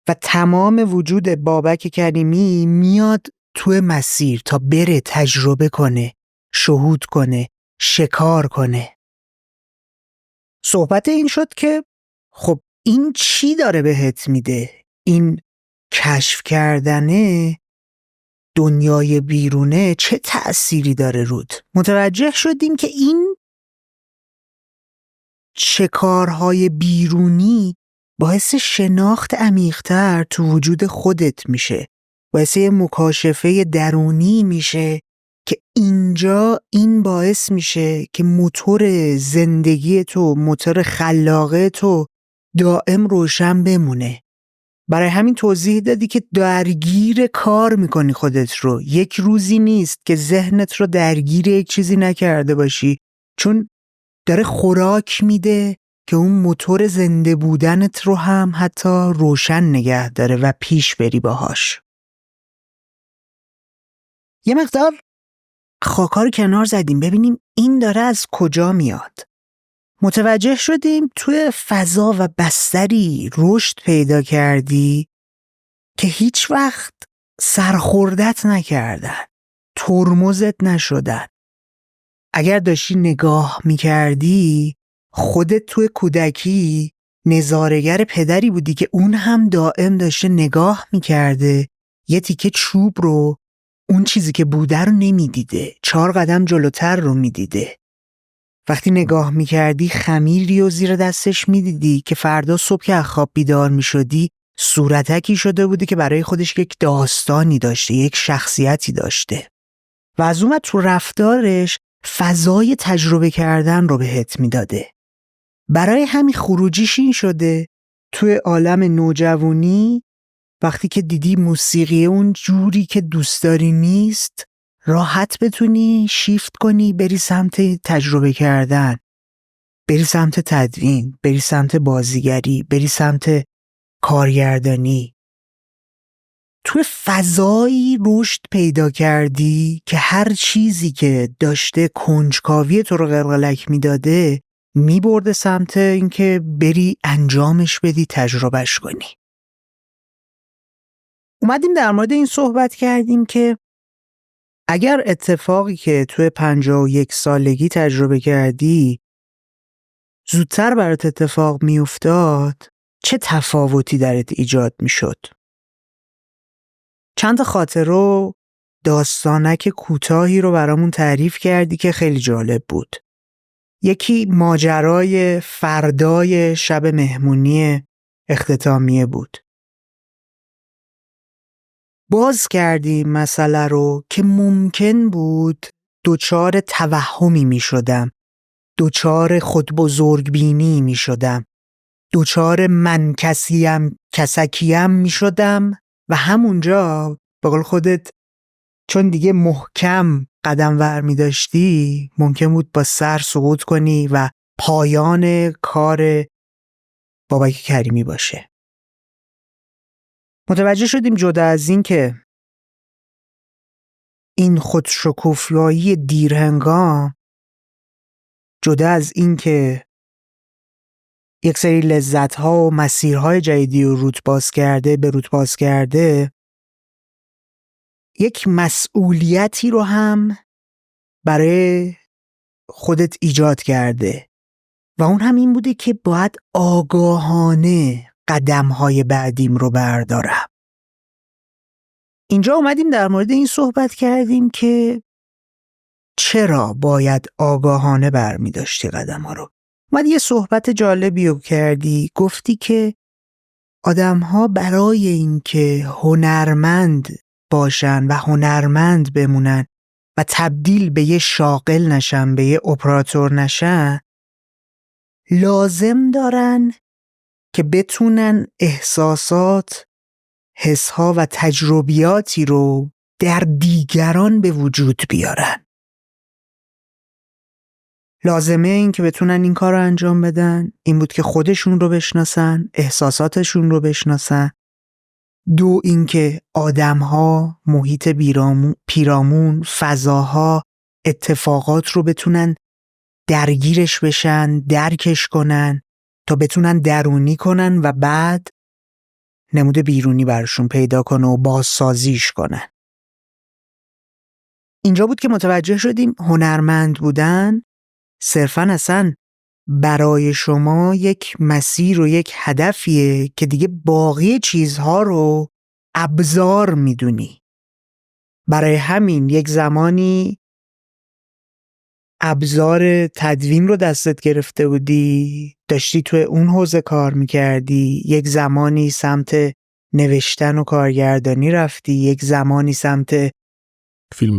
[SPEAKER 2] و تمام وجود بابک کریمی میاد توی مسیر تا بره تجربه کنه، شهود کنه، شکار کنه. صحبت این شد که خب این چی داره بهت میده؟ این کشف کردنه دنیای بیرونه چه تأثیری داره رود؟ متوجه شدیم که این شکارهای بیرونی باعث شناخت عمیق‌تر تو وجود خودت میشه، باعث مکاشفه درونی میشه که اینجا این باعث میشه که موتور زندگی تو، موتور خلاقه تو دائم روشن بمونه. برای همین توضیح دادی که درگیر کار میکنی خودت رو. یک روزی نیست که ذهنت رو درگیر یک چیزی نکرده باشی، چون داره خوراک میده که اون موتور زنده بودنت رو هم حتی روشن نگه داره و پیش بری باهاش. یه مقدار خاکا رو کنار زدیم ببینیم این داره از کجا میاد. متوجه شدیم توی فضا و بستری رشد پیدا کردی که هیچ وقت سرخوردت نکردن، ترمزت نشدن. اگر داشتی نگاه میکردی خودت توی کودکی نظاره‌گر پدری بودی که اون هم دائم داشته نگاه میکرده، یه تیکه چوب رو، اون چیزی که بوده رو نمیدیده، 4 قدم جلوتر رو میدیده. وقتی نگاه میکردی خمیری و زیر دستش میدیدی که فردا صبح که از خواب بیدار میشدی صورتکی شده بوده که برای خودش یک داستانی داشته، یک شخصیتی داشته و از اون تو رفتارش فضای تجربه کردن رو بهت میداده. برای همین خروجیش این شده توی عالم نوجوانی وقتی که دیدی موسیقی اون جوری که دوست داری نیست، راحت بتونی شیفت کنی بری سمت تجربه کردن، بری سمت تدوین، بری سمت بازیگری، بری سمت کارگردانی. توی فضایی رشد پیدا کردی که هر چیزی که داشته کنجکاوی تو رو قلقلک میداده میبرده سمت اینکه بری انجامش بدی، تجربهش کنی. اومدیم در مورد این صحبت کردیم که اگر اتفاقی که توی 51 سالگی تجربه کردی زودتر برات اتفاق میافتاد، چه تفاوتی درت ایجاد میشد؟ چند تا خاطره و داستانک کوتاهی رو برامون تعریف کردی که خیلی جالب بود. یکی ماجرای فردای شب مهمونی اختتامیه بود. باز کردیم مسئله رو که ممکن بود دچار توهمی می شدم، دچار خودبزرگبینی می شدم، دچار من کسکیم می شدم و همونجا به قول خودت چون دیگه محکم قدم ور می داشتی ممکن بود با سر سقوط کنی و پایان کار بابک کریمی باشه. متوجه شدیم جدا از این که این خودشکوفایی دیرهنگام، جدا از این که یک سری لذت‌ها و مسیرهای جدیدی رو به روت باز کرده، یک مسئولیتی رو هم برای خودت ایجاد کرده و اون هم این بوده که باید آگاهانه قدم‌های بعدیم رو بردارم. اینجا اومدیم در مورد این صحبت کردیم که چرا باید آگاهانه برمی داشتی قدم‌ها رو. اومد یه صحبت جالبی رو کردی، گفتی که آدم‌ها برای اینکه هنرمند باشن و هنرمند بمونن و تبدیل به یه شاغل نشن، به یه اپراتور نشن، لازم دارن که بتونن احساسات، حسها و تجربیاتی رو در دیگران به وجود بیارن. لازمه این که بتونن این کار رو انجام بدن این بود که خودشون رو بشناسن، احساساتشون رو بشناسن. 2 اینکه آدم‌ها، محیط پیرامون، فضاها، اتفاقات رو بتونن درگیرش بشن، درکش کنن تا بتونن درونی کنن و بعد نمود بیرونی برشون پیدا کنه و بازسازیش کنن. اینجا بود که متوجه شدیم هنرمند بودن صرفاً اصلا برای شما یک مسیر و یک هدفیه که دیگه باقی چیزها رو ابزار میدونی. برای همین یک زمانی ابزار تدوین رو دستت گرفته بودی، داشتی توی اون حوزه کار میکردی، یک زمانی سمت نوشتن و کارگردانی رفتی، یک زمانی سمت فیلم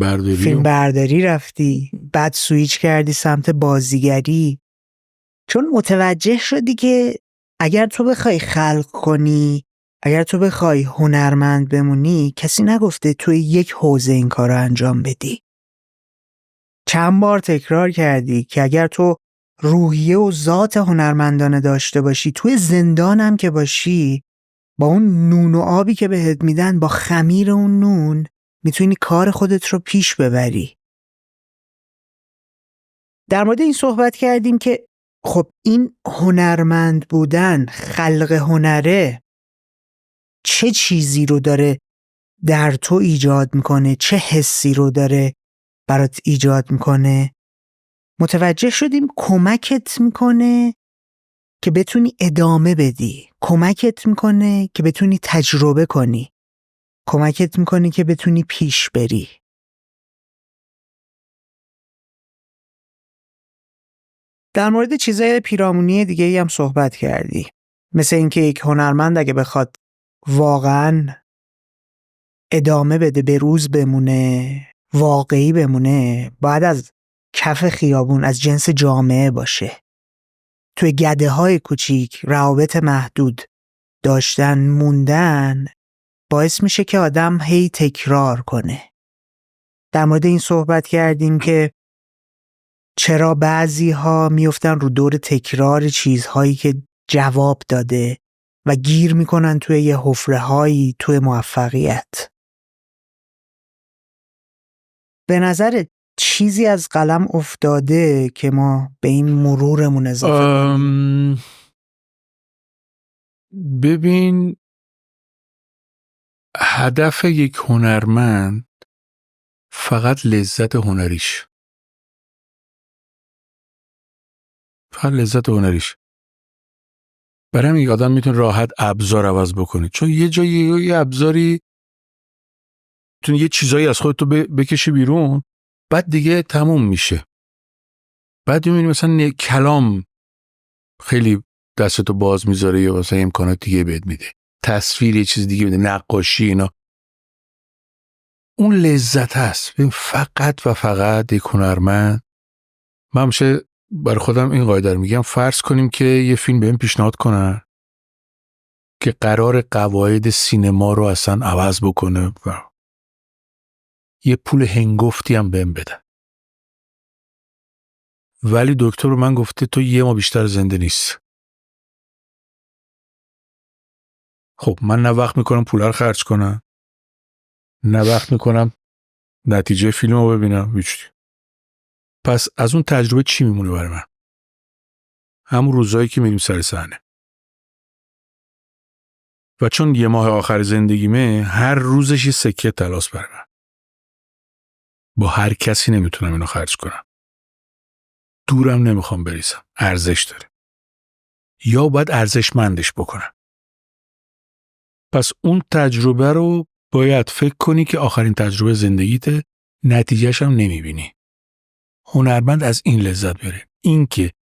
[SPEAKER 2] برداری رفتی، بعد سویچ کردی سمت بازیگری، چون متوجه شدی که اگر تو بخوای خلق کنی، اگر تو بخوای هنرمند بمونی، کسی نگفته توی یک حوزه این کار رو انجام بدی. چند بار تکرار کردی که اگر تو روحیه و ذات هنرمندانه داشته باشی، توی زندان هم که باشی، با اون نون و آبی که بهت میدن، با خمیر اون نون میتونی کار خودت رو پیش ببری. در مورد این صحبت کردیم که خب این هنرمند بودن، خلق هنره، چه چیزی رو داره در تو ایجاد میکنه، چه حسی رو داره برات ایجاد میکنه. متوجه شدیم کمکت میکنه که بتونی ادامه بدی، کمکت میکنه که بتونی تجربه کنی، کمکت میکنه که بتونی پیش بری. در مورد چیزای پیرامونی دیگه هم صحبت کردی، مثل اینکه یک هنرمند اگه بخواد واقعاً ادامه بده، به روز بمونه، واقعی بمونه، باید از کف خیابون، از جنس جامعه باشه. توی گده‌های کوچیک روابط محدود داشتن، موندن باعث میشه که آدم هی تکرار کنه. در مورد این صحبت کردیم که چرا بعضی ها میفتن رو دور تکرار چیزهایی که جواب داده و گیر میکنن توی یه حفره هایی توی موفقیت. به نظر چیزی از قلم افتاده که ما به این مرورمون اضافه کنیم؟
[SPEAKER 1] ببین، هدف یک هنرمند فقط لذت هنریش، فقط لذت هنریش. برای همین آدم میتونه راحت ابزار عوض بکنه، چون یه جایی یه ابزاری میتونه یه چیزایی از خودتو بکشی بیرون، بعد دیگه تموم میشه. بعد میبینی مثلا کلام خیلی دستتو باز میذاره یا مثلا امکانات دیگه بهت میده، تصویر یه چیز دیگه میده، نقاشی، اینا. اون لذت هست. فقط و فقط یک هنرمند، من همیشه برای خودم این قاعده رو میگم، فرض کنیم که یه فیلم بهم پیشنهاد کنن که قرار قواعد سینما رو اصلا عوض بکنه و یه پول هنگفتی هم بهم بدن، ولی دکتر رو من گفته تو یه ماه بیشتر زنده نیست. خب من نه وقت میکنم پول رو خرج کنم، نه وقت میکنم نتیجه فیلم رو ببینم، هیچ. پس از اون تجربه چی میمونه برای من؟ همون روزایی که میریم سر صحنه. و چون یه ماه آخر زندگیمه، هر روزش یه سکه طلاست برای من. با هر کسی نمیتونم اینو خرج کنم. دورم نمیخوام بریزم. ارزش داره. یا باید ارزشمندش بکنم. پس اون تجربه رو باید فکر کنی که آخرین تجربه زندگیته، نتیجهش هم نمیبینی. هنرمند از این لذت بره. این که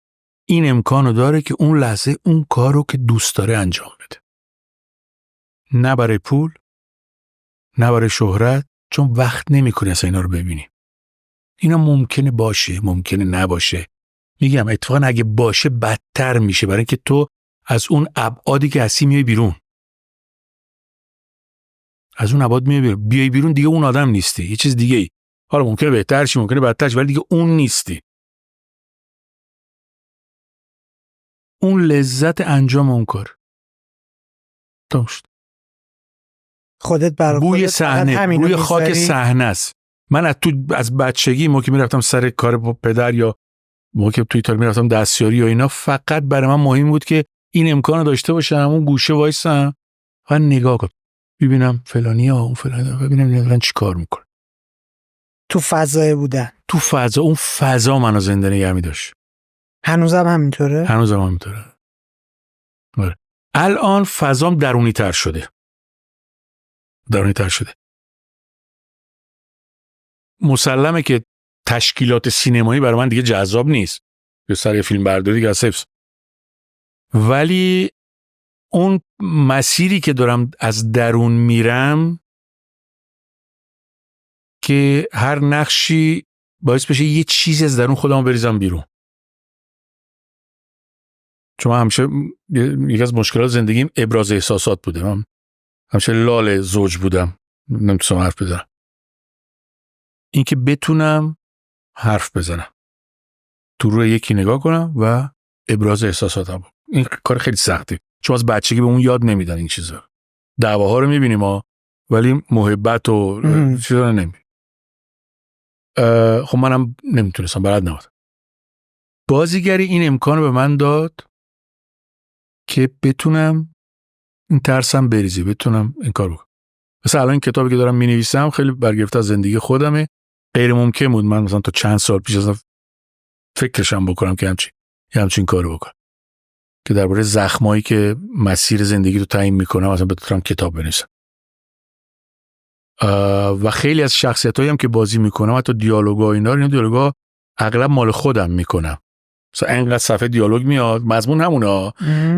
[SPEAKER 1] این امکانو داره که اون لحظه اون کارو که دوست داره انجام بده. نه برای پول، نه برای شهرت، چون وقت نمی‌کنی اصلا اینا رو ببینی. اینا ممکنه باشه، ممکنه نباشه. میگم اتفاقا اگه باشه بدتر میشه، برای اینکه تو از اون ابعادی که هستی میای بیرون. از اون ابعاد بیای بیرون دیگه اون آدم نیستی، یه چیز دیگه ای. حالا ممکنه بهتر شی، ممکنه بدتر شی، ولی دیگه اون نیستی. اون لذت انجام اون کار. داشت.
[SPEAKER 2] خودت برای
[SPEAKER 1] بوی
[SPEAKER 2] خودت
[SPEAKER 1] صحنه، بوی خاک صحنه است. من از بچگی موقع که میرفتم سر کار با پدر یا موقع که تو ایتالیا میرفتم دستیاری و اینا، فقط برای من مهم بود که این امکانو داشته باشم، اون گوشه وایسم و نگاه کنم، ببینم فلانی ها اون فلانی، ببینم دارن چی کار میکنن.
[SPEAKER 2] تو فضای بودن،
[SPEAKER 1] تو فضا، اون فضا منو زنده نگه می‌داشت.
[SPEAKER 2] هنوزم همینطوره؟
[SPEAKER 1] هنوزم همینطوره. آره. الان فضام درونی تر شده. مسلمه که تشکیلات سینمایی برای من دیگه جذاب نیست. به سر فیلم برداری دیگه حفظ. ولی اون مسیری که دارم از درون میرم که هر نقشی باعث بشه یه چیزی از درون خودم بریزم بیرون. چون من همیشه یکی از مشکلات زندگیم ابراز احساسات بوده. من همیشه لال زوج بودم. نمیتونم حرف بزنم. این که بتونم حرف بزنم، تو روی یکی نگاه کنم و ابراز احساساتم، این کار خیلی سخته. چون از بچگی به اون یاد نمیدن این چیزا. دعواها رو میبینیم ها، ولی محبت و چیزا رو نمیبینیم. خب منم نمیتونستم، بلد نبودم. بازیگری این امکانو به من داد که بتونم این ترسم بریزه، بتونم این کار بکنم. مثلا الان این کتابی که دارم مینویسم خیلی برگرفته از زندگی خودمه. غیر ممکن بود من مثلا تا چند سال پیش اصلا فکرشم بکنم که همچین کارو بکنم، که درباره زخمایی که مسیر زندگی رو تعیین میکنه مثلا بتونم کتاب بنویسم. و خیلی از شخصیتایی هم که بازی میکنم، حتی دیالوگا اینا، این دیالوگا اغلب مال خودم میکنم. مثلا اینقدر صفحه دیالوگ میاد، مضمون همونه،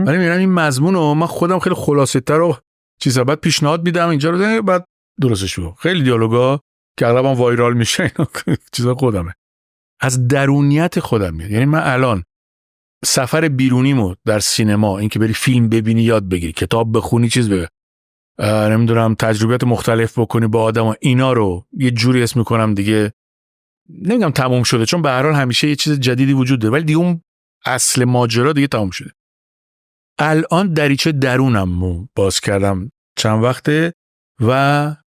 [SPEAKER 1] ولی میرم این مضمونو من خودم خیلی خلاصه‌تر رو چیزا بعد پیشنهاد میدم اینجا رو، بعد درستش میکنم. خیلی دیالوگا که اغلب هم وایرال میشه اینا چیزا خودمه، از درونیت خودم میاد. یعنی من الان سفر بیرونیمو در سینما، این که بری فیلم ببینی، یاد بگیری، کتاب بخونی، چیز بگی، نمیدونم تجربیات مختلف بکنی با آدما، اینا رو یه جوری اسم میکنم دیگه، نمیگم تموم شده، چون به هر حال همیشه یه چیز جدیدی وجود داره، ولی دیگه اون اصل ماجرا دیگه تموم شده. الان دریچه درونم باز کردم چند وقته و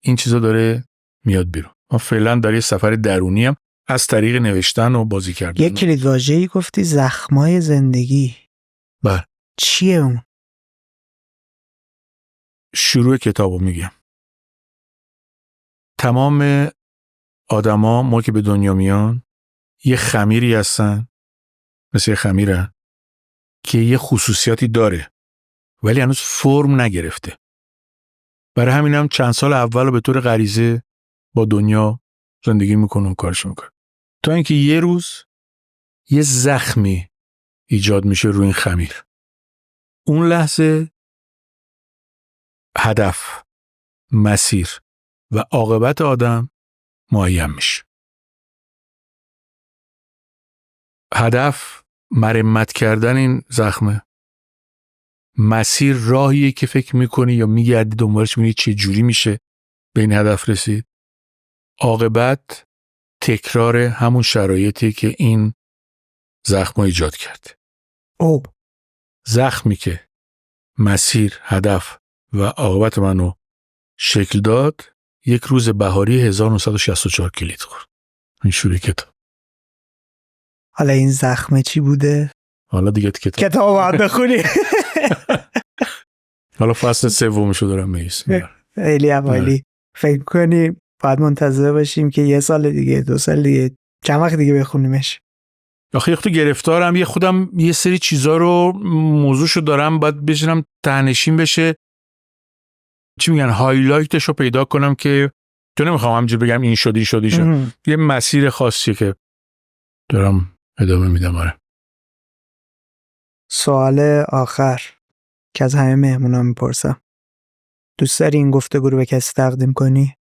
[SPEAKER 1] این چیزا داره میاد بیرون. من فعلا در یه سفر درونیم از طریق نوشتن و بازی کردن.
[SPEAKER 2] یک کلیدواژه‌ای گفتی، زخمای زندگی.
[SPEAKER 1] بله.
[SPEAKER 2] چیه اون؟
[SPEAKER 1] شروع کتابو میگم. تمام آدما ما که به دنیا میان یه خمیری هستن، مثل یه خمیرن که یه خصوصیاتی داره ولی هنوز فرم نگرفته. برای همینم چند سال اول به طور غریزه با دنیا زندگی میکنه و کارش میکنه، تا اینکه یه روز یه زخمی ایجاد میشه روی این خمیر. اون لحظه هدف، مسیر و عاقبت آدم معین میشه. هدف مرمت کردن این زخمه، مسیر راهیه که فکر میکنی یا میگردی دنبالش میبینی چه جوری میشه به این هدف رسید. عاقبت تکرار همون شرایطی که این زخم ایجاد کرد. زخمی که مسیر، هدف و عاقبت منو شکل داد، یک روز بهاری 1964 کلید خورد. این شروع کتاب.
[SPEAKER 2] حالا این زخمه چی بوده؟
[SPEAKER 1] حالا دیگه
[SPEAKER 2] کتاب باید بخونی.
[SPEAKER 1] حالا فصل سومشو دارم میگم.
[SPEAKER 2] خیلی عالی. فکر کنی باید منتظر باشیم که یه سال دیگه، 2 سال دیگه، چند وقت دیگه بخونیمش؟
[SPEAKER 1] آخه یه خودم گرفتارم، یه خودم یه سری چیزا رو موضوعشو دارم، باید بشینم تهنشین بشه، چی میگن، هایلایتش رو پیدا کنم، که تو نمیخوام همینجوری بگم این شد. یه مسیر خاصیه که دارم ادامه میدم. آره.
[SPEAKER 2] سوال آخر که از همه مهمونا میپرسم، دوست داری این گفتگو رو به کسی تقدیم کنی؟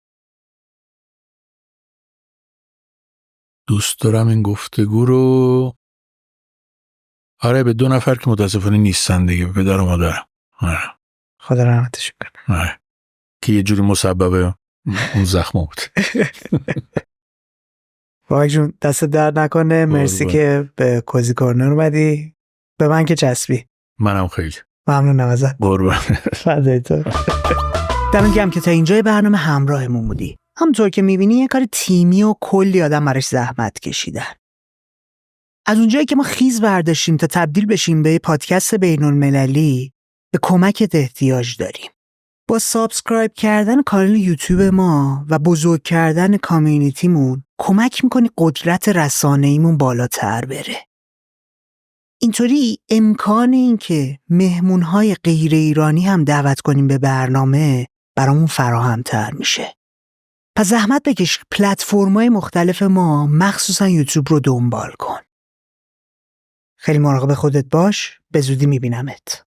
[SPEAKER 1] دوست دارم این گفتگو رو به 2 نفر که متاسفانه نیستن دیگه، پدر و مادرم.
[SPEAKER 2] خدا رحمتش کنه.
[SPEAKER 1] که یه جوری مسبب اون زخم بود.
[SPEAKER 2] واقعا جون دست درد نکنه. مرسی که به کوزی کورنر اومدی. به من که چسبی.
[SPEAKER 1] منم خیلی
[SPEAKER 2] ممنونم ازت.
[SPEAKER 1] قربان.
[SPEAKER 2] فدای تو. دمت گرم که تا اینجای برنامه همراهمون بودی. همونطور که میبینی یه کار تیمی و کلی آدم براش زحمت کشیدن. از اونجایی که ما خیز برداشتیم تا تبدیل بشیم به پادکست بین‌المللی، به کمکت احتیاج داریم. با سابسکرایب کردن کانال یوتیوب ما و بزرگ کردن کامیونیتیمون کمک میکنی قدرت رسانه‌ایمون بالاتر بره. اینطوری امکان این که مهمونهای غیر ایرانی هم دعوت کنیم به برنامه برامون فراهم‌تر میشه. پس زحمت بکش پلتفرم‌های مختلف ما مخصوصا یوتیوب رو دنبال کن. خیلی مراقب خودت باش. به زودی میبینمت.